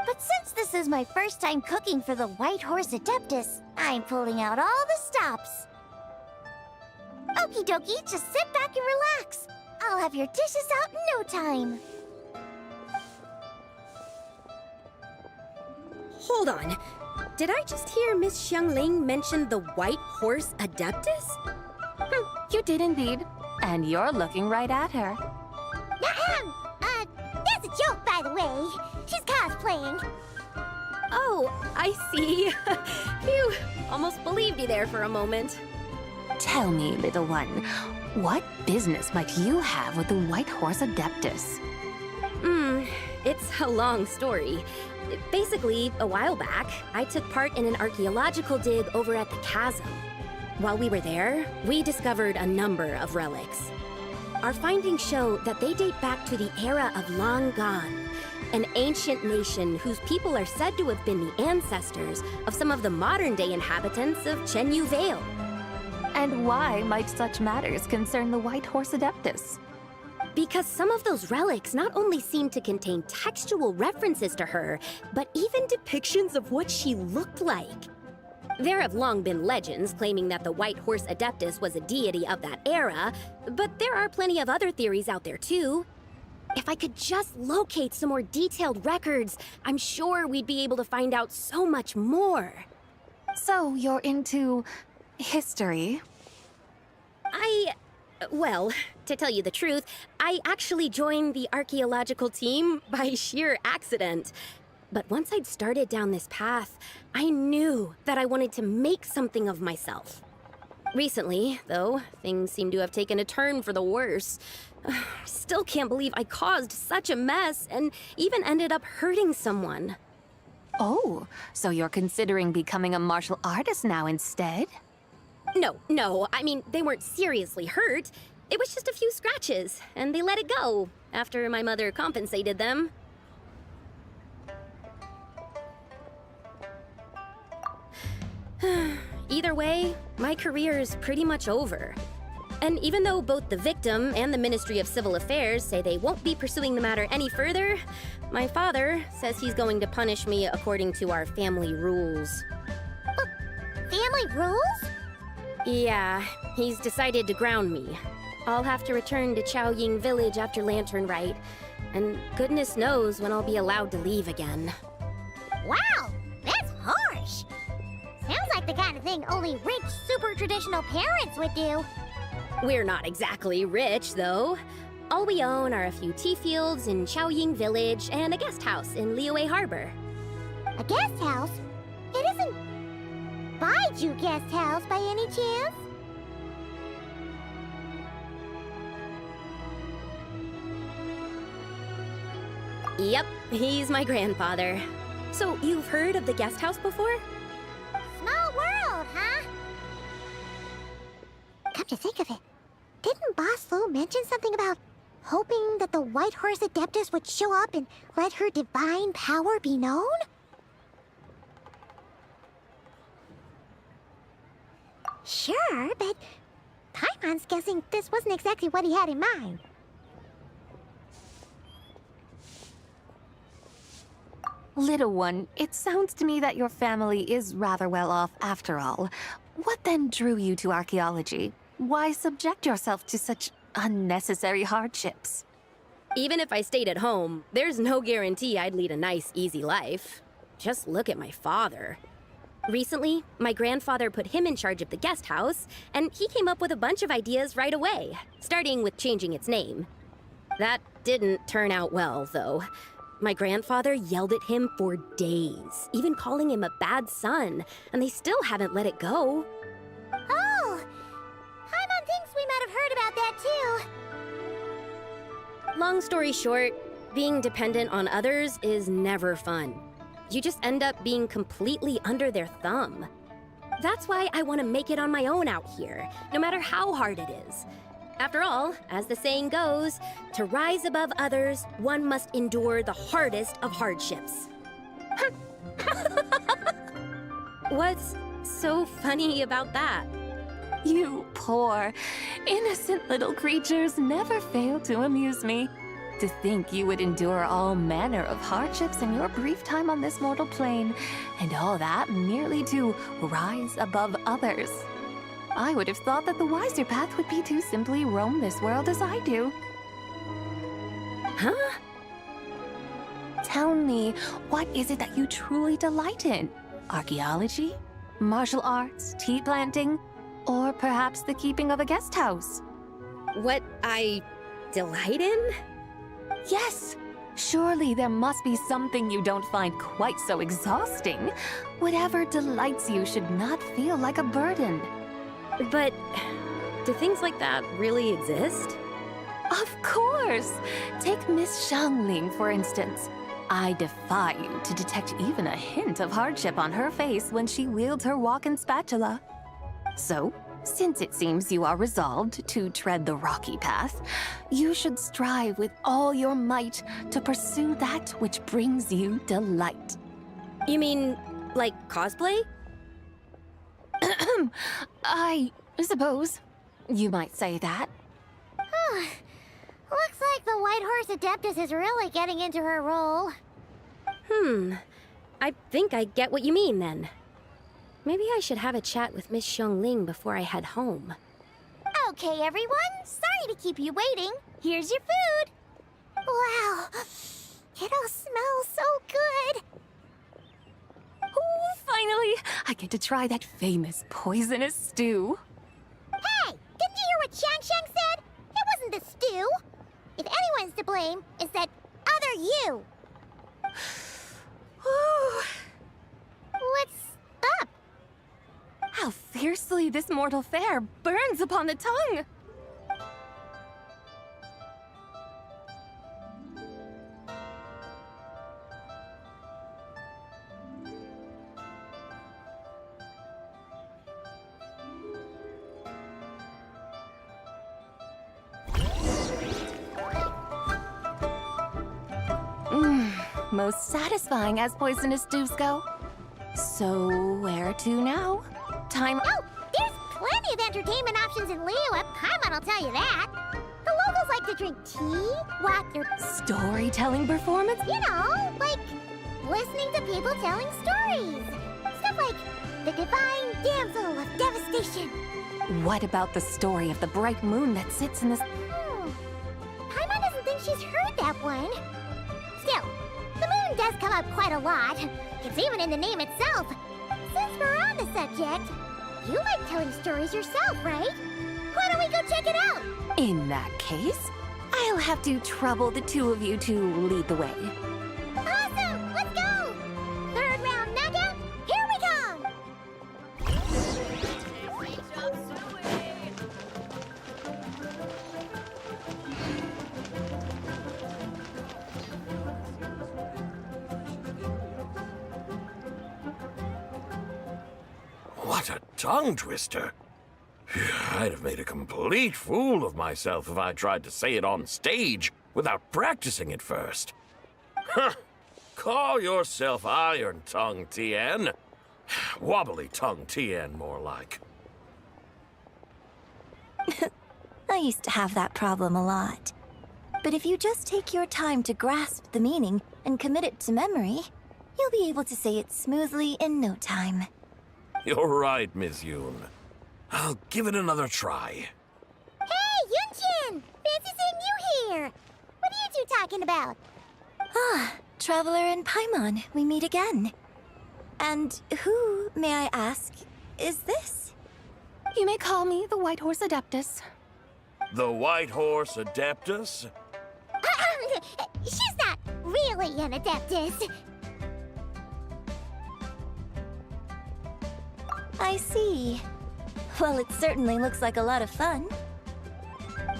But since this is my first time cooking for the White Horse Adeptus, I'm pulling out all the stops. Okie dokie, just sit back and relax. I'll have your dishes out in no time. Hold on. Did I just hear Miss Xiongling mention the White Horse Adeptus? You did indeed. And you're looking right at her. That's a joke, by the way. She's cosplaying. Oh, I see. Phew, almost believed you there for a moment. Tell me, little one, what business might you have with the White Horse Adeptus? It's a long story. Basically, a while back, I took part in an archaeological dig over at the chasm. While we were there, we discovered a number of relics. Our findings show that they date back to the era of long gone. An ancient nation whose people are said to have been the ancestors of some of the modern-day inhabitants of Chenyu Vale. And why might such matters concern the White Horse Adeptus? Because some of those relics not only seem to contain textual references to her, but even depictions of what she looked like. There have long been legends claiming that the White Horse Adeptus was a deity of that era, but there are plenty of other theories out there too. If I could just locate some more detailed records, I'm sure we'd be able to find out so much more. So you're into history? Well, to tell you the truth, I actually joined the archaeological team by sheer accident. But once I'd started down this path, I knew that I wanted to make something of myself. Recently, though, things seem to have taken a turn for the worse. Still can't believe I caused such a mess and even ended up hurting someone. Oh, so you're considering becoming a martial artist now instead? No, I mean, they weren't seriously hurt. It was just a few scratches, and they let it go after my mother compensated them. Either way, my career is pretty much over. And even though both the victim and the Ministry of Civil Affairs say they won't be pursuing the matter any further, my father says he's going to punish me according to our family rules. Family rules? Yeah, he's decided to ground me. I'll have to return to Chaoying Village after Lantern Rite, and goodness knows when I'll be allowed to leave again. Wow, that's harsh. Sounds like the kind of thing only rich, super traditional parents would do. We're not exactly rich, though. All we own are a few tea fields in Chaoying Village and a guest house in Liyue Harbor. A guest house? It isn't Baiju Guest House by any chance? Yep, he's my grandfather. So you've heard of the guest house before? Small world, huh? Come to think of it, didn't Boss Lu mention something about hoping that the White Horse Adeptus would show up and let her divine power be known? Sure, but Paimon's guessing this wasn't exactly what he had in mind. Little one, it sounds to me that your family is rather well off after all. What then drew you to archaeology? Why subject yourself to such unnecessary hardships? Even if I stayed at home, there's no guarantee I'd lead a nice, easy life. Just look at my father. Recently, my grandfather put him in charge of the guest house, and he came up with a bunch of ideas right away, starting with changing its name. That didn't turn out well, though. My grandfather yelled at him for days, even calling him a bad son, and they still haven't let it go. Oh! Paimon thinks we might have heard about that too. Long story short, being dependent on others is never fun. You just end up being completely under their thumb. That's why I want to make it on my own out here, no matter how hard it is. After all, as the saying goes, to rise above others, one must endure the hardest of hardships. What's so funny about that? You poor, innocent little creatures never fail to amuse me. To think you would endure all manner of hardships in your brief time on this mortal plane, and all that merely to rise above others. I would have thought that the wiser path would be to simply roam this world as I do. Huh? Tell me, what is it that you truly delight in? Archaeology? Martial arts? Tea planting? Or perhaps the keeping of a guest house? What I delight in? Yes! Surely there must be something you don't find quite so exhausting. Whatever delights you should not feel like a burden. But do things like that really exist? Of course! Take Miss Xiangling, for instance. I defy you to detect even a hint of hardship on her face when she wields her walking spatula. So, Since it seems you are resolved to tread the rocky path, you should strive with all your might to pursue that which brings you delight. You mean, like cosplay? I suppose you might say that. Looks like the White Horse Adeptus is really getting into her role. I think I get what you mean then. Maybe I should have a chat with Miss Xiangling before I head home. Okay, everyone. Sorry to keep you waiting. Here's your food. Wow. It all smells so good. Oh, finally! I get to try that famous poisonous stew. Hey! Didn't you hear what Shang said? It wasn't the stew. If anyone's to blame, it's that other you. What's up? How fiercely this mortal fare burns upon the tongue! Most satisfying as poisonous stews go. So, where to now? Time. Oh, there's plenty of entertainment options in Leo at Paimon, I'll tell you that. The locals like to drink tea, watch their storytelling performance? You know, like listening to people telling stories. Stuff like the Divine Damsel of Devastation. What about the story of the bright moon that sits in the... Paimon doesn't think she's heard that one. Still, the moon does come up quite a lot. It's even in the name itself. Since we're on the subject, you like telling stories yourself, right? Why don't we go check it out? In that case, I'll have to trouble the two of you to lead the way. Awesome! Let's go! Third round knockout, here we come! What a tongue twister. I'd have made a complete fool of myself if I tried to say it on stage without practicing it first. Huh. Call yourself Iron Tongue, Tien. Wobbly Tongue, Tien, more like. I used to have that problem a lot. But if you just take your time to grasp the meaning and commit it to memory, you'll be able to say it smoothly in no time. You're right, Miss Yoon. I'll give it another try. Hey, Yunchin! Fancy seeing you here! What are you two talking about? Ah, Traveler and Paimon, we meet again. And who, may I ask, is this? You may call me the White Horse Adeptus. The White Horse Adeptus? She's not really an Adeptus. I see. Well, it certainly looks like a lot of fun.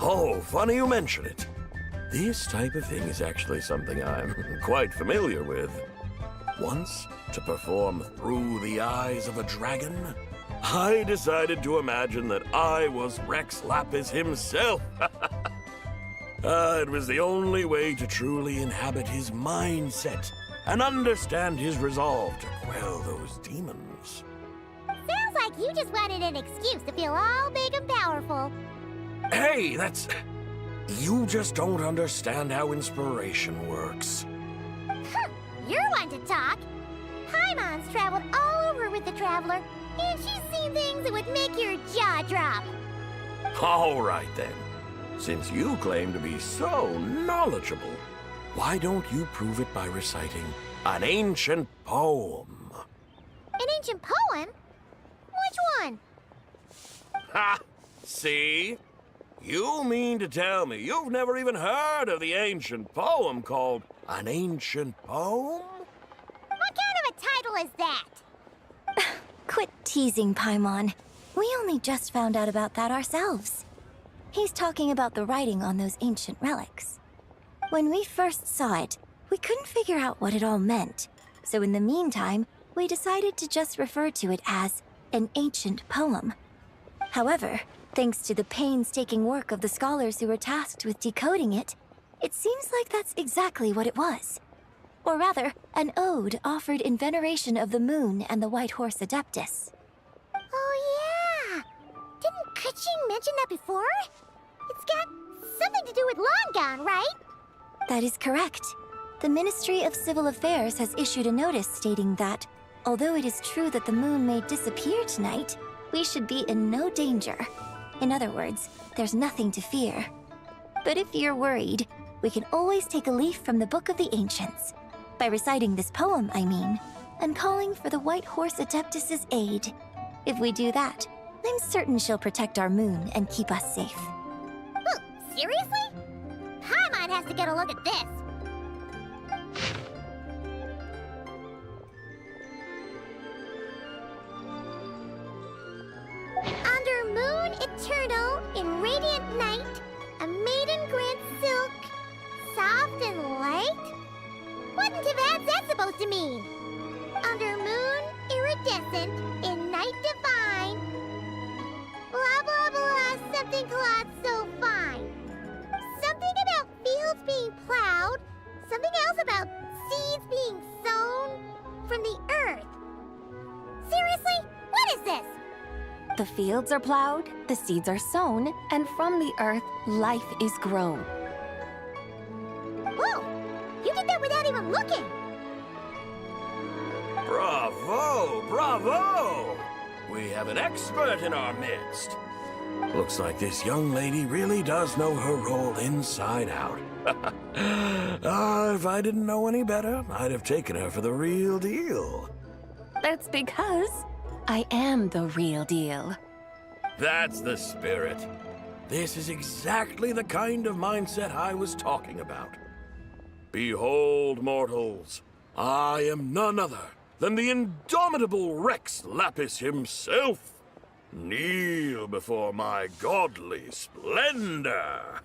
Oh, funny you mention it. This type of thing is actually something I'm quite familiar with. Once, to perform Through the Eyes of a Dragon, I decided to imagine that I was Rex Lapis himself. It was the only way to truly inhabit his mindset and understand his resolve to quell those demons. Sounds like you just wanted an excuse to feel all big and powerful. Hey, that's... You just don't understand how inspiration works. You're one to talk. Paimon's traveled all over with the Traveler, and she's seen things that would make your jaw drop. All right, then. Since you claim to be so knowledgeable, why don't you prove it by reciting an ancient poem? An ancient poem? Which one? Ha! See? You mean to tell me you've never even heard of the ancient poem called An Ancient Poem? What kind of a title is that? Quit teasing, Paimon. We only just found out about that ourselves. He's talking about the writing on those ancient relics. When we first saw it, we couldn't figure out what it all meant. So in the meantime, we decided to just refer to it as an ancient poem. However, thanks to the painstaking work of the scholars who were tasked with decoding it, it seems like that's exactly what it was. Or rather, an ode offered in veneration of the moon and the White Horse Adeptus. Oh yeah! Didn't Kuching mention that before? It's got something to do with Longon, right? That is correct. The Ministry of Civil Affairs has issued a notice stating that, although it is true that the moon may disappear tonight, we should be in no danger. In other words, there's nothing to fear. But if you're worried, we can always take a leaf from the Book of the Ancients. By reciting this poem, I mean, and calling for the White Horse Adeptus's aid. If we do that, I'm certain she'll protect our moon and keep us safe. Oh, seriously? Paimon has to get a look at this. Under moon eternal, in radiant night, a maiden grants silk, soft and light? What in Tibet's that supposed to mean? Under moon iridescent, in night divine, blah blah blah, something cloth so fine. Something about fields being plowed, something else about seeds being sown from the earth. Seriously? What is this? The fields are plowed, the seeds are sown, and from the earth, life is grown. Whoa! You did that without even looking! Bravo! Bravo! We have an expert in our midst. Looks like this young lady really does know her role inside out. If I didn't know any better, I'd have taken her for the real deal. That's because I am the real deal. That's the spirit. This is exactly the kind of mindset I was talking about. Behold, mortals, I am none other than the indomitable Rex Lapis himself. Kneel before my godly splendor.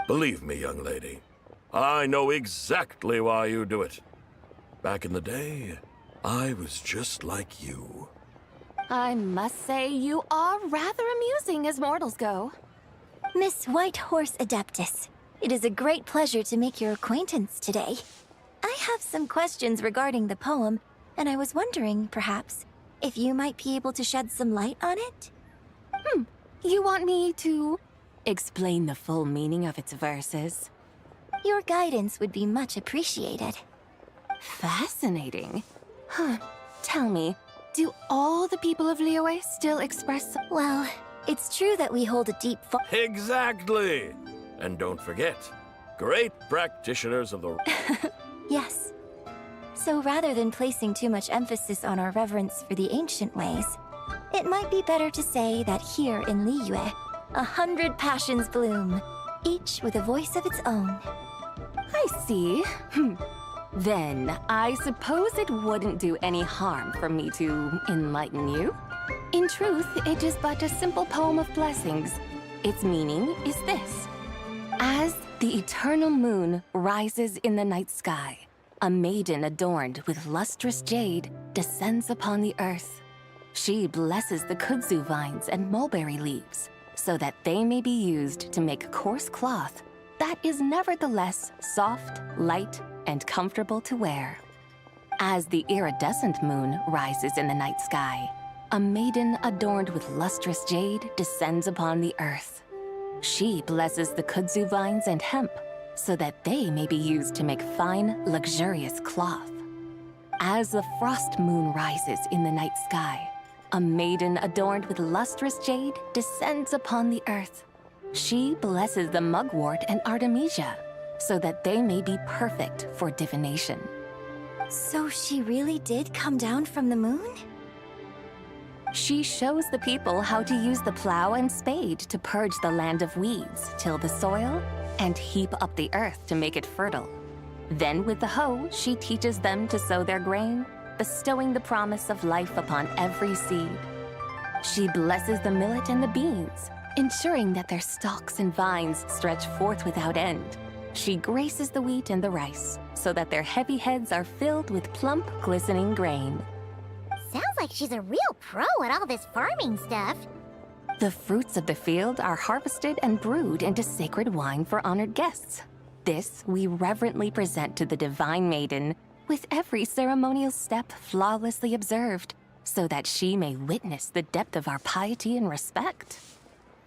Believe me, young lady, I know exactly why you do it. Back in the day, I was just like you. I must say you are rather amusing as mortals go. Miss White Horse Adeptus, it is a great pleasure to make your acquaintance today. I have some questions regarding the poem, and I was wondering, perhaps, if you might be able to shed some light on it? You want me to explain the full meaning of its verses? Your guidance would be much appreciated. Fascinating. Tell me, do all the people of Liyue still express... Well, it's true that we hold a deep... Exactly! And don't forget, great practitioners of the... Yes. So rather than placing too much emphasis on our reverence for the ancient ways, it might be better to say that here in Liyue, 100 passions bloom, each with a voice of its own. I see. Then, I suppose it wouldn't do any harm for me to enlighten you. In truth, it is but a simple poem of blessings. Its meaning is this. As the eternal moon rises in the night sky, a maiden adorned with lustrous jade descends upon the earth. She blesses the kudzu vines and mulberry leaves, so that they may be used to make coarse cloth that is nevertheless soft, light, and comfortable to wear. As the iridescent moon rises in the night sky, a maiden adorned with lustrous jade descends upon the earth. She blesses the kudzu vines and hemp, so that they may be used to make fine, luxurious cloth. As the frost moon rises in the night sky, a maiden adorned with lustrous jade descends upon the earth. She blesses the mugwort and artemisia, so that they may be perfect for divination. So she really did come down from the moon? She shows the people how to use the plow and spade to purge the land of weeds, till the soil, and heap up the earth to make it fertile. Then with the hoe, she teaches them to sow their grain, bestowing the promise of life upon every seed. She blesses the millet and the beans, ensuring that their stalks and vines stretch forth without end. She graces the wheat and the rice, so that their heavy heads are filled with plump, glistening grain. Sounds like she's a real pro at all this farming stuff. The fruits of the field are harvested and brewed into sacred wine for honored guests. This we reverently present to the Divine Maiden, with every ceremonial step flawlessly observed, so that she may witness the depth of our piety and respect.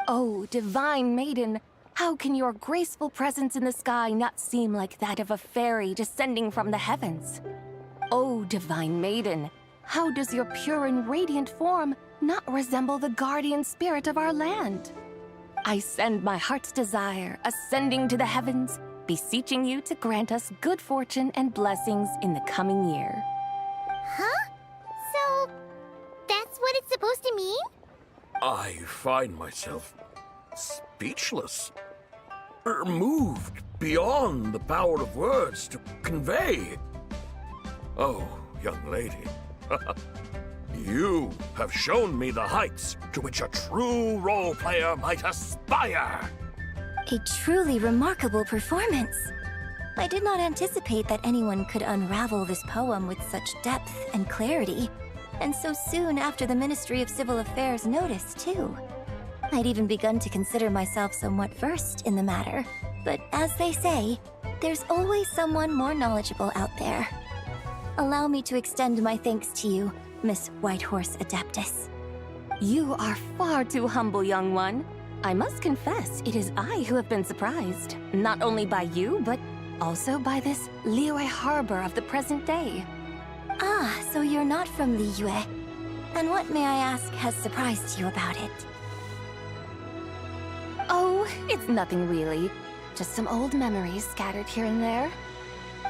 Oh, Divine Maiden, how can your graceful presence in the sky not seem like that of a fairy descending from the heavens? Oh, Divine Maiden, how does your pure and radiant form not resemble the guardian spirit of our land? I send my heart's desire, ascending to the heavens, beseeching you to grant us good fortune and blessings in the coming year. Huh? So, that's what it's supposed to mean? I find myself speechless. Moved beyond the power of words to convey. Oh, young lady, you have shown me the heights to which a true role player might aspire. A truly remarkable performance. I did not anticipate that anyone could unravel this poem with such depth and clarity, and so soon after the Ministry of Civil Affairs noticed, too. I'd even begun to consider myself somewhat versed in the matter, but as they say, there's always someone more knowledgeable out there. Allow me to extend my thanks to you, Miss Whitehorse Adeptus. You are far too humble, young one. I must confess, it is I who have been surprised, not only by you, but also by this Liyue Harbor of the present day. Ah, so you're not from Liyue. And what, may I ask, has surprised you about it? Oh, it's nothing really. Just some old memories scattered here and there.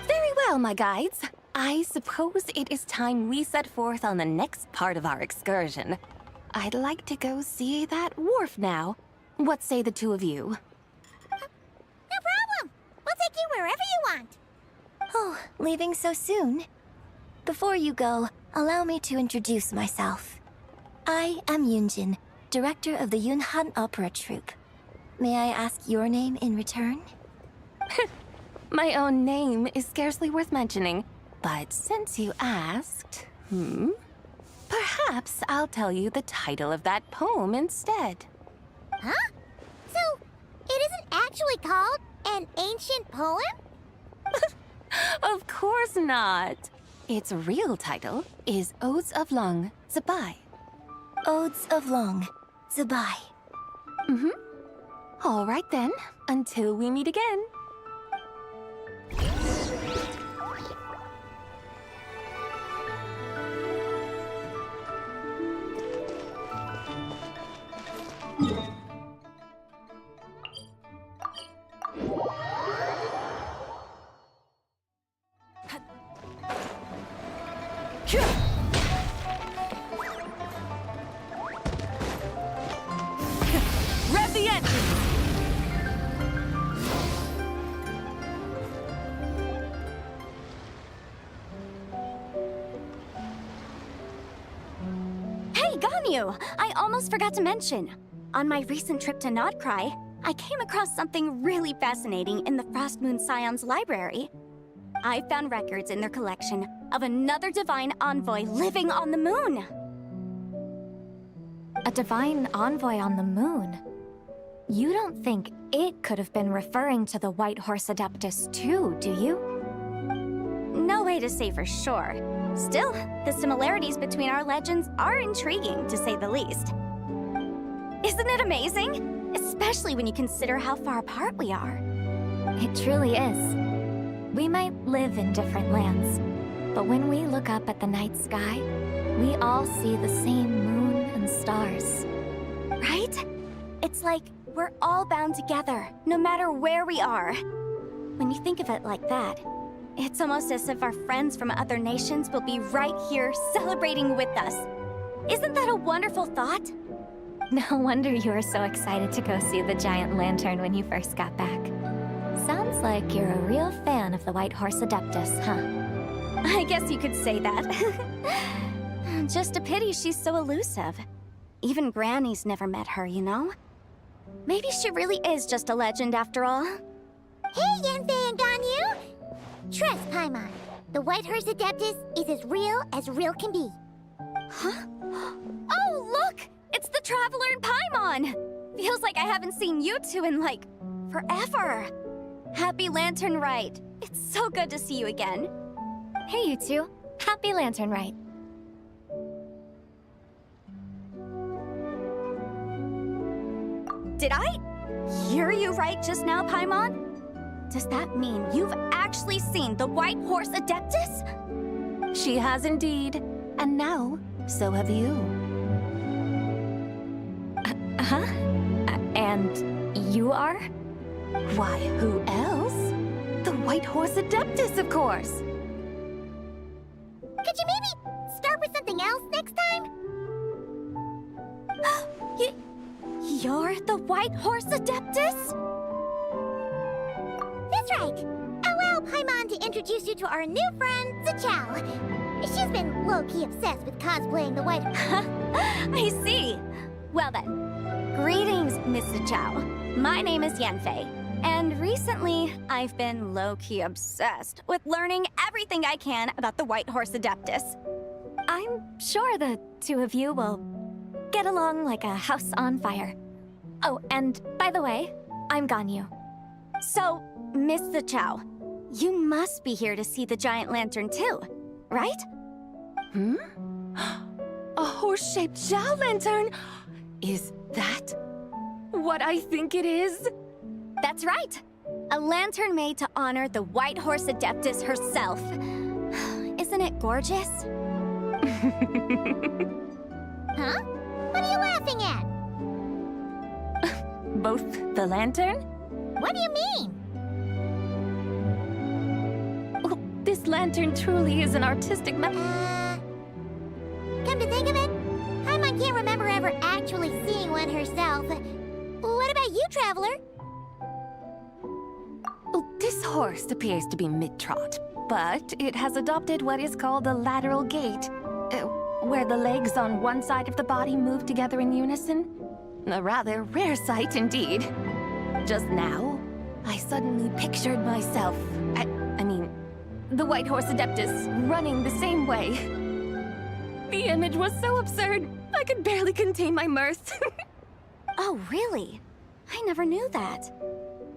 Very well, my guides. I suppose it is time we set forth on the next part of our excursion. I'd like to go see that wharf now. What say the two of you? No problem. We'll take you wherever you want. Oh, leaving so soon? Before you go, allow me to introduce myself. I am Yunjin, director of the Yunhan Opera Troupe. May I ask your name in return? My own name is scarcely worth mentioning, but since you asked, perhaps I'll tell you the title of that poem instead. Huh? So, it isn't actually called an ancient poem? Of course not. Its real title is Odes of Long Zabai. Odes of Long Zabai. All right then, until we meet again. Rev the engine! Hey, Ganyu! I almost forgot to mention. On my recent trip to Nodcry, I came across something really fascinating in the Frost Moon Scion's library. I found records in their collection of another divine envoy living on the moon. A divine envoy on the moon? You don't think it could have been referring to the White Horse Adeptus too, do you? No way to say for sure. Still, the similarities between our legends are intriguing, to say the least. Isn't it amazing? Especially when you consider how far apart we are. It truly is. We might live in different lands, but when we look up at the night sky, we all see the same moon and stars. Right? It's like we're all bound together, no matter where we are. When you think of it like that, it's almost as if our friends from other nations will be right here celebrating with us. Isn't that a wonderful thought? No wonder you were so excited to go see the giant lantern when you first got back. Sounds like you're a real fan of the White Horse Adeptus, huh? I guess you could say that. Just a pity she's so elusive. Even Granny's never met her, you know? Maybe she really is just a legend after all. Hey, Yanfei and Ganyu! Trust Paimon. The White Horse Adeptus is as real can be. Huh? Oh, look! It's the Traveler and Paimon! Feels like I haven't seen you two in, like, forever. Happy Lantern Rite. It's so good to see you again. Hey, you two. Happy Lantern Rite. Did I hear you right just now, Paimon? Does that mean you've actually seen the White Horse Adeptus? She has indeed. And now, so have you. Huh? And you are? Why, who else? The White Horse Adeptus, of course! Could you maybe start with something else next time? You're the White Horse Adeptus? That's right. Allow Paimon to introduce you to our new friend, Zichao. She's been low-key obsessed with cosplaying the White Horse. I see. Well then, greetings, Miss Zichao. My name is Yanfei, and recently I've been low-key obsessed with learning everything I can about the White Horse Adeptus. I'm sure the two of you will get along like a house on fire. Oh, and by the way, I'm Ganyu. So, Miss Zichao, you must be here to see the giant lantern too, right? Hmm? A horse-shaped Zhao lantern? Is that what I think it is? That's right. A lantern made to honor the White Horse Adeptus herself. Isn't it gorgeous? Huh? What are you laughing at? Both the lantern? What do you mean? Oh, this lantern truly is an artistic Come to think of it, Paimon can't remember ever actually seeing one herself. What about you, Traveler? Oh, this horse appears to be mid-trot, but it has adopted what is called a lateral gait, where the legs on one side of the body move together in unison. A rather rare sight indeed. Just now, I suddenly pictured myself, I mean, the White Horse Adeptus running the same way. The image was so absurd, I could barely contain my mirth. Oh, really? I never knew that.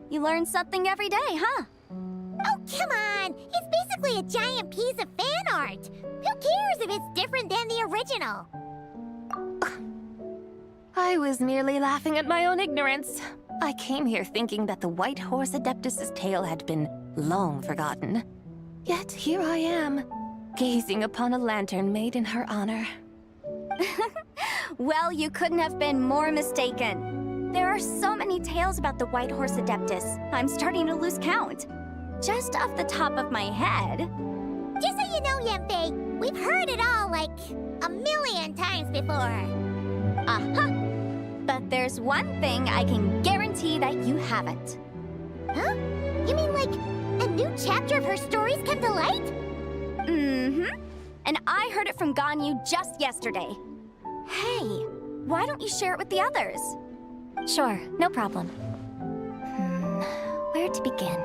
You learn something every day, huh? Oh, come on! It's basically a giant piece of fan art! Who cares if it's different than the original? I was merely laughing at my own ignorance. I came here thinking that the White Horse Adeptus's tale had been long forgotten. Yet here I am, gazing upon a lantern made in her honor. Well, you couldn't have been more mistaken. There are so many tales about the White Horse Adeptus, I'm starting to lose count. Just off the top of my head... Just so you know, Yanfei, we've heard it all like a million times before. Uh-huh. But there's one thing I can guarantee that you haven't. Huh? You mean like a new chapter of her stories come to light? Mm-hmm. And I heard it from Ganyu just yesterday. Hey, why don't you share it with the others? Sure, no problem. Where to begin?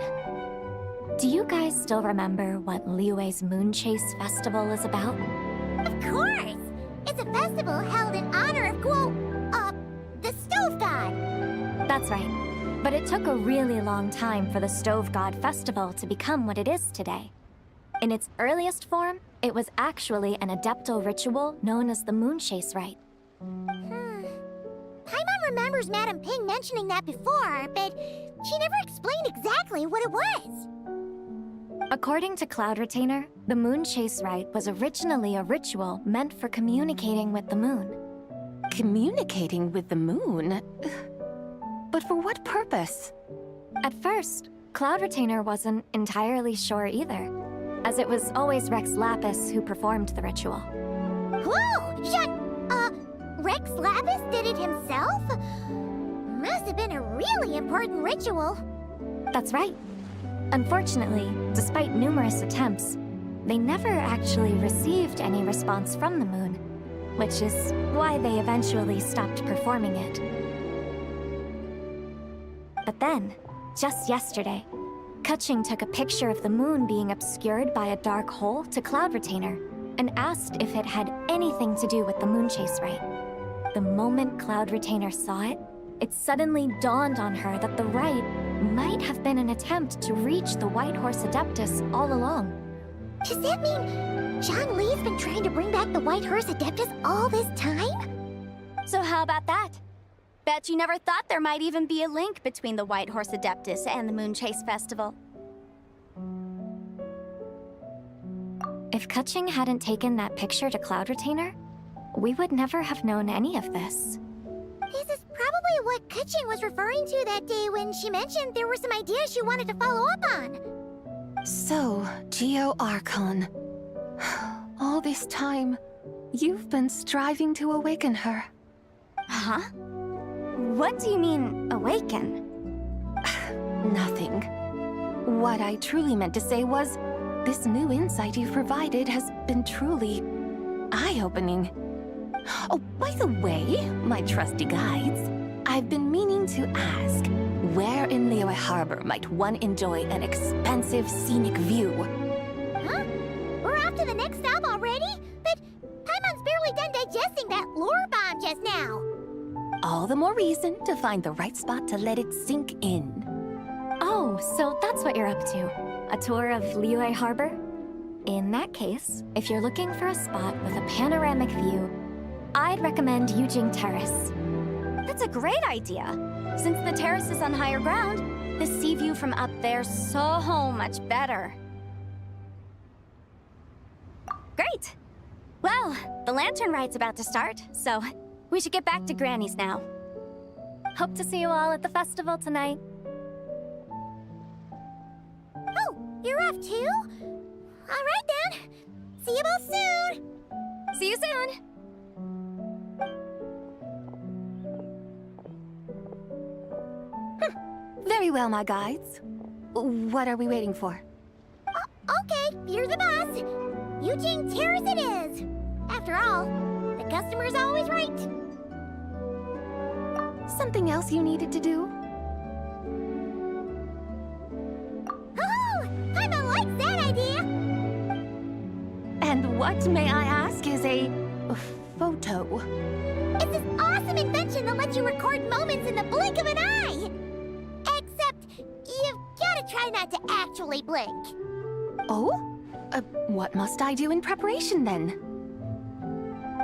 Do you guys still remember what Liyue's Moon Chase Festival is about? Of course! It's a festival held in honor of the Stove God! That's right. But it took a really long time for the Stove God Festival to become what it is today. In its earliest form, it was actually an adeptal ritual known as the Moon Chase Rite. Paimon remembers Madame Ping mentioning that before, but she never explained exactly what it was. According to Cloud Retainer, the Moon Chase Rite was originally a ritual meant for communicating with the moon. Communicating with the moon? But for what purpose? At first, Cloud Retainer wasn't entirely sure either, as it was always Rex Lapis who performed the ritual. Whoa! Rex Lapis did it himself? Must have been a really important ritual. That's right. Unfortunately, despite numerous attempts, they never actually received any response from the moon, which is why they eventually stopped performing it. But then, just yesterday, Keqing took a picture of the moon being obscured by a dark hole to Cloud Retainer, and asked if it had anything to do with the moon chase rite. The moment Cloud Retainer saw it, it suddenly dawned on her that the rite might have been an attempt to reach the White Horse Adeptus all along. Does that mean Zhongli's been trying to bring back the White Horse Adeptus all this time? So how about that? Bet you never thought there might even be a link between the White Horse Adeptus and the Moon Chase Festival. If Keqing hadn't taken that picture to Cloud Retainer, we would never have known any of this. This is probably what Keqing was referring to that day when she mentioned there were some ideas she wanted to follow up on. So, Geo Archon. All this time, you've been striving to awaken her. Huh? What do you mean, awaken? Nothing. What I truly meant to say was, this new insight you've provided has been truly eye-opening. Oh, by the way, my trusty guides, I've been meaning to ask, where in Liyue Harbor might one enjoy an expansive scenic view? Huh? We're off to the next stop already? But Paimon's barely done digesting that lore bomb just now. All the more reason to find the right spot to let it sink in. Oh, so that's what you're up to. A tour of Liyue Harbor? In that case, if you're looking for a spot with a panoramic view, I'd recommend Yujing Terrace. That's a great idea. Since the terrace is on higher ground, the sea view from up there's so much better. Great! Well, the lantern ride's about to start, so we should get back to Granny's now. Hope to see you all at the festival tonight. Oh, you're off too? All right then. See you both soon. See you soon. Very well, my guides. What are we waiting for? Okay, you're the boss. Yujing Terrace it is. After all, the customer's always right. Something else you needed to do? Oh, Paimon likes that idea. And what, may I ask, is a photo? It's this awesome invention that lets you record moments in the blink of an eye. Except, you've gotta try not to actually blink. Oh? What must I do in preparation, then?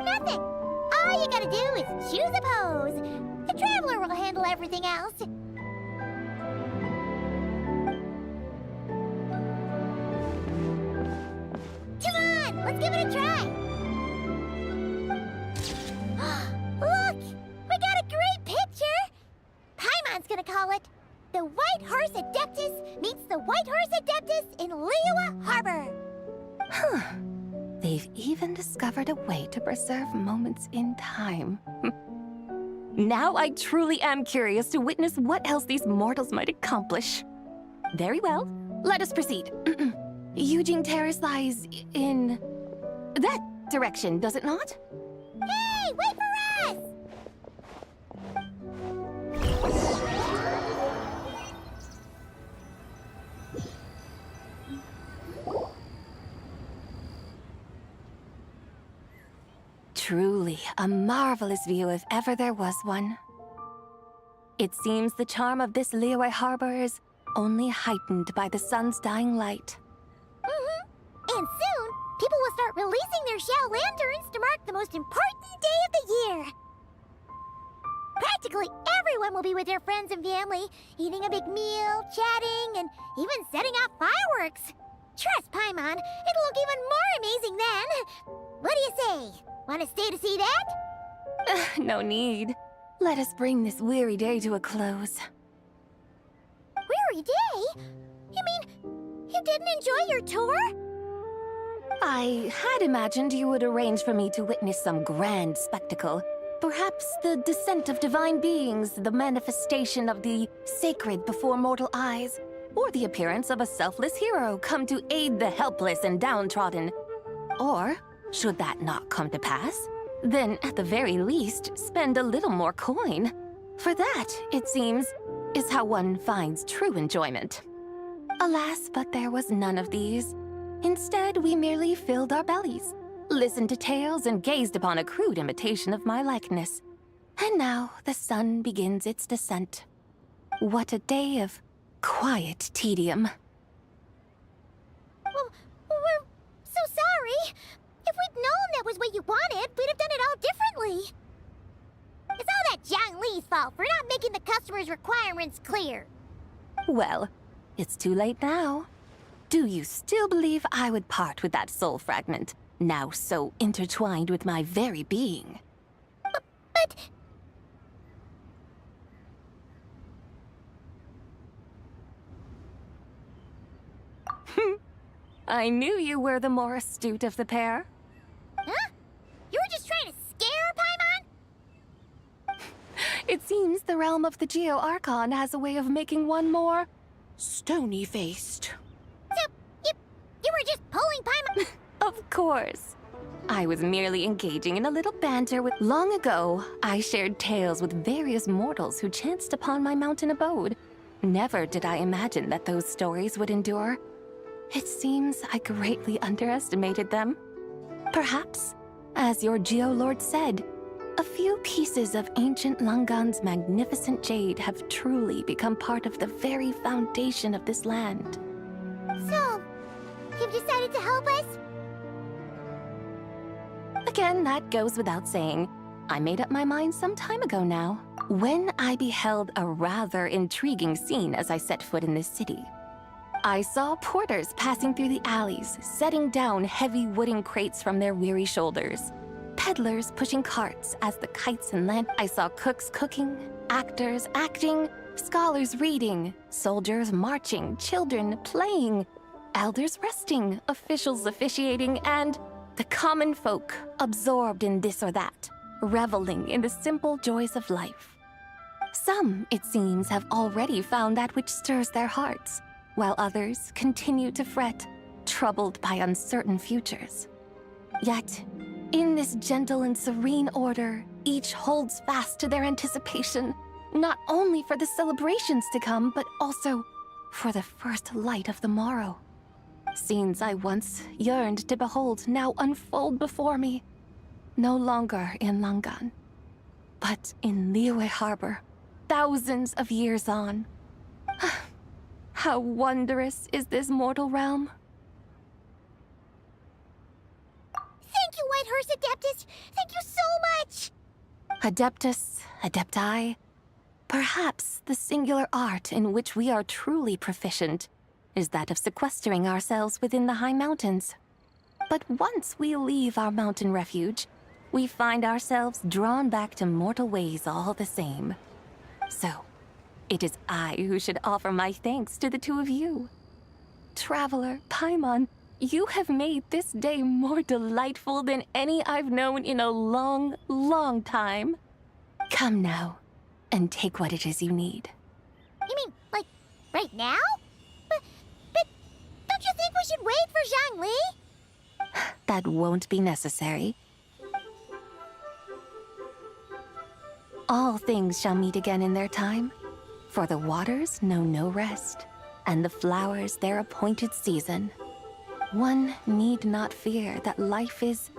Nothing. All you gotta do is choose a pose. The Traveler will handle everything else. Come on, let's give it a try. Look, we got a great picture. Paimon's gonna call it The White Horse Adeptus Meets the White Horse Adeptus in Liyue Harbor. Huh. They've even discovered a way to preserve moments in time. Now I truly am curious to witness what else these mortals might accomplish. Very well, let us proceed. Yujing Terrace lies in that direction, does it not? Hey, wait for us! Truly a marvelous view if ever there was one. It seems the charm of this Liyue Harbor is only heightened by the sun's dying light. And soon, people will start releasing their Xiao lanterns to mark the most important day of the year. Practically everyone will be with their friends and family, eating a big meal, chatting, and even setting off fireworks. Trust Paimon, it'll look even more amazing then. What do you say? Want to stay to see that? No need. Let us bring this weary day to a close. Weary day? You mean you didn't enjoy your tour? I had imagined you would arrange for me to witness some grand spectacle. Perhaps the descent of divine beings, the manifestation of the sacred before mortal eyes, or the appearance of a selfless hero come to aid the helpless and downtrodden. Or, should that not come to pass, then at the very least, spend a little more coin. For that, it seems, is how one finds true enjoyment. Alas, but there was none of these. Instead, we merely filled our bellies. listened to tales, and gazed upon a crude imitation of my likeness. And now the sun begins its descent. What a day of quiet tedium. Well, we're so sorry. If we'd known that was what you wanted, we'd have done it all differently. It's all that Zhang Li's fault for not making the customer's requirements clear. Well, it's too late now. Do you still believe I would part with that soul fragment, now so intertwined with my very being? But... I knew you were the more astute of the pair. Huh? You were just trying to scare Paimon? It seems the realm of the Geo-Archon has a way of making one more stony-faced. So, you were just pulling Paimon? Of course. I was merely engaging in a little banter with... Long ago, I shared tales with various mortals who chanced upon my mountain abode. Never did I imagine that those stories would endure. It seems I greatly underestimated them. Perhaps, as your Geolord said, a few pieces of ancient Langan's magnificent jade have truly become part of the very foundation of this land. So, you've decided to help us? Again, that goes without saying. I made up my mind some time ago now, when I beheld a rather intriguing scene as I set foot in this city. I saw porters passing through the alleys, setting down heavy wooden crates from their weary shoulders. Peddlers pushing carts as the kites and lanterns. I saw cooks cooking, actors acting, scholars reading, soldiers marching, children playing, elders resting, officials officiating, and the common folk absorbed in this or that, reveling in the simple joys of life. Some, it seems, have already found that which stirs their hearts, while others continue to fret, troubled by uncertain futures. Yet, in this gentle and serene order, each holds fast to their anticipation, not only for the celebrations to come, but also for the first light of the morrow. Scenes I once yearned to behold now unfold before me, no longer in Langan, but in Liyue Harbor, thousands of years on. How wondrous is this mortal realm? Thank you, Whitehorse Adeptus! Thank you so much! Adeptus, Adepti, perhaps the singular art in which we are truly proficient is that of sequestering ourselves within the high mountains. But once we leave our mountain refuge, we find ourselves drawn back to mortal ways all the same. So, it is I who should offer my thanks to the two of you. Traveler, Paimon, you have made this day more delightful than any I've known in a long, long time. Come now, and take what it is you need. You mean, like, right now? But don't you think we should wait for Zhang Li? That won't be necessary. All things shall meet again in their time. For the waters know no rest, and the flowers their appointed season. One need not fear that life is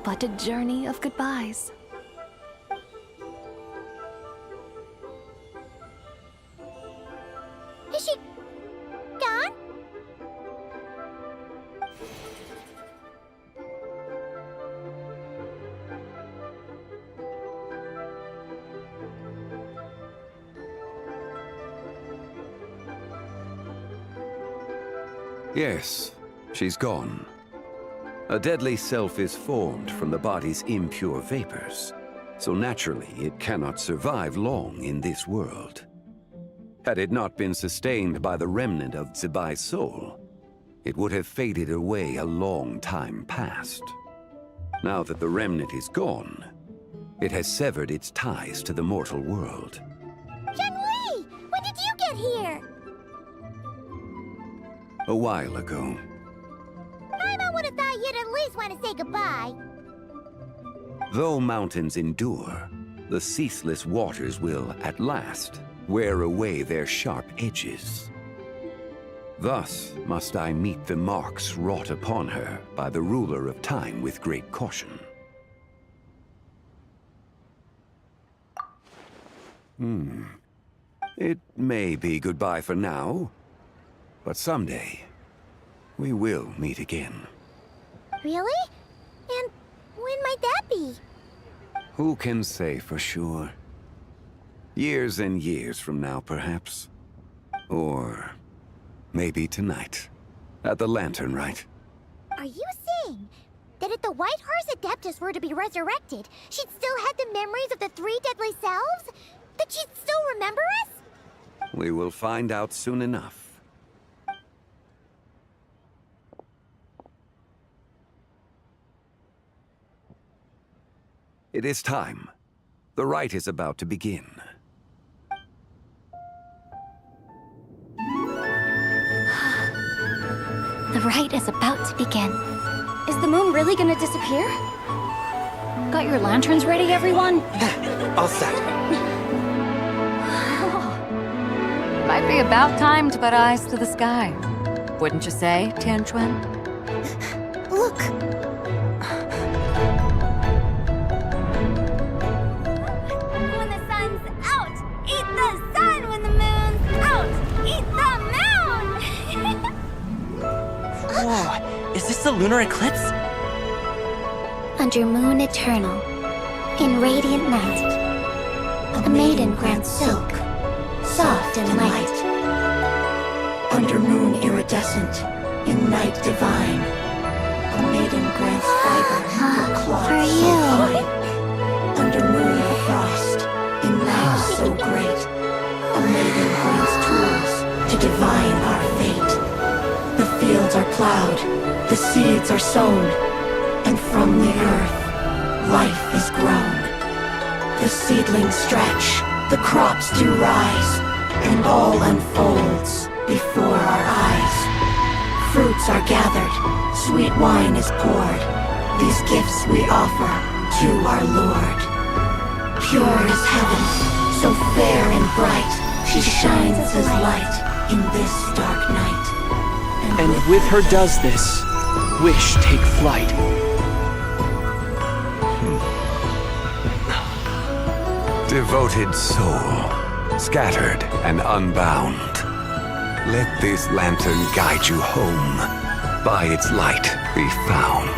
but a journey of goodbyes. Is she gone? Yes, she's gone. A deadly self is formed from the body's impure vapors, so naturally it cannot survive long in this world. Had it not been sustained by the remnant of Zibai's soul, it would have faded away a long time past. Now that the remnant is gone, it has severed its ties to the mortal world. Zhang Li! When did you get here? A while ago. Paimon would have thought you'd at least want to say goodbye. Though mountains endure, the ceaseless waters will, at last, wear away their sharp edges. Thus must I meet the marks wrought upon her by the ruler of time with great caution. It may be goodbye for now, but someday we will meet again. Really? And when might that be? Who can say for sure? Years and years from now, perhaps. Or maybe tonight, at the Lantern Rite. Are you saying that if the White Horse Adeptus were to be resurrected, she'd still have the memories of the 3 deadly selves? That she'd still remember us? We will find out soon enough. It is time. The rite is about to begin. The rite is about to begin. Is the moon really gonna disappear? Got your lanterns ready, everyone? All set. Might be about time to put eyes to the sky. Wouldn't you say, Tianquan? Look! When the sun's out, eat the sun. When the moon's out, eat the moon. Whoa, is this the lunar eclipse? Under moon eternal, in radiant night, a maiden grants silk, soft and light. Under moon iridescent, in night divine, a maiden grants fiber for cloth so fine. Under moon of frost, in night so great, a maiden grants tools to divine our fate. The fields are plowed, the seeds are sown, and from the earth, life is grown. The seedlings stretch, the crops do rise, and all unfolds before our eyes. Fruits are gathered, sweet wine is poured. These gifts we offer to our Lord. Pure as heaven, so fair and bright, she shines as light in this dark night. And with her does this, wish take flight. Devoted soul, scattered and unbound. Let this lantern guide you home, by its light be found.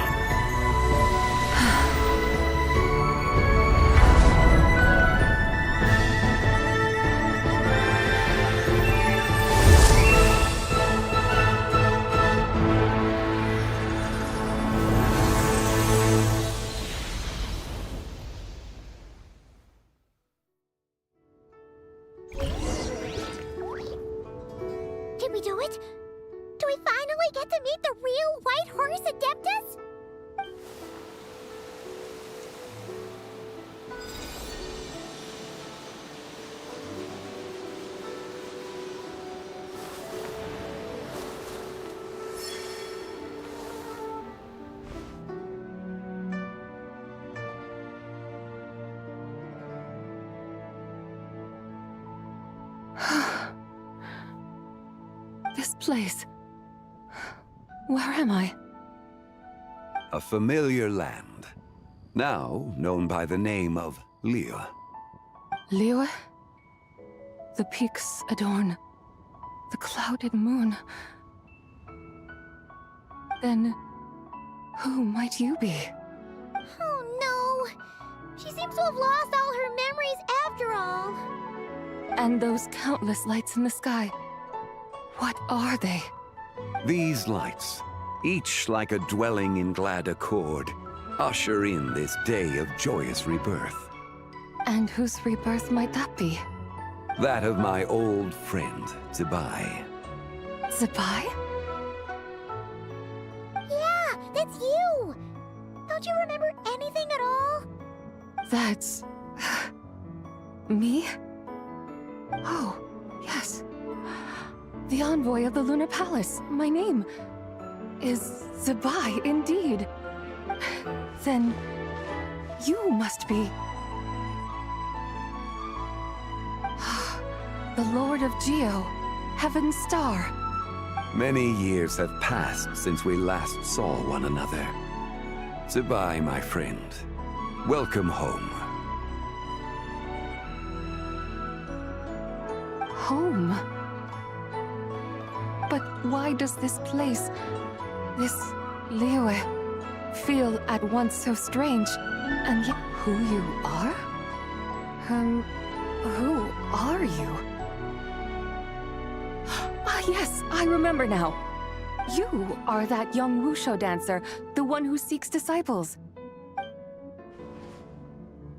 Did we do it? Do we finally get to meet the real White Horse Adeptus? This place. Where am I? A familiar land, now known by the name of Liyue. Liyue? The peaks adorn the clouded moon. Then, who might you be? Oh no! She seems to have lost all her memories after all. And those countless lights in the sky. What are they? These lights, each like a dwelling in glad accord, usher in this day of joyous rebirth. And whose rebirth might that be? That of my old friend, Zebai. Zebai? Yeah, that's you! Don't you remember anything at all? That's... me? Oh, yes. The envoy of the Lunar Palace. My name is Zebai, indeed. Then you must be... the Lord of Geo, Heaven's Star. Many years have passed since we last saw one another. Goodbye, my friend. Welcome home. Home? But why does this place, this Liyue, feel at once so strange, and yet who you are? Who are you? Ah, yes, I remember now. You are that young wushou dancer, the one who seeks disciples.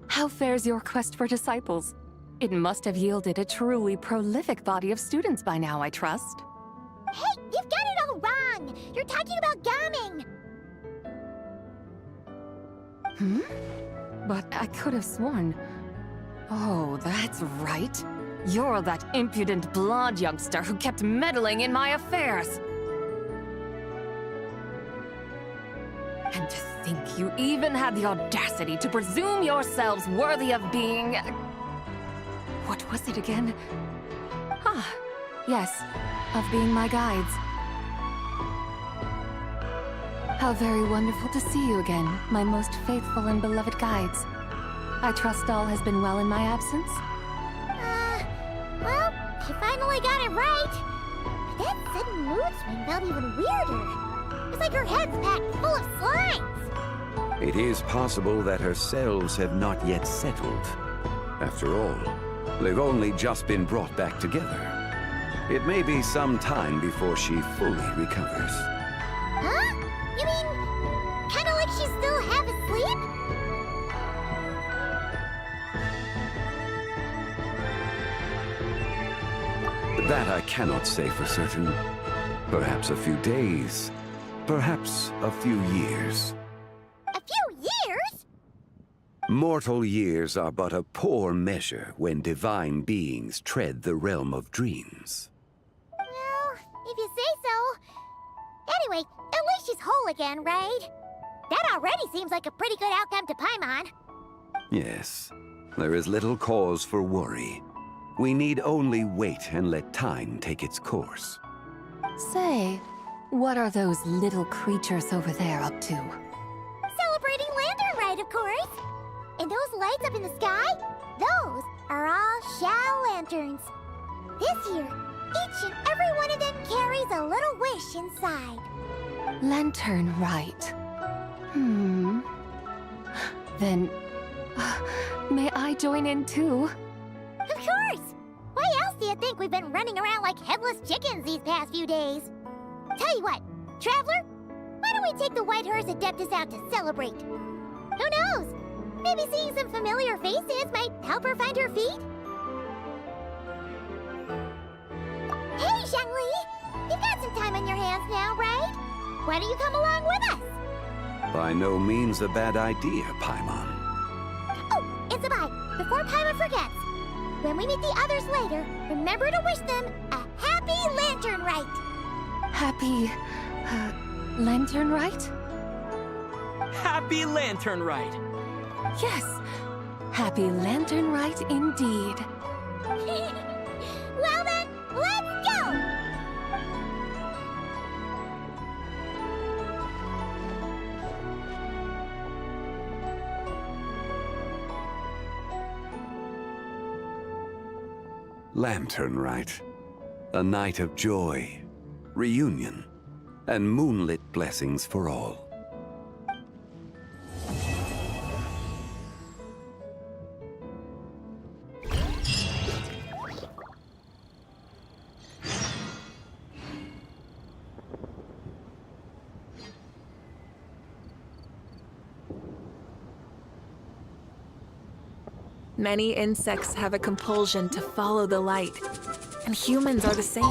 How fares your quest for disciples? It must have yielded a truly prolific body of students by now, I trust. Hey, you've got it all wrong! You're talking about gaming! But I could have sworn... Oh, that's right. You're that impudent blonde youngster who kept meddling in my affairs. And to think you even had the audacity to presume yourselves worthy of being... What was it again? Ah, yes, of being my guides. How very wonderful to see you again, my most faithful and beloved guides. I trust all has been well in my absence? Well, you finally got it right. But that sudden mood swing felt even weirder. It's like her head's packed full of slimes. It is possible that her cells have not yet settled. After all, they've only just been brought back together. It may be some time before she fully recovers. Huh? You mean, kinda like she's still half asleep? That I cannot say for certain. Perhaps a few days. Perhaps a few years. A few years? Mortal years are but a poor measure when divine beings tread the realm of dreams. Well, if you say so. Anyway, at least she's whole again, right? That already seems like a pretty good outcome to Paimon. Yes, there is little cause for worry. We need only wait and let time take its course. Say, what are those little creatures over there up to? Celebrating Lantern Rite, of course. And those lights up in the sky? Those are all Xiao lanterns. This year, each and every one of them carries a little wish inside. Lantern Rite. Then, may I join in too? Of course! Why else do you think we've been running around like headless chickens these past few days? Tell you what, Traveler, why don't we take the White Horse Adeptus out to celebrate? Who knows? Maybe seeing some familiar faces might help her find her feet? Hey, Xiangli! You've got some time on your hands now, right? Why don't you come along with us? By no means a bad idea, Paimon. Oh, and Sabai, before Paimon forgets, when we meet the others later, remember to wish them a happy Lantern Rite. Happy... Lantern Rite? Happy Lantern Rite! Yes, Happy Lantern Rite indeed. Well then, let's go! Lantern Rite. A night of joy, reunion, and moonlit blessings for all. Many insects have a compulsion to follow the light, and humans are the same.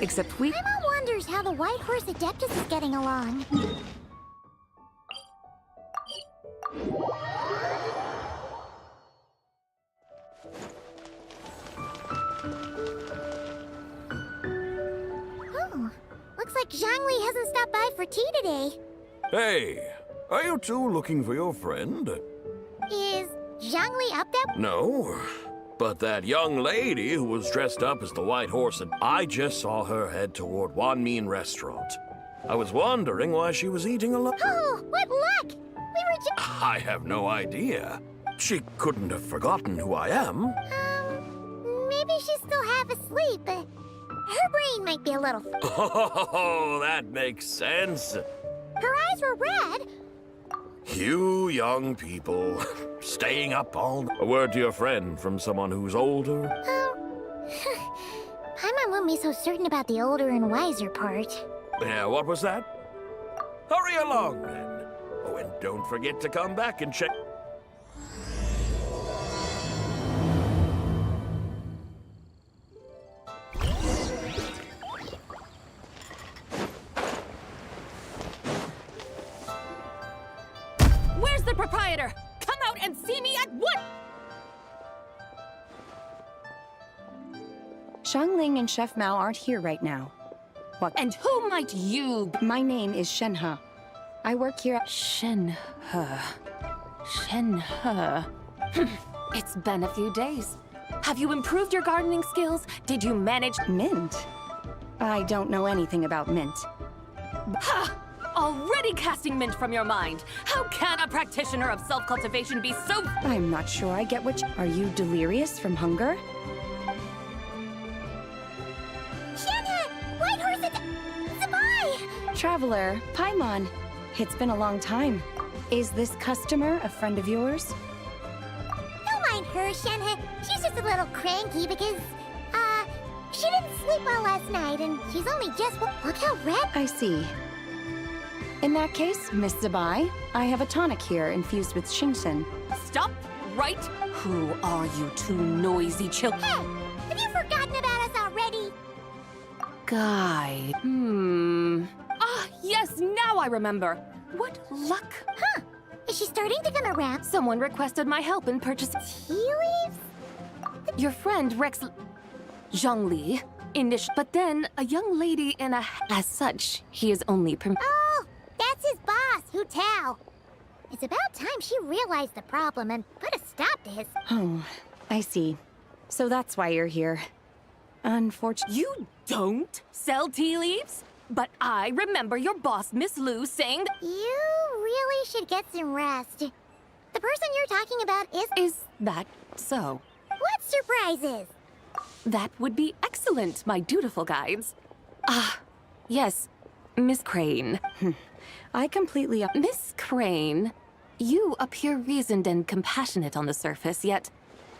Except we... Paimon wonders how the White Horse Adeptus is getting along. Zhangli hasn't stopped by for tea today. Hey, are you two looking for your friend? Is Zhangli up there? No, but that young lady who was dressed up as the White Horse, and I just saw her head toward Wanmin Restaurant. I was wondering why she was eating alone. Oh, what luck! We were just... I have no idea. She couldn't have forgotten who I am. Maybe she's still half asleep. Her brain might be a little... Oh, that makes sense. Her eyes were red. You young people, staying up all... A word to your friend from someone who's older? Paimon won't be so certain about the older and wiser part. Yeah, what was that? Hurry along, then. Oh, and don't forget to come back and check... Where's the proprietor? Come out and see me at once! Xiangling and Chef Mao aren't here right now. What? And who might you... My name is Shenhe. I work here at... Shenhe. Shenhe. It's been a few days. Have you improved your gardening skills? Did you manage... Mint? I don't know anything about mint. Ha! Already casting mint from your mind. How can a practitioner of self-cultivation be so... I'm not sure I get what... Are you delirious from hunger? Traveler, Paimon. It's been a long time. Is this customer a friend of yours? Don't mind her, Shenhe. She's just a little cranky because, she didn't sleep well last night and she's only just... Look how red... I see. In that case, Miss Zabai, I have a tonic here infused with Xingchen. Stop right? Who are you two noisy children? Hey, have you forgotten about us already? Guy. Ah, yes, now I remember. What luck. Huh. Is she starting to come around? Someone requested my help in purchasing... Tea leaves? Your friend, Rex... Zhangli. But then, a young lady in a... As such, he is only... Oh, that's his boss, Hu Tao. It's about time she realized the problem and put a stop to his... Oh, I see. So that's why you're here. Unfortunately... You don't sell tea leaves? But I remember your boss, Miss Lu, saying that... You really should get some rest. The person you're talking about is... Is that so? What surprises? That would be excellent, my dutiful guides. Ah, yes, Miss Crane. I completely... Miss Crane, you appear reasoned and compassionate on the surface, yet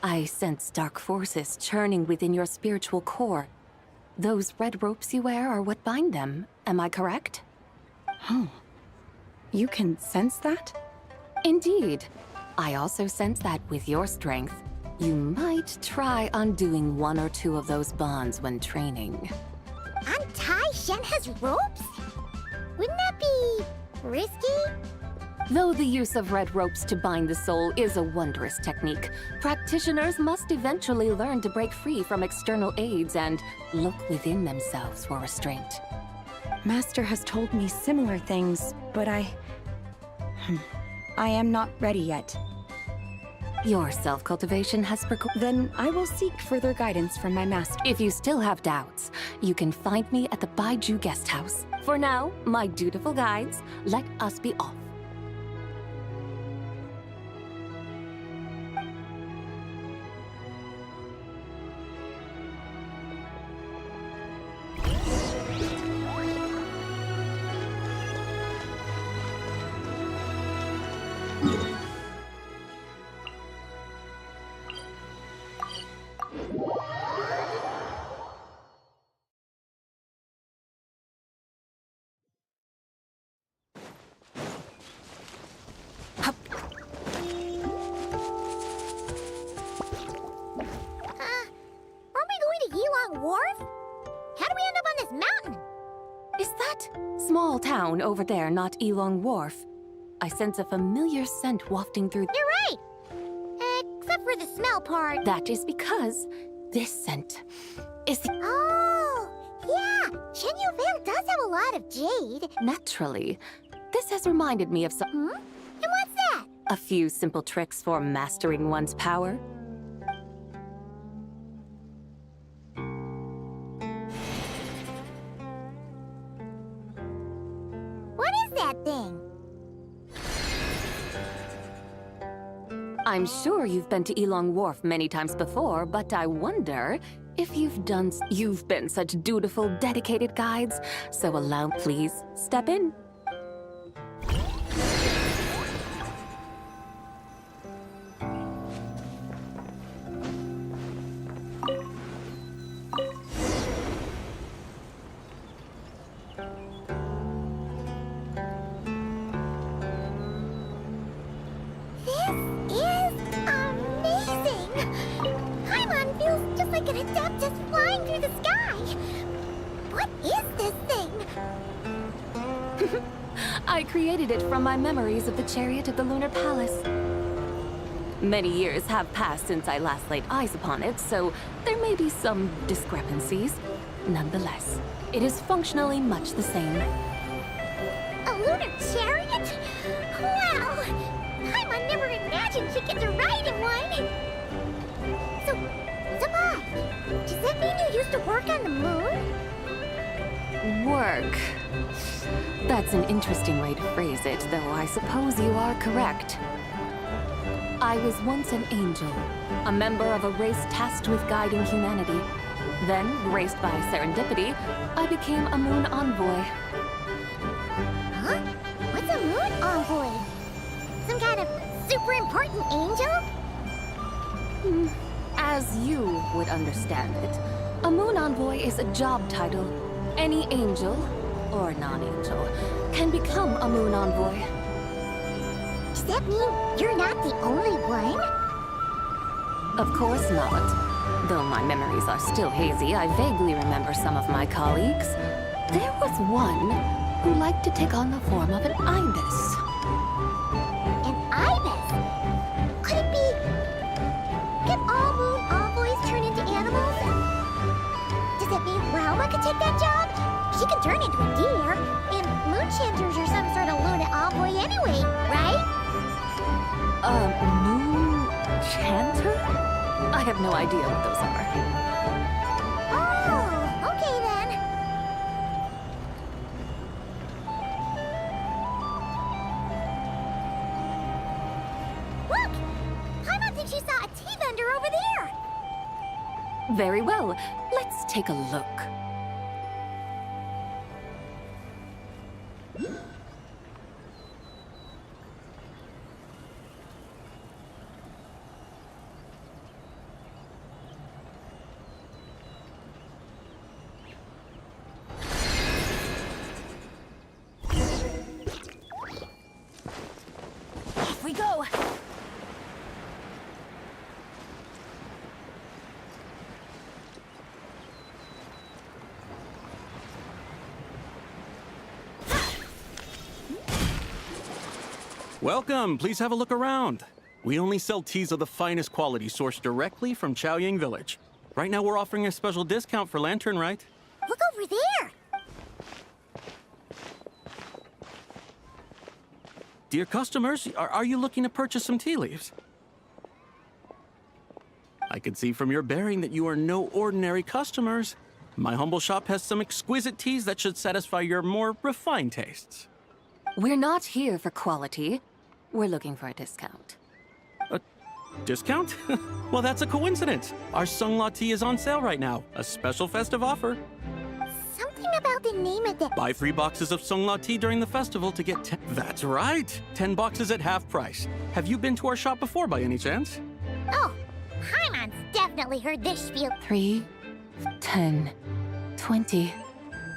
I sense dark forces churning within your spiritual core. Those red ropes you wear are what bind them, am I correct? Oh, you can sense that? Indeed. I also sense that with your strength, you might try undoing one or two of those bonds when training. Untie Shenhe's ropes? Wouldn't that be... risky? Though the use of red ropes to bind the soul is a wondrous technique, practitioners must eventually learn to break free from external aids and look within themselves for restraint. Master has told me similar things, but I am not ready yet. Your self-cultivation has Then I will seek further guidance from my master. If you still have doubts, you can find me at the Baiju guest house. For now, my dutiful guides, let us be off. Over there, not Elong Wharf. I sense a familiar scent wafting through... You're right! Except for the smell part. That is because this scent is the... Oh! Yeah! Chen Yu Vale does have a lot out of jade. Naturally. This has reminded me of some... And what's that? A few simple tricks for mastering one's power. What is that thing? I'm sure you've been to Elong Wharf many times before, but I wonder if you've been such dutiful, dedicated guides. So please, step in. I created it from my memories of the chariot of the Lunar Palace. Many years have passed since I last laid eyes upon it, so there may be some discrepancies. Nonetheless, it is functionally much the same. A lunar chariot? Wow! Paimon never imagined she'd get to ride in one! So, Zabai, does that mean you used to work on the moon? Work. That's an interesting way to phrase it, though I suppose you are correct. I was once an angel, a member of a race tasked with guiding humanity. Then, graced by serendipity, I became a moon envoy. Huh? What's a moon envoy? Some kind of super important angel? As you would understand it, a moon envoy is a job title. Any angel, or non-angel, can become a moon envoy. Does that mean you're not the only one? Of course not. Though my memories are still hazy, I vaguely remember some of my colleagues. There was one who liked to take on the form of an ibis. An ibis? Could it be... Can all moon envoys turn into animals? Does that mean Rauma could take that job? She can turn into a deer, and moon chanters are some sort of lunar envoy anyway, right? Moon chanter? I have no idea what those are. Oh, okay then. Look! Paimon thinks she saw a tea vendor over there! Very well. Let's take a look. Off we go! Welcome, please have a look around. We only sell teas of the finest quality sourced directly from Chaoying Village. Right now we're offering a special discount for Lantern Rite. Look over there! Dear customers, are you looking to purchase some tea leaves? I can see from your bearing that you are no ordinary customers. My humble shop has some exquisite teas that should satisfy your more refined tastes. We're not here for quality. We're looking for a discount. A discount? Well, that's a coincidence. Our Sungla tea is on sale right now. A special festive offer. Something about the name of the... Buy 3 boxes of Sungla tea during the festival to get 10... That's right! 10 boxes at half price. Have you been to our shop before by any chance? Oh, Paimon's definitely heard this spiel. 3, 10, 20,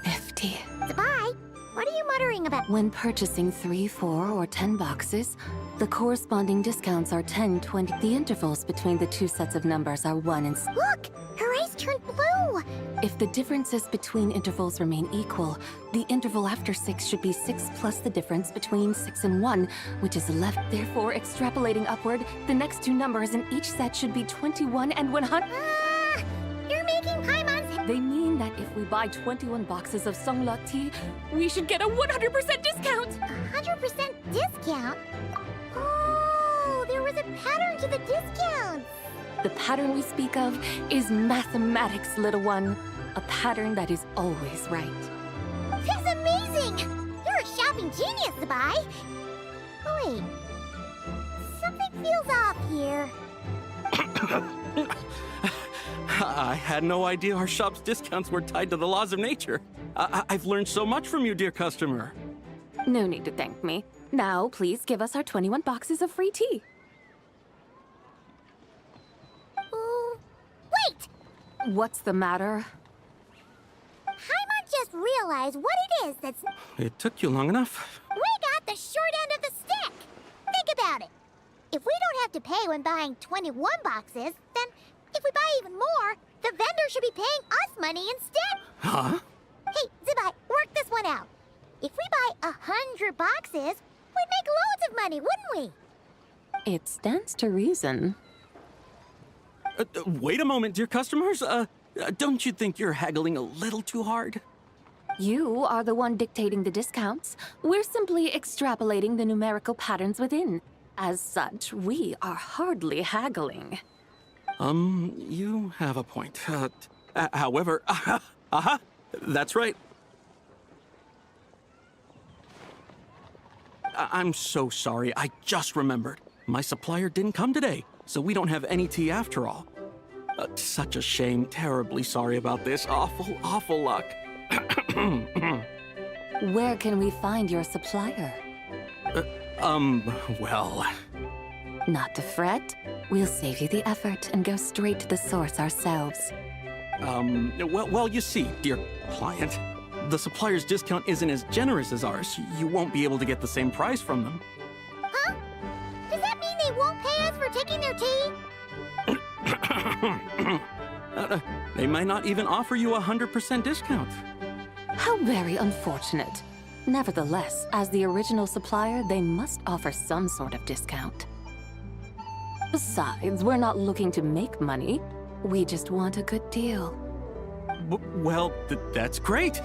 50. Zabai, what are you muttering about? When purchasing 3, 4, or 10 boxes, the corresponding discounts are 10, 20. The intervals between the two sets of numbers are 1 and... Look! Her eyes turned blue! If the differences between intervals remain equal, the interval after 6 should be 6 plus the difference between 6 and 1, which is 11. Therefore, extrapolating upward, the next two numbers in each set should be 21 and 100. You're making Paimon's They mean that if we buy 21 boxes of Songla tea, we should get a 100% discount! 100% discount? Oh, there was a pattern to the discounts! The pattern we speak of is mathematics, little one. A pattern that is always right. That's amazing! You're a shopping genius, Zabai! Oh, wait. Something feels off here. I had no idea our shop's discounts were tied to the laws of nature. I've learned so much from you, dear customer. No need to thank me. Now, please give us our 21 boxes of free tea. Wait! What's the matter? Paimon just realized what it is that's... It took you long enough. We got the short end of the stick! Think about it. If we don't have to pay when buying 21 boxes, then if we buy even more, the vendor should be paying us money instead. Huh? Hey, Zabai, work this one out. If we buy 100 boxes, we'd make loads of money, wouldn't we? It stands to reason. Wait a moment, dear customers. Don't you think you're haggling a little too hard? You are the one dictating the discounts. We're simply extrapolating the numerical patterns within. As such, we are hardly haggling. You have a point. However, that's right. I'm so sorry. I just remembered. My supplier didn't come today, so we don't have any tea after all. Such a shame. Terribly sorry about this. Awful, awful luck. Where can we find your supplier? Well... Not to fret. We'll save you the effort and go straight to the source ourselves. Well, you see, dear client, the supplier's discount isn't as generous as ours. You won't be able to get the same price from them. Huh? Does that mean they won't pay us for taking their tea? They might not even offer you a 100% discount. How very unfortunate. Nevertheless, as the original supplier, they must offer some sort of discount. Besides, we're not looking to make money. We just want a good deal. Well, that's great.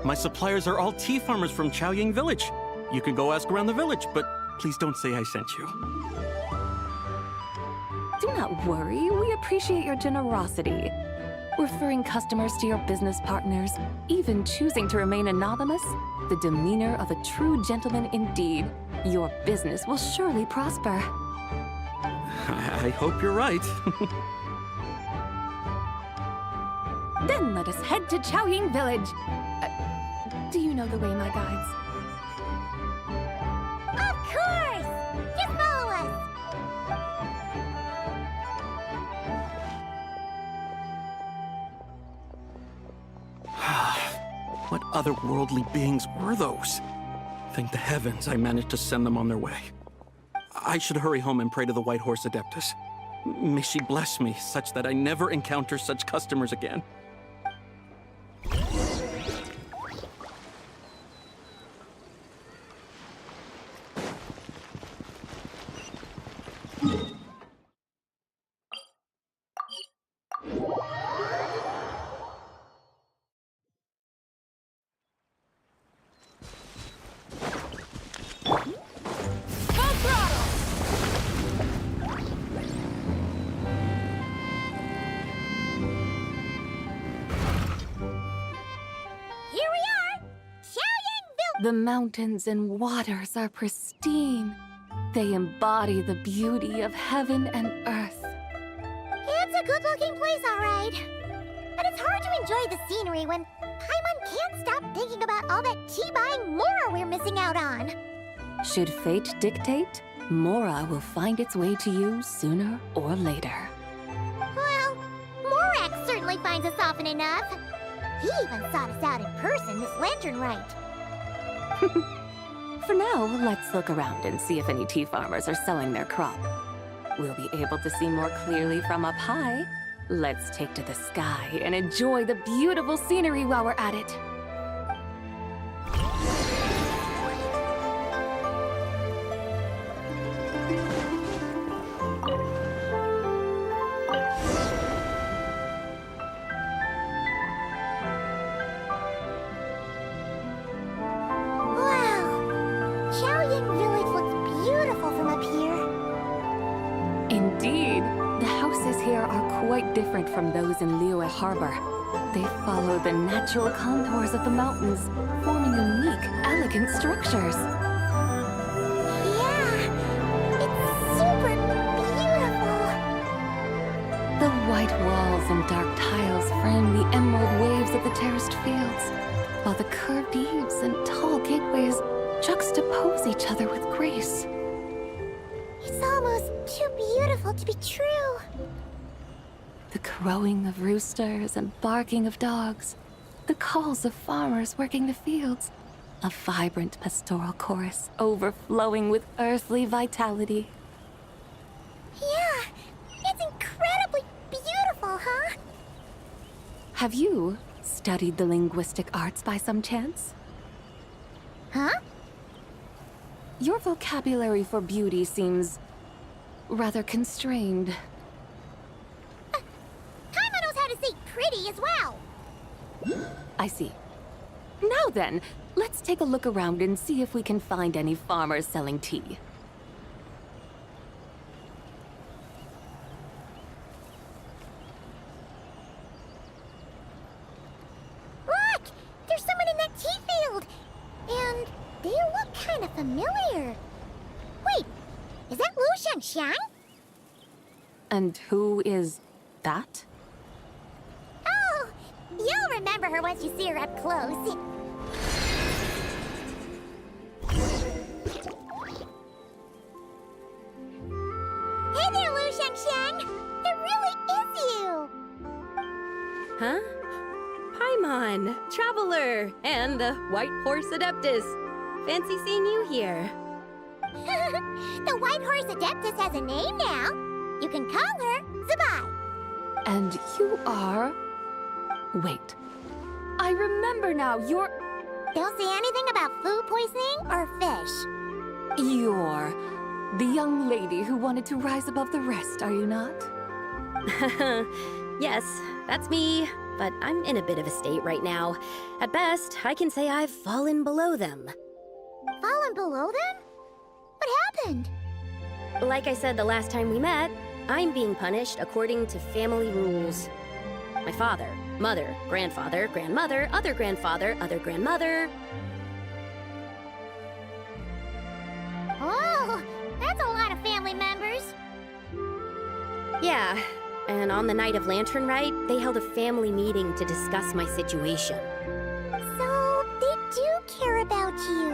My suppliers are all tea farmers from Chaoying Village. You can go ask around the village, but please don't say I sent you. Do not worry. We appreciate your generosity. Referring customers to your business partners, even choosing to remain anonymous, the demeanor of a true gentleman indeed. Your business will surely prosper. I hope you're right. Then let us head to Chaoying Village. Do you know the way, my guides? Of course! Just follow us! What otherworldly beings were those? Thank the heavens I managed to send them on their way. I should hurry home and pray to the White Horse Adeptus. May she bless me such that I never encounter such customers again. The mountains and waters are pristine. They embody the beauty of heaven and earth. It's a good-looking place, all right. But it's hard to enjoy the scenery when Paimon can't stop thinking about all that tea-buying Murah we're missing out on. Should fate dictate, Murah will find its way to you sooner or later. Well, Morak certainly finds us often enough. He even sought us out in person this lantern rite. For now, let's look around and see if any tea farmers are selling their crop. We'll be able to see more clearly from up high. Let's take to the sky and enjoy the beautiful scenery while we're at it. quite different from those in Liyue Harbor. They follow the natural contours of the mountains, forming unique, elegant structures. Yeah, it's super beautiful. The white walls and dark tiles frame the emerald waves of the terraced fields, while the curved eaves and tall gateways juxtapose each other with grace. It's almost too beautiful to be true. The crowing of roosters and barking of dogs, the calls of farmers working the fields, a vibrant pastoral chorus overflowing with earthly vitality. Yeah, it's incredibly beautiful, huh? Have you studied the linguistic arts by some chance? Huh? Your vocabulary for beauty seems rather constrained. Paimon knows how to say pretty as well. I see. Now then, let's take a look around and see if we can find any farmers selling tea. Look! There's someone in that tea field! And they look kind of familiar. Wait, is that Lu Xiangxiang? And who is that? Oh, you'll remember her once you see her up close. Hey there, Lu Xiangxiang! It really is you! Huh? Paimon, Traveler, and the White Horse Adeptus. Fancy seeing you here. The White Horse Adeptus has a name now. You can call her Zabai. And you are... Wait. I remember now, you're... Don't say anything about food poisoning or fish. You're the young lady who wanted to rise above the rest, are you not? Yes, that's me, but I'm in a bit of a state right now. At best, I can say I've fallen below them. Fallen below them? What happened? Like I said the last time we met, I'm being punished according to family rules. My father, mother, grandfather, grandmother, other grandfather, other grandmother. Oh, that's a lot of family members. Yeah, and on the night of Lantern Rite, they held a family meeting to discuss my situation. So, they do care about you.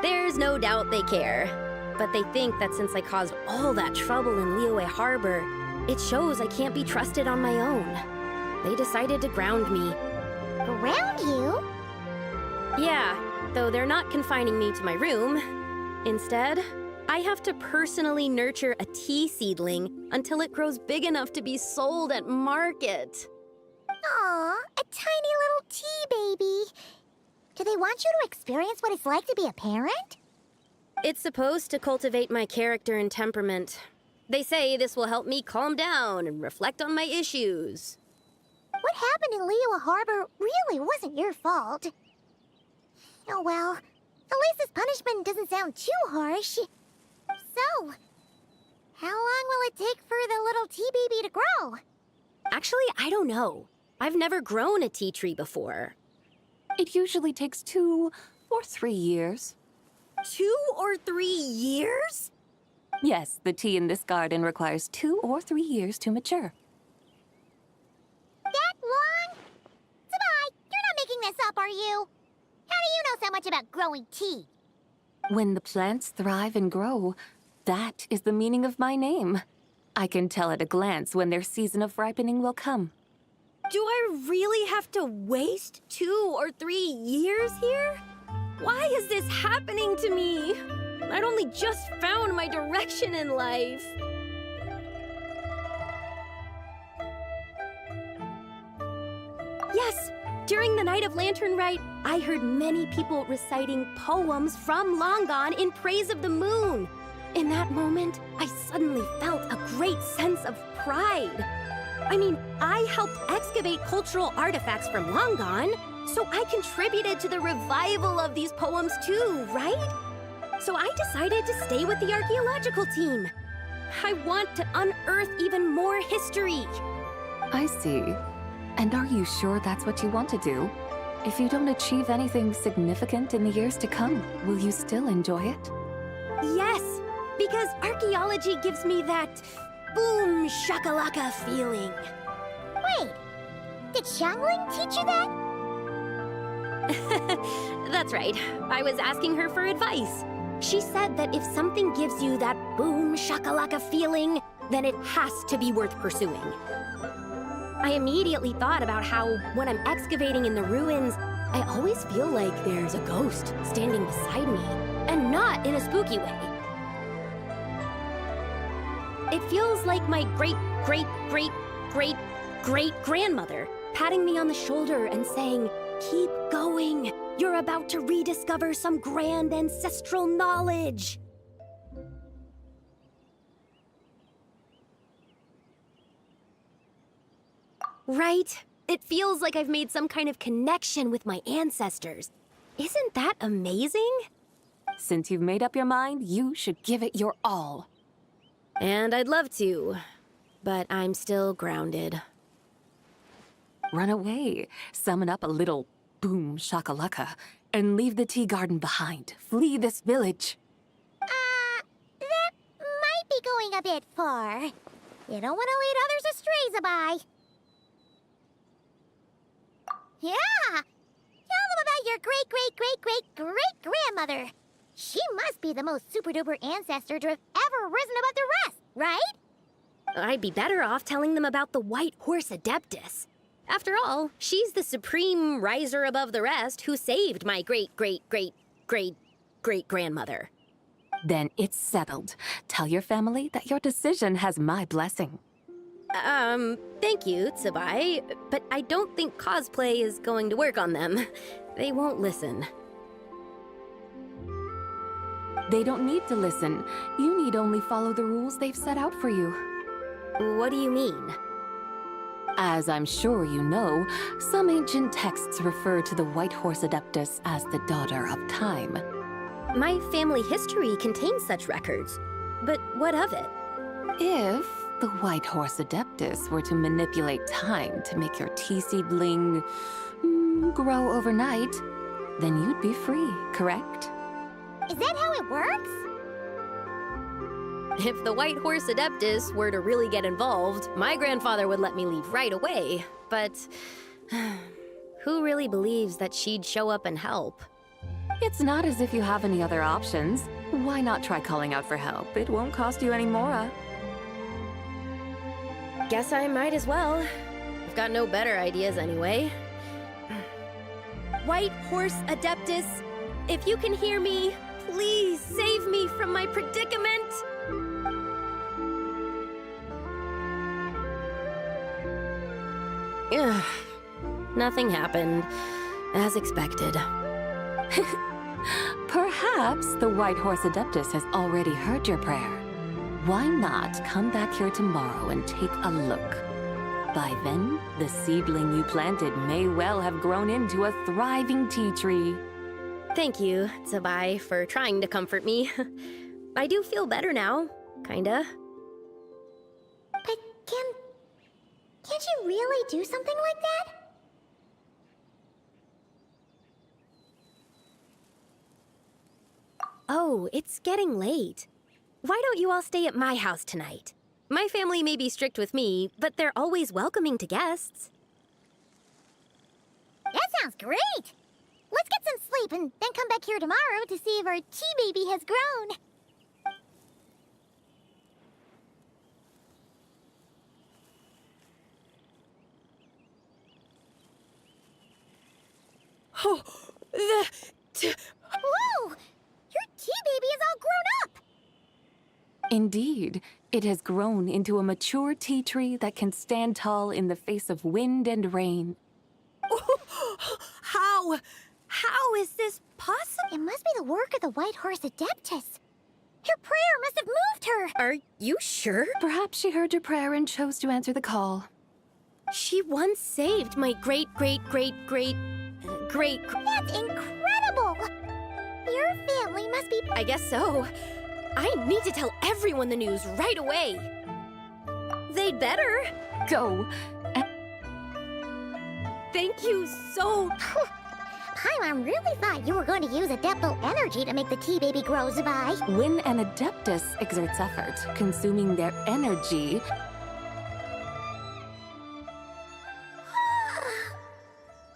There's no doubt they care. But they think that since I caused all that trouble in Liyue Harbor, it shows I can't be trusted on my own. They decided to ground me. Ground you? Yeah, though they're not confining me to my room. Instead, I have to personally nurture a tea seedling until it grows big enough to be sold at market. Aw, a tiny little tea baby. Do they want you to experience what it's like to be a parent? It's supposed to cultivate my character and temperament. They say this will help me calm down and reflect on my issues. What happened in Liyue Harbor really wasn't your fault. Oh well, at least this punishment doesn't sound too harsh. So, how long will it take for the little tea baby to grow? Actually, I don't know. I've never grown a tea tree before. It usually takes 2 or 3 years. 2 or 3 years? Yes, the tea in this garden requires 2 or 3 years to mature. That long? Zabai, you're not making this up, are you? How do you know so much about growing tea? When the plants thrive and grow, that is the meaning of my name. I can tell at a glance when their season of ripening will come. Do I really have to waste 2 or 3 years here? Why is this happening to me? I'd only just found my direction in life. Yes, during the night of Lantern Rite, I heard many people reciting poems from long gone in praise of the moon. In that moment, I suddenly felt a great sense of pride. I mean, I helped excavate cultural artifacts from long gone, so I contributed to the revival of these poems too, right? So I decided to stay with the archaeological team. I want to unearth even more history. I see. And are you sure that's what you want to do? If you don't achieve anything significant in the years to come, will you still enjoy it? Yes, because archaeology gives me that boom shakalaka feeling. Wait, did Xiangling teach you that? That's right. I was asking her for advice. She said that if something gives you that boom shakalaka feeling, then it has to be worth pursuing. I immediately thought about how, when I'm excavating in the ruins, I always feel like there's a ghost standing beside me, and not in a spooky way. It feels like my great-great-great-great-great-grandmother patting me on the shoulder and saying, "Keep going. You're about to rediscover some grand ancestral knowledge." Right? It feels like I've made some kind of connection with my ancestors. Isn't that amazing? Since you've made up your mind, you should give it your all. And I'd love to, but I'm still grounded. Run away, summon up a little boom shakalaka, and leave the tea garden behind. Flee this village. That might be going a bit far. You don't want to lead others astray, Zabai. Yeah! Tell them about your great-great-great-great-great-grandmother. She must be the most super-duper ancestor to have ever risen above the rest, right? I'd be better off telling them about the White Horse Adeptus. After all, she's the supreme riser above the rest who saved my great-great-great-great-great-grandmother. Then it's settled. Tell your family that your decision has my blessing. Thank you, Tsubai, but I don't think cosplay is going to work on them. They won't listen. They don't need to listen. You need only follow the rules they've set out for you. What do you mean? As I'm sure you know, some ancient texts refer to the White Horse Adeptus as the Daughter of Time. My family history contains such records, but what of it? If the White Horse Adeptus were to manipulate time to make your tea seedling grow overnight, then you'd be free, correct? Is that how it works? If the White Horse Adeptus were to really get involved, my grandfather would let me leave right away. But who really believes that she'd show up and help? It's not as if you have any other options. Why not try calling out for help? It won't cost you any more. Guess I might as well. I've got no better ideas anyway. White Horse Adeptus, if you can hear me, please save me from my predicament! Ugh. Nothing happened, as expected. Perhaps the White Horse Adeptus has already heard your prayer. Why not come back here tomorrow and take a look? By then, the seedling you planted may well have grown into a thriving tea tree. Thank you, Tsubai, for trying to comfort me. I do feel better now, kinda. But can't you really do something like that? Oh, it's getting late. Why don't you all stay at my house tonight? My family may be strict with me, but they're always welcoming to guests. That sounds great! Let's get some sleep and then come back here tomorrow to see if our tea baby has grown. Oh, Whoa! Your tea baby is all grown up! Indeed, it has grown into a mature tea tree that can stand tall in the face of wind and rain. How is this possible? It must be the work of the White Horse Adeptus. Her prayer must have moved her. Are you sure? Perhaps she heard your prayer and chose to answer the call. She once saved my great-great-great-great... That's incredible! Your family must be... I guess so. I need to tell everyone the news right away. They'd better. Go, and Thank you so... Paimon really thought you were going to use Adeptal energy to make the tea baby grow, Zabai. When an Adeptus exerts effort, consuming their energy...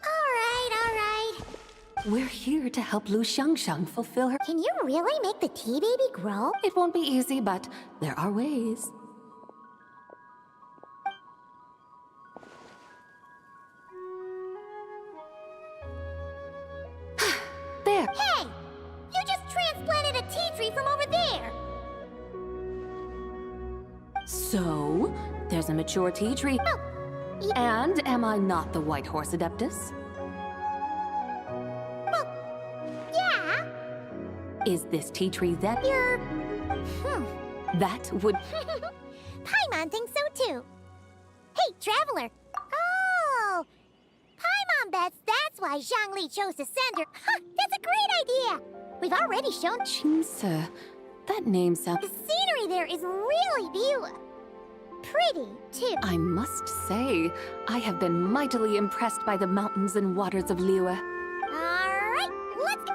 Alright. We're here to help Lu Xiangxiang fulfill her... Can you really make the tea baby grow? It won't be easy, but there are ways. There! Hey! You just transplanted a tea tree from over there! So, there's a mature tea tree. And am I not the White Horse Adeptus? Yeah! Is this tea tree that... You're... That would... Paimon thinks so too. Hey, Traveler! Oh! Paimon bets that's why Zhangli chose to send her. That's a great idea! We've already shown... Qingce. That name sounds... The scenery there is really beautiful. Pretty, too. I must say, I have been mightily impressed by the mountains and waters of Liyue. Alright, let's go.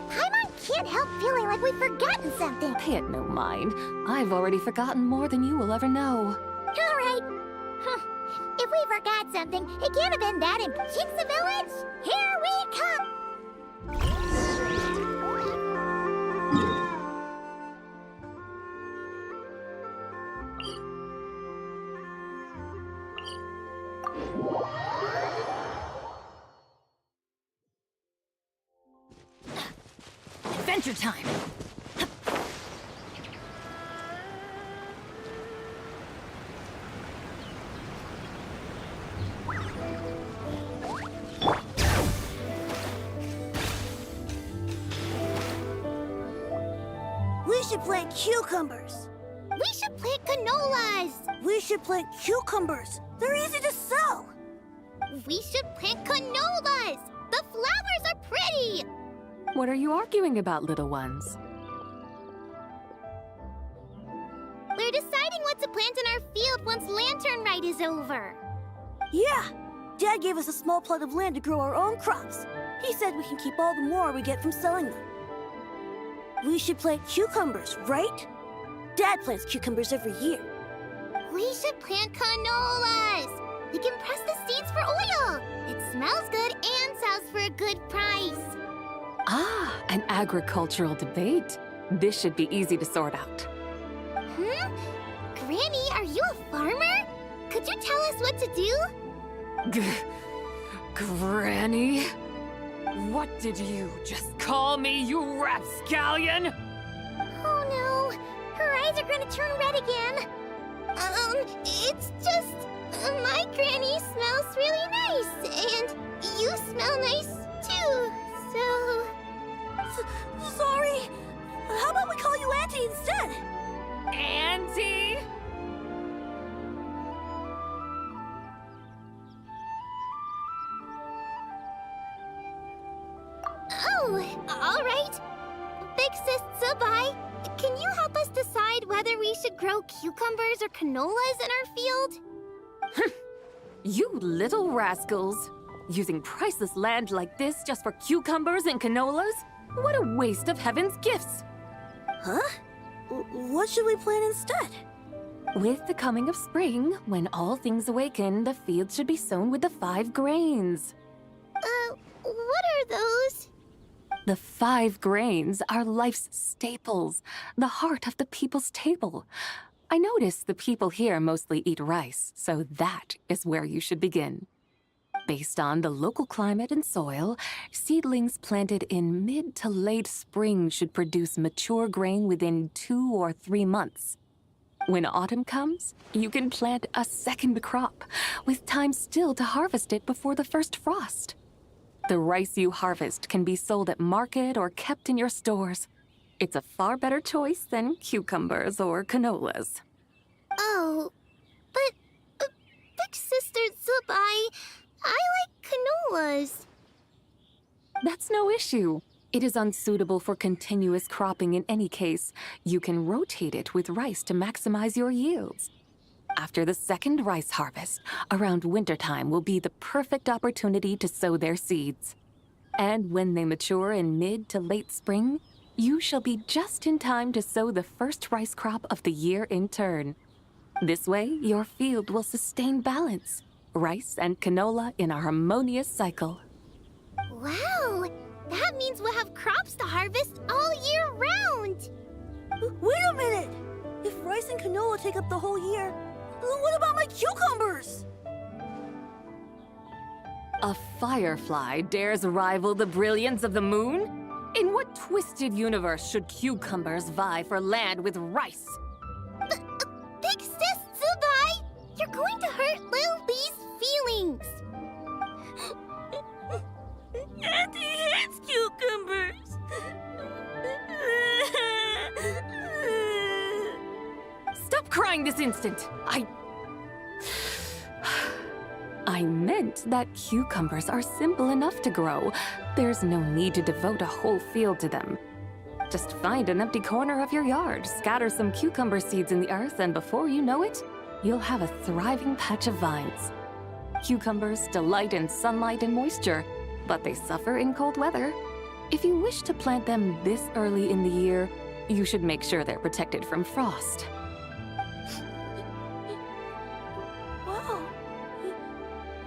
Paimon can't help feeling like we've forgotten something. Pay it no mind. I've already forgotten more than you will ever know. Alright. If we forgot something, it can't have been that in Putih Village. Here we come. Adventure time! We should plant cucumbers. We should plant canolas. We should plant cucumbers. They're easy to sow. We should plant canolas. The flowers are pretty. What are you arguing about, little ones? We're deciding what to plant in our field once Lantern Rite is over. Yeah. Dad gave us a small plot of land to grow our own crops. He said we can keep all the more we get from selling them. We should plant cucumbers, right? Dad plants cucumbers every year. We should plant canolas. We can press the seeds for oil. It smells good and sells for a good price. Ah, an agricultural debate. This should be easy to sort out. Granny, are you a farmer? Could you tell us what to do? Granny? What did you just call me, you rapscallion? Oh no, her eyes are gonna turn red again. It's just... my granny smells really nice, and you smell nice too, so... Sorry. How about we call you Auntie instead? Auntie? Oh, all right. Big Sis Zabai, can you help us decide whether we should grow cucumbers or canolas in our field? You little rascals! Using priceless land like this just for cucumbers and canolas? What a waste of heaven's gifts! Huh? What should we plant instead? With the coming of spring, when all things awaken, the fields should be sown with the 5 grains. What are those? The 5 grains are life's staples, the heart of the people's table. I notice the people here mostly eat rice, so that is where you should begin. Based on the local climate and soil, seedlings planted in mid to late spring should produce mature grain within 2 or 3 months. When autumn comes, you can plant a second crop, with time still to harvest it before the first frost. The rice you harvest can be sold at market or kept in your stores. It's a far better choice than cucumbers or canolas. Oh, but Big Sister Zabai, I like canolas. That's no issue. It is unsuitable for continuous cropping in any case. You can rotate it with rice to maximize your yields. After the second rice harvest, around wintertime will be the perfect opportunity to sow their seeds. And when they mature in mid to late spring, you shall be just in time to sow the first rice crop of the year in turn. This way, your field will sustain balance, rice and canola in a harmonious cycle. Wow! That means we'll have crops to harvest all year round! Wait a minute! If rice and canola take up the whole year, what about my cucumbers? A firefly dares rival the brilliance of the moon? In what twisted universe should cucumbers vie for land with rice? Big Sis Tsubai! You're going to hurt Lil Bee's feelings! Auntie hates cucumbers! Stop crying this instant! I meant that cucumbers are simple enough to grow. There's no need to devote a whole field to them. Just find an empty corner of your yard, scatter some cucumber seeds in the earth, and before you know it, you'll have a thriving patch of vines. Cucumbers delight in sunlight and moisture, but they suffer in cold weather. If you wish to plant them this early in the year, you should make sure they're protected from frost. Wow.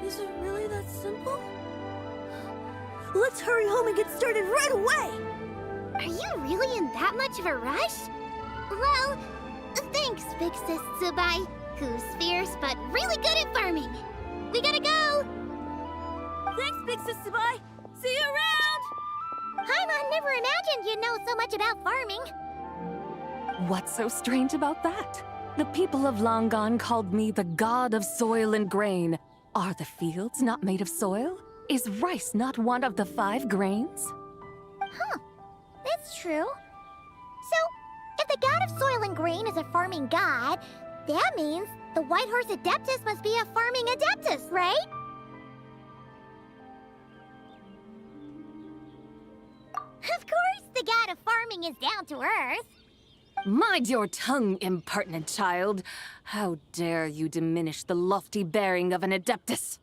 Is it really that simple? Let's hurry home and get started right away! Are you really in that much of a rush? Well, thanks, Big Sis Tsubai, who's fierce but really good at farming. We gotta go! Thanks, Big Sis Tsubai! See you around! Paimon never imagined you'd know so much about farming. What's so strange about that? The people of Long Gone called me the god of soil and grain. Are the fields not made of soil? Is rice not one of the 5 grains? Huh. That's true. So, if the god of soil and grain is a farming god, that means the White Horse Adeptus must be a farming adeptus, right? Of course, the god of farming is down to earth. Mind your tongue, impertinent child. How dare you diminish the lofty bearing of an adeptus?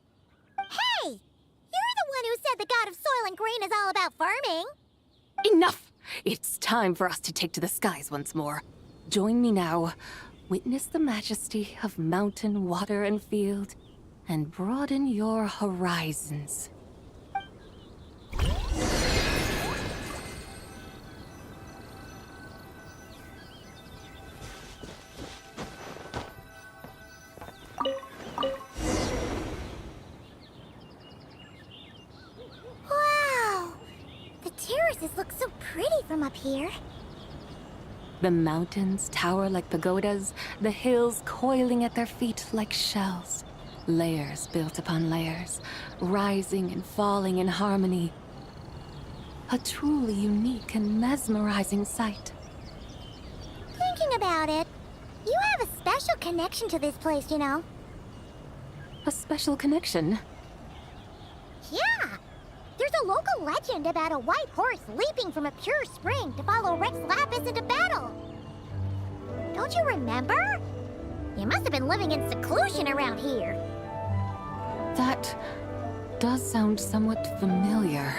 Hey! You're the one who said the god of soil and grain is all about farming. Enough! It's time for us to take to the skies once more. Join me now. Witness the majesty of mountain, water, and field, and broaden your horizons. Wow! The terraces look so pretty from up here. The mountains tower like pagodas, the hills coiling at their feet like shells. Layers built upon layers, rising and falling in harmony. A truly unique and mesmerizing sight. Thinking about it, you have a special connection to this place, you know. A special connection? Yeah! There's a local legend about a white horse leaping from a pure spring to follow Rex Lapis into battle. Don't you remember? You must have been living in seclusion around here. That does sound somewhat familiar.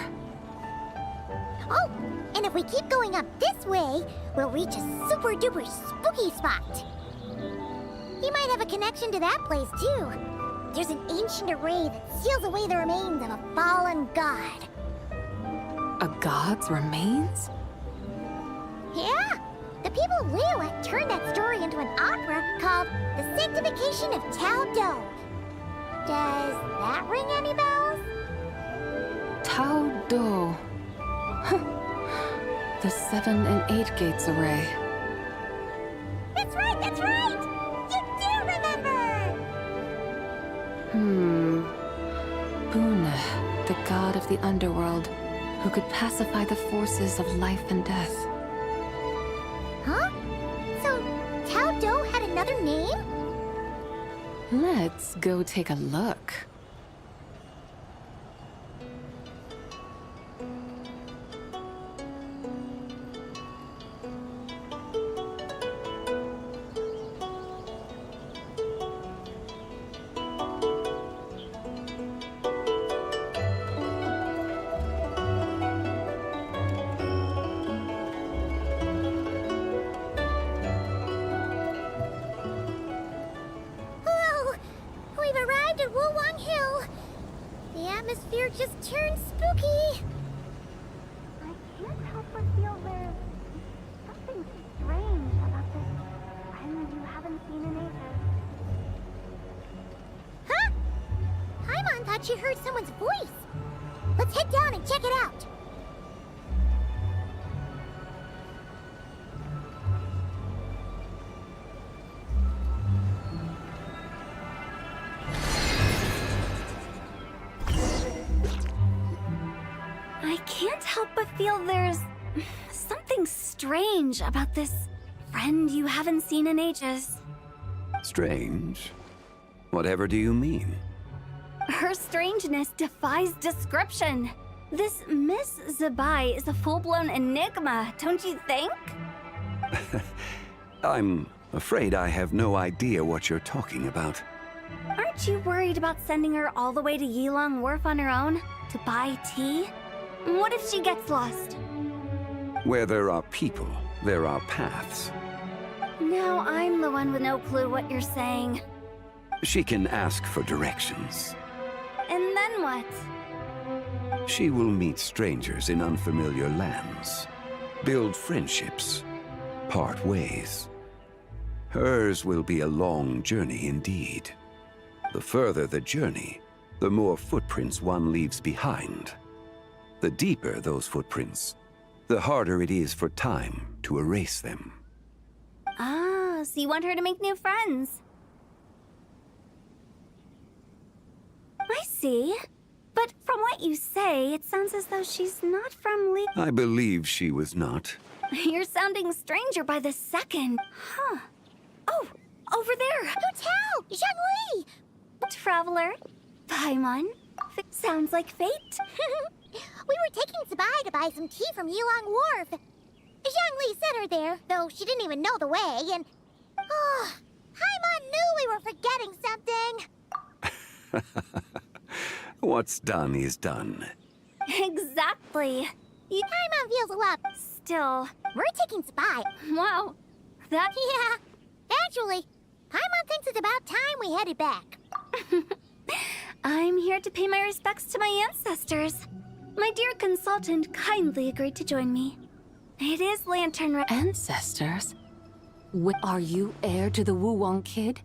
Oh, and if we keep going up this way, we'll reach a super-duper spooky spot. You might have a connection to that place, too. There's an ancient array that seals away the remains of a fallen god. A god's remains? Yeah! The people Liu had turned that story into an opera called The Sanctification of Tao Do. Does that ring any bells? Tao Do. The 7 and 8 gates array. That's right, that's right! You do remember! Buna, the god of the underworld, who could pacify the forces of life and death. Huh? So, Tao Do had another name? Let's go take a look. atmosphere just turned spooky. I can't help but feel there's something strange about this friend you haven't seen in ages. Huh? Paimon thought she heard someone's voice. Let's head down and check it out. I can't help but feel there's something strange about this friend you haven't seen in ages. Strange? Whatever do you mean? Her strangeness defies description. This Miss Zabai is a full-blown enigma, don't you think? I'm afraid I have no idea what you're talking about. Aren't you worried about sending her all the way to Yilong Wharf on her own to buy tea? What if she gets lost? Where there are people, there are paths. Now I'm the one with no clue what you're saying. She can ask for directions. And then what? She will meet strangers in unfamiliar lands, build friendships, part ways. Hers will be a long journey indeed. The further the journey, the more footprints one leaves behind. The deeper those footprints, the harder it is for time to erase them. Ah, so you want her to make new friends? I see. But from what you say, it sounds as though she's not from Li... I believe she was not. You're sounding stranger by the second. Huh. Oh, over there! Hotel! Zhongli! Traveler? Paimon? Sounds like fate. We were taking Zabai to buy some tea from Yilong Wharf. Zhongli sent her there, though she didn't even know the way, and... Oh, Paimon knew we were forgetting something. What's done is done. Exactly. Paimon feels a lot... Still... We're taking Zabai. Wow. That... Yeah. Actually, Paimon thinks it's about time we headed back. I'm here to pay my respects to my ancestors. My dear consultant kindly agreed to join me. It is Lantern Red. Ancestors? Are you heir to the Wuwang kid?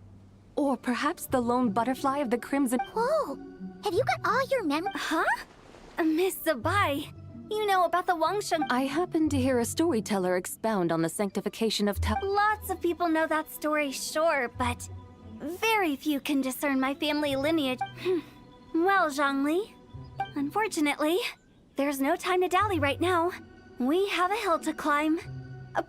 Or perhaps the lone butterfly of the Crimson... Whoa! Have you got all your memories? Huh? Miss Zabai, you know about the Wangsheng... I happened to hear a storyteller expound on the sanctification of Lots of people know that story, sure, but... very few can discern my family lineage. Well, Zhongli, unfortunately, there's no time to dally right now. We have a hill to climb.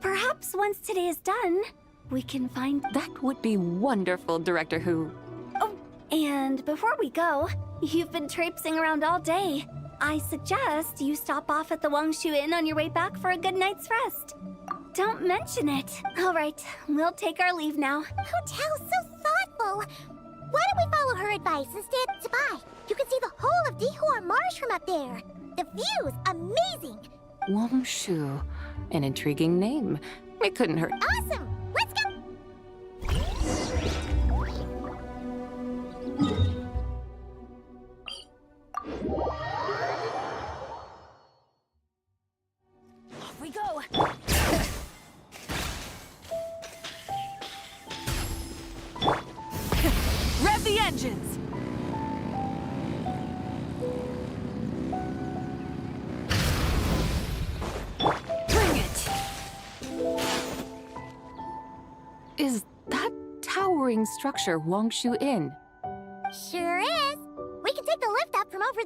Perhaps once today is done, we can find... That would be wonderful, Director Hu. Oh, and before we go, you've been traipsing around all day. I suggest you stop off at the Wangshu Inn on your way back for a good night's rest. Don't mention it. All right, we'll take our leave now. Hotel's so thoughtful. Why don't we follow her advice instead? Zabai, you can see the whole of Dihua Marsh from up there. The view's amazing. Wangshu. An intriguing name. It couldn't hurt. Awesome! Let's go! Off we go! Rev the engines! Is that towering structure Wangshu Inn? Sure is. We can take the lift up from over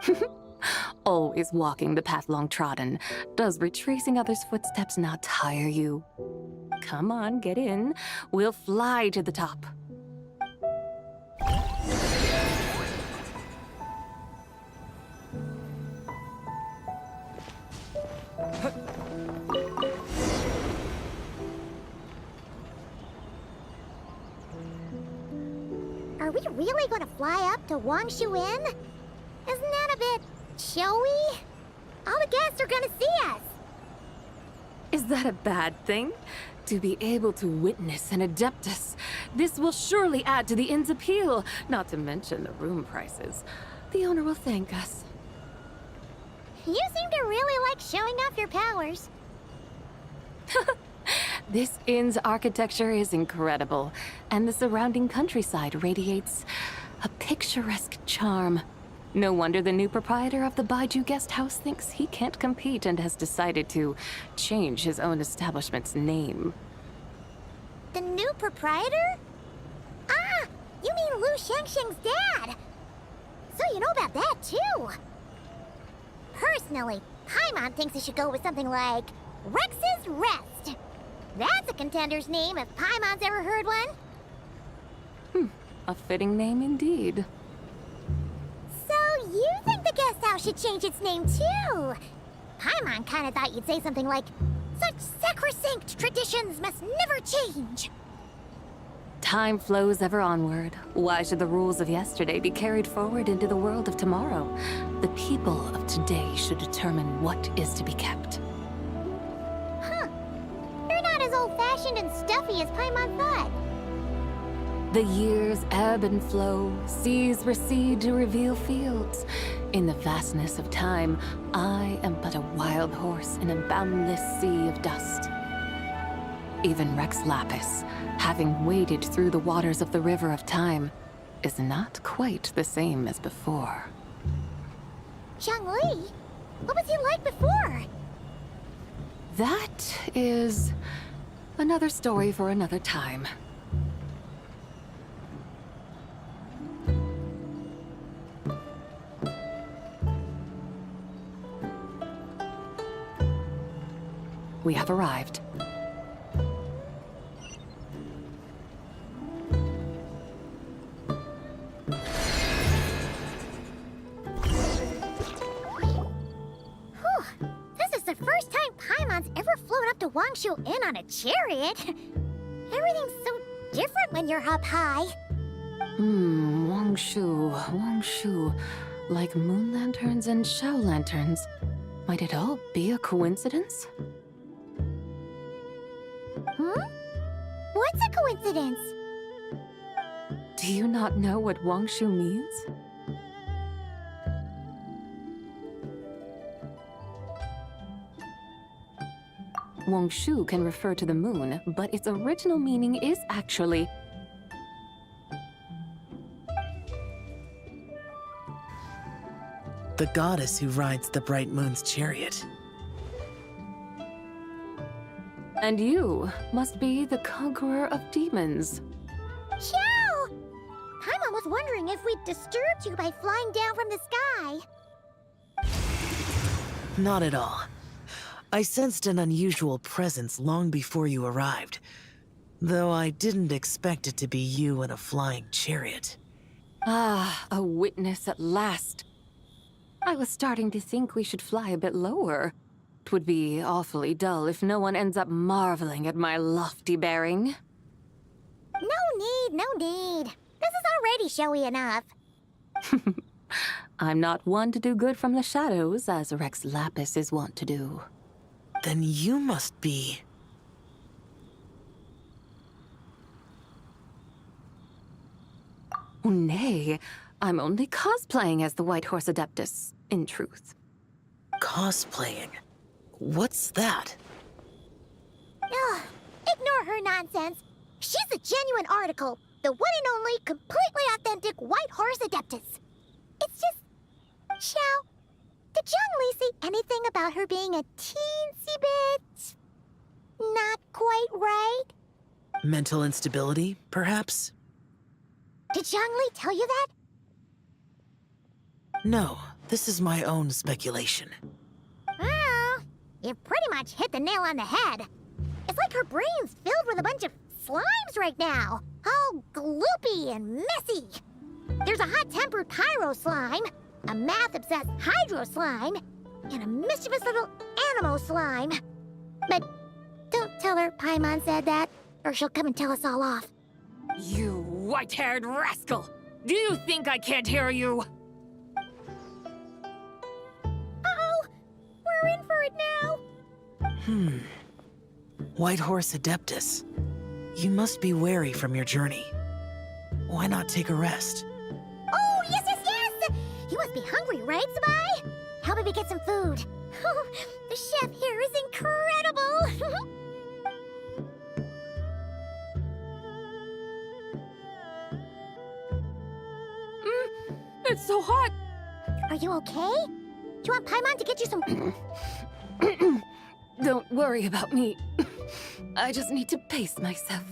there. Always walking the path long trodden. Does retracing others' footsteps not tire you? Come on, get in. We'll fly to the top. Are we really going to fly up to Wangshu Inn? Isn't that a bit showy? All the guests are going to see us. Is that a bad thing? To be able to witness an Adeptus, this will surely add to the inn's appeal, not to mention the room prices. The owner will thank us. You seem to really like showing off your powers. This inn's architecture is incredible, and the surrounding countryside radiates a picturesque charm. No wonder the new proprietor of the Baiju guest house thinks he can't compete and has decided to change his own establishment's name. The new proprietor? Ah, you mean Lu Shengsheng's dad. So you know about that, too. Personally, Paimon thinks it should go with something like Rex's Rest. That's a contender's name if Paimon's ever heard one. A fitting name indeed. So you think the guest house should change its name, too? Paimon kinda thought you'd say something like, such sacrosanct traditions must never change. Time flows ever onward. Why should the rules of yesterday be carried forward into the world of tomorrow? The people of today should determine what is to be kept. Huh. You're not as old-fashioned and stuffy as Paimon thought. The years ebb and flow, seas recede to reveal fields. In the vastness of time, I am but a wild horse in a boundless sea of dust. Even Rex Lapis, having waded through the waters of the river of time, is not quite the same as before. Zhongli? What was he like before? That is another story for another time. We have arrived. This is the first time Paimon's ever flown up to Wangshu Inn on a chariot. Everything's so different when you're up high. Wangshu. Like moon lanterns and shell lanterns. Might it all be a coincidence? What's a coincidence? Do you not know what Wangshu means? Wangshu can refer to the moon, but its original meaning is actually the goddess who rides the bright moon's chariot. And you must be the conqueror of demons. Xiao! Paimon was wondering if we'd disturbed you by flying down from the sky. Not at all. I sensed an unusual presence long before you arrived, though I didn't expect it to be you in a flying chariot. Ah, a witness at last. I was starting to think we should fly a bit lower. 'Twould be awfully dull if no one ends up marveling at my lofty bearing. No need. This is already showy enough. I'm not one to do good from the shadows, as Rex Lapis is wont to do. Then you must be... Oh, nay, I'm only cosplaying as the White Horse Adeptus, in truth. Cosplaying? What's that? Ugh, ignore her nonsense. She's a genuine article. The one and only, completely authentic White Horse Adeptus. It's just... Xiao, did Zhongli say anything about her being a teensy bit... not quite right? Mental instability, perhaps? Did Zhongli tell you that? No, this is my own speculation. Well, you pretty much hit the nail on the head. It's like her brain's filled with a bunch of slimes right now. All gloopy and messy. There's a hot-tempered pyro slime, a math-obsessed hydro slime, and a mischievous little animo slime. But don't tell her Paimon said that, or she'll come and tell us all off. You white-haired rascal! Do you think I can't hear you? Uh-oh! We're in for it now! White Horse Adeptus, you must be weary from your journey. Why not take a rest? Oh, yes, yes, yes! You must be hungry, right, Sabai? How about we get some food? The chef here is incredible! It's so hot! Are you okay? Do you want Paimon to get you some... Don't worry about me. I just need to pace myself.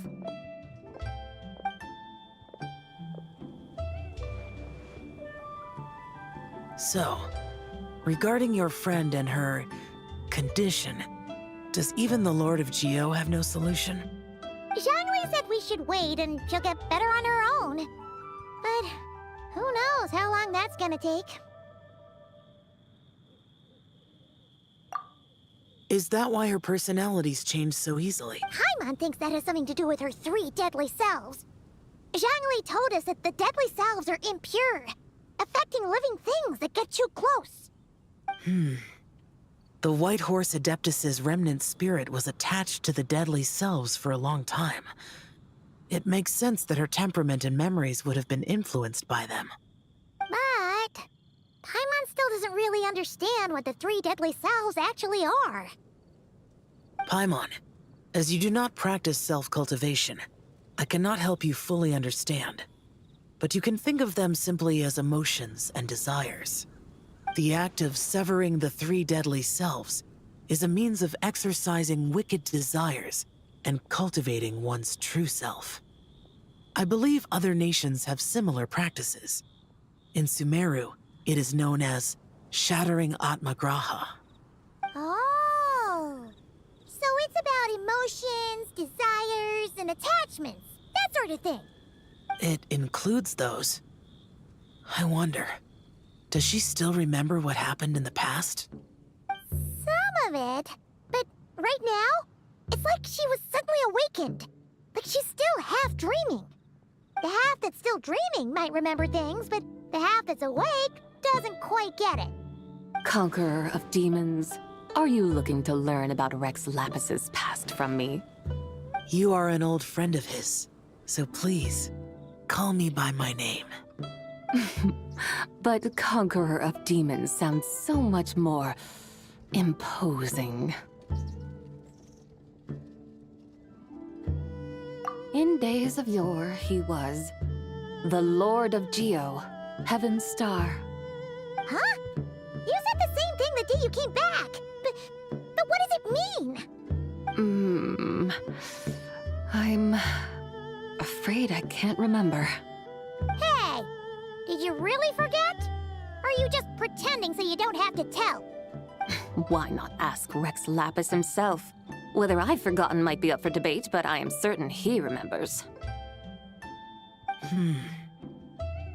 So, regarding your friend and her condition, does even the Lord of Geo have no solution? Zhangli said we should wait and she'll get better on her own. But who knows how long that's gonna take. Is that why her personalities change so easily? Paimon thinks that has something to do with her 3 deadly selves. Zhangli told us that the deadly selves are impure, affecting living things that get too close. The White Horse Adeptus's remnant spirit was attached to the deadly selves for a long time. It makes sense that her temperament and memories would have been influenced by them. But Paimon still doesn't really understand what the 3 deadly selves actually are. Paimon, as you do not practice self-cultivation, I cannot help you fully understand. But you can think of them simply as emotions and desires. The act of severing the 3 deadly selves is a means of exercising wicked desires and cultivating one's true self. I believe other nations have similar practices. In Sumeru, it is known as shattering Atmagraha. Oh, so it's about emotions, desires, and attachments, that sort of thing. It includes those. I wonder, does she still remember what happened in the past? Some of it, but right now, it's like she was suddenly awakened. Like she's still half dreaming. The half that's still dreaming might remember things, but the half that's awake doesn't quite get it. Conqueror of demons, are you looking to learn about Rex Lapis's past from me? You are an old friend of his, so please, call me by my name. But Conqueror of Demons sounds so much more imposing. In days of yore, he was the Lord of Geo, Heaven's Star. Huh? You said the same thing the day you came back. But what does it mean? I'm afraid I can't remember. Hey, did you really forget? Or are you just pretending so you don't have to tell? Why not ask Rex Lapis himself? Whether I've forgotten might be up for debate, but I am certain he remembers.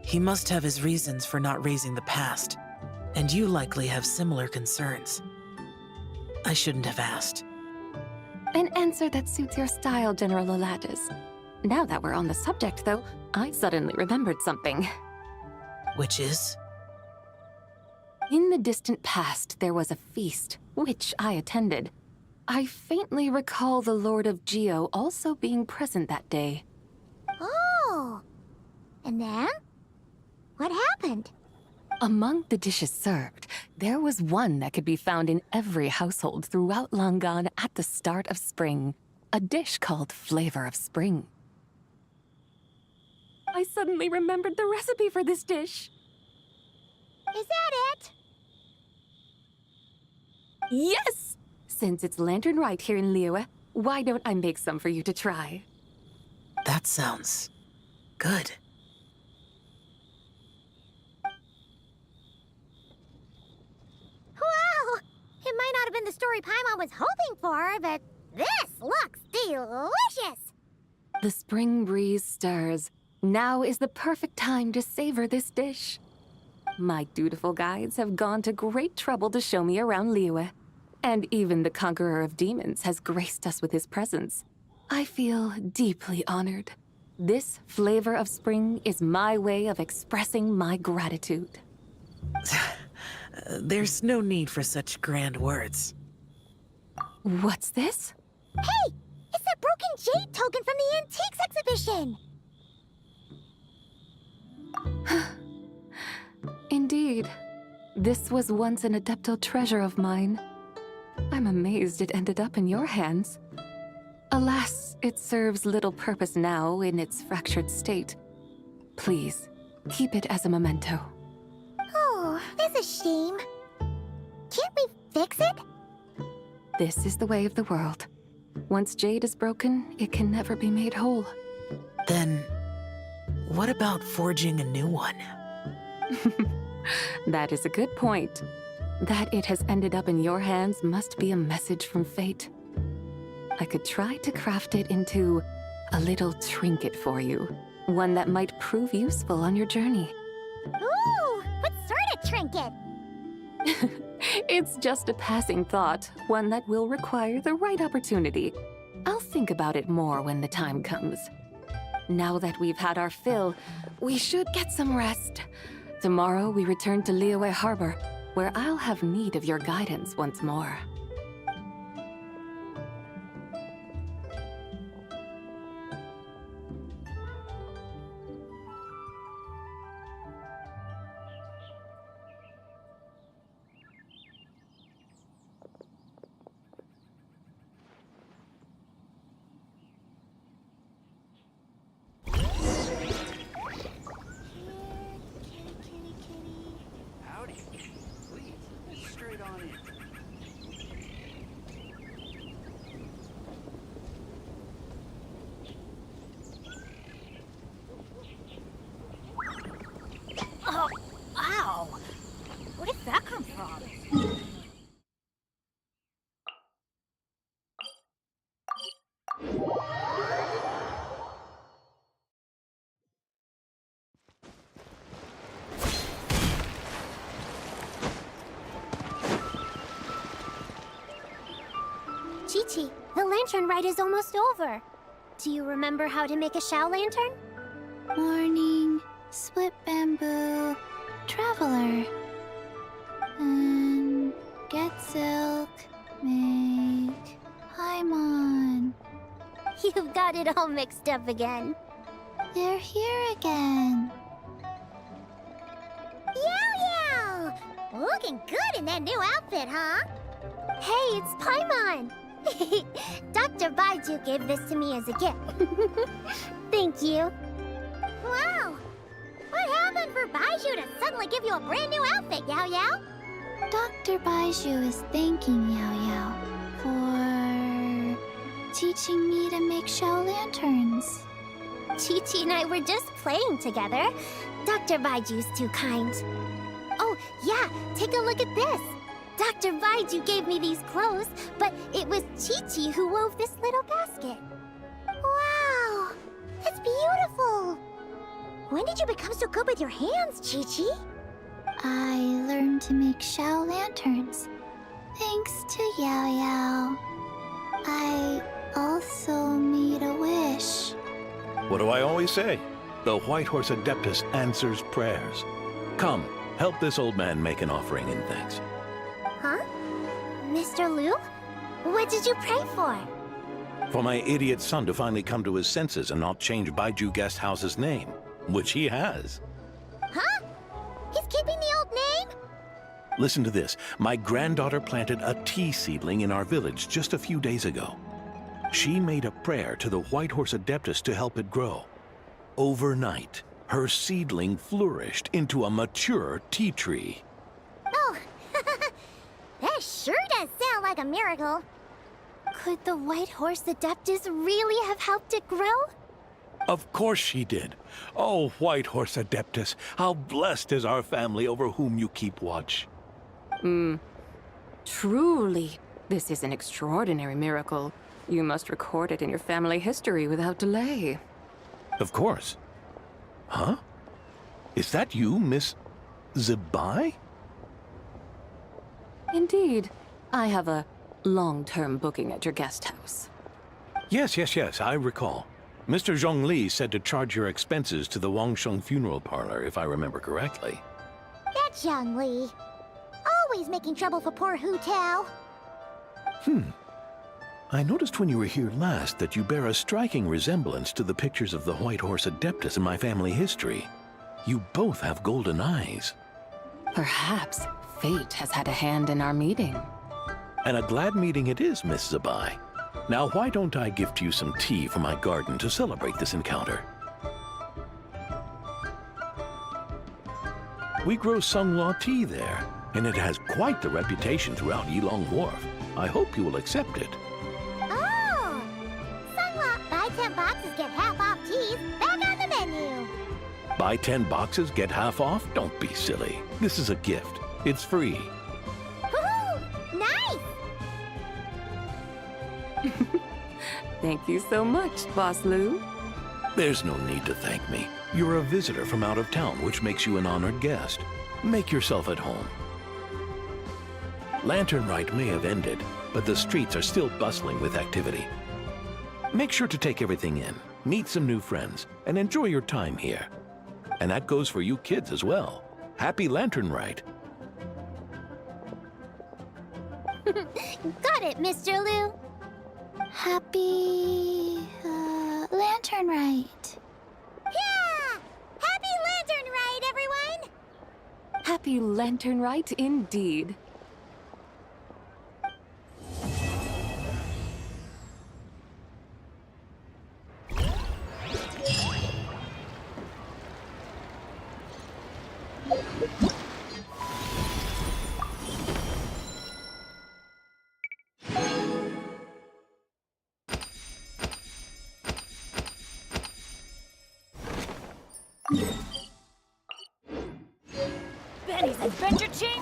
He must have his reasons for not raising the past, and you likely have similar concerns. I shouldn't have asked. An answer that suits your style, General Olatus. Now that we're on the subject, though, I suddenly remembered something. Which is? In the distant past, there was a feast, which I attended. I faintly recall the Lord of Geo also being present that day. Oh! And then? What happened? Among the dishes served, there was one that could be found in every household throughout Langan at the start of spring. A dish called Flavor of Spring. I suddenly remembered the recipe for this dish. Is that it? Yes! Since it's Lantern Right here in Liyue, why don't I make some for you to try? That sounds good. Wow! It might not have been the story Paimon was hoping for, but this looks delicious! The spring breeze stirs. Now is the perfect time to savor this dish. My dutiful guides have gone to great trouble to show me around Liyue. And even the Conqueror of Demons has graced us with his presence. I feel deeply honored. This Flavor of Spring is my way of expressing my gratitude. There's no need for such grand words. What's this? Hey! It's that broken jade token from the antiques exhibition! Indeed. This was once an Adeptal treasure of mine. I'm amazed it ended up in your hands. Alas, it serves little purpose now in its fractured state. Please, keep it as a memento. Oh, that's a shame. Can't we fix it? This is the way of the world. Once jade is broken, it can never be made whole. Then, what about forging a new one? That is a good point. That it has ended up in your hands must be a message from fate. I could try to craft it into a little trinket for you. One that might prove useful on your journey. Ooh, what sort of trinket? It's just a passing thought, one that will require the right opportunity. I'll think about it more when the time comes. Now that we've had our fill, we should get some rest. Tomorrow we return to Liyue Harbor, where I'll have need of your guidance once more. Oh, ow! Where did that come from? Chi-Chi, the lantern ride is almost over. Do you remember how to make a Shao lantern? Morning, split bamboo, traveler. And get silk, make Paimon. You've got it all mixed up again. They're here again. Yow Yow! Looking good in that new outfit, huh? Hey, it's Paimon! Dr. Baiju gave this to me as a gift. Thank you. Wow! What happened for Baiju to suddenly give you a brand new outfit, Yao Yao? Dr. Baiju is thanking Yao Yao for teaching me to make Shao lanterns. Chi-Chi and I were just playing together. Dr. Baiju's too kind. Oh, yeah, take a look at this. Dr. Baiju gave me these clothes, but it was Chi-Chi who wove this little basket. Wow, it's beautiful. When did you become so good with your hands, Chi-Chi? I learned to make Shao lanterns, thanks to Yao Yao. I also made a wish. What do I always say? The White Horse Adeptus answers prayers. Come, help this old man make an offering in thanks. Huh? Mr. Liu? What did you pray for? For my idiot son to finally come to his senses and not change Baiju Guest House's name, which he has. Huh? He's keeping the old name? Listen to this. My granddaughter planted a tea seedling in our village just a few days ago. She made a prayer to the White Horse Adeptus to help it grow. Overnight, her seedling flourished into a mature tea tree. Oh, that sure does sound like a miracle. Could the White Horse Adeptus really have helped it grow? Of course she did. Oh, White Horse Adeptus, how blessed is our family over whom you keep watch. Truly, this is an extraordinary miracle. You must record it in your family history without delay. Of course. Huh? Is that you, Miss Zebai? Indeed. I have a long-term booking at your guest house. Yes, I recall. Mr. Zhongli said to charge your expenses to the Wangsheng funeral parlor, if I remember correctly. That Zhongli. Always making trouble for poor Hu Tao. I noticed when you were here last that you bear a striking resemblance to the pictures of the White Horse Adeptus in my family history. You both have golden eyes. Perhaps fate has had a hand in our meeting. And a glad meeting it is, Miss Zabai. Now why don't I gift you some tea from my garden to celebrate this encounter? We grow Sunglaw tea there, and it has quite the reputation throughout Yilong Wharf. I hope you will accept it. Oh! Sunglaw, buy 10 boxes, get half off teas. Back on the menu. Buy 10 boxes, get half off? Don't be silly. This is a gift. It's free. Woohoo! Nice! Thank you so much, Boss Lou. There's no need to thank me. You're a visitor from out of town, which makes you an honored guest. Make yourself at home. Lantern Rite may have ended, but the streets are still bustling with activity. Make sure to take everything in, meet some new friends, and enjoy your time here. And that goes for you kids as well. Happy Lantern Rite. Got it, Mr. Lou. Happy... Lantern Rite. Yeah! Happy Lantern Rite, everyone! Happy Lantern Rite indeed. Benny's Adventure Chain?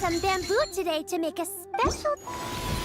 Some bamboo today to make a special...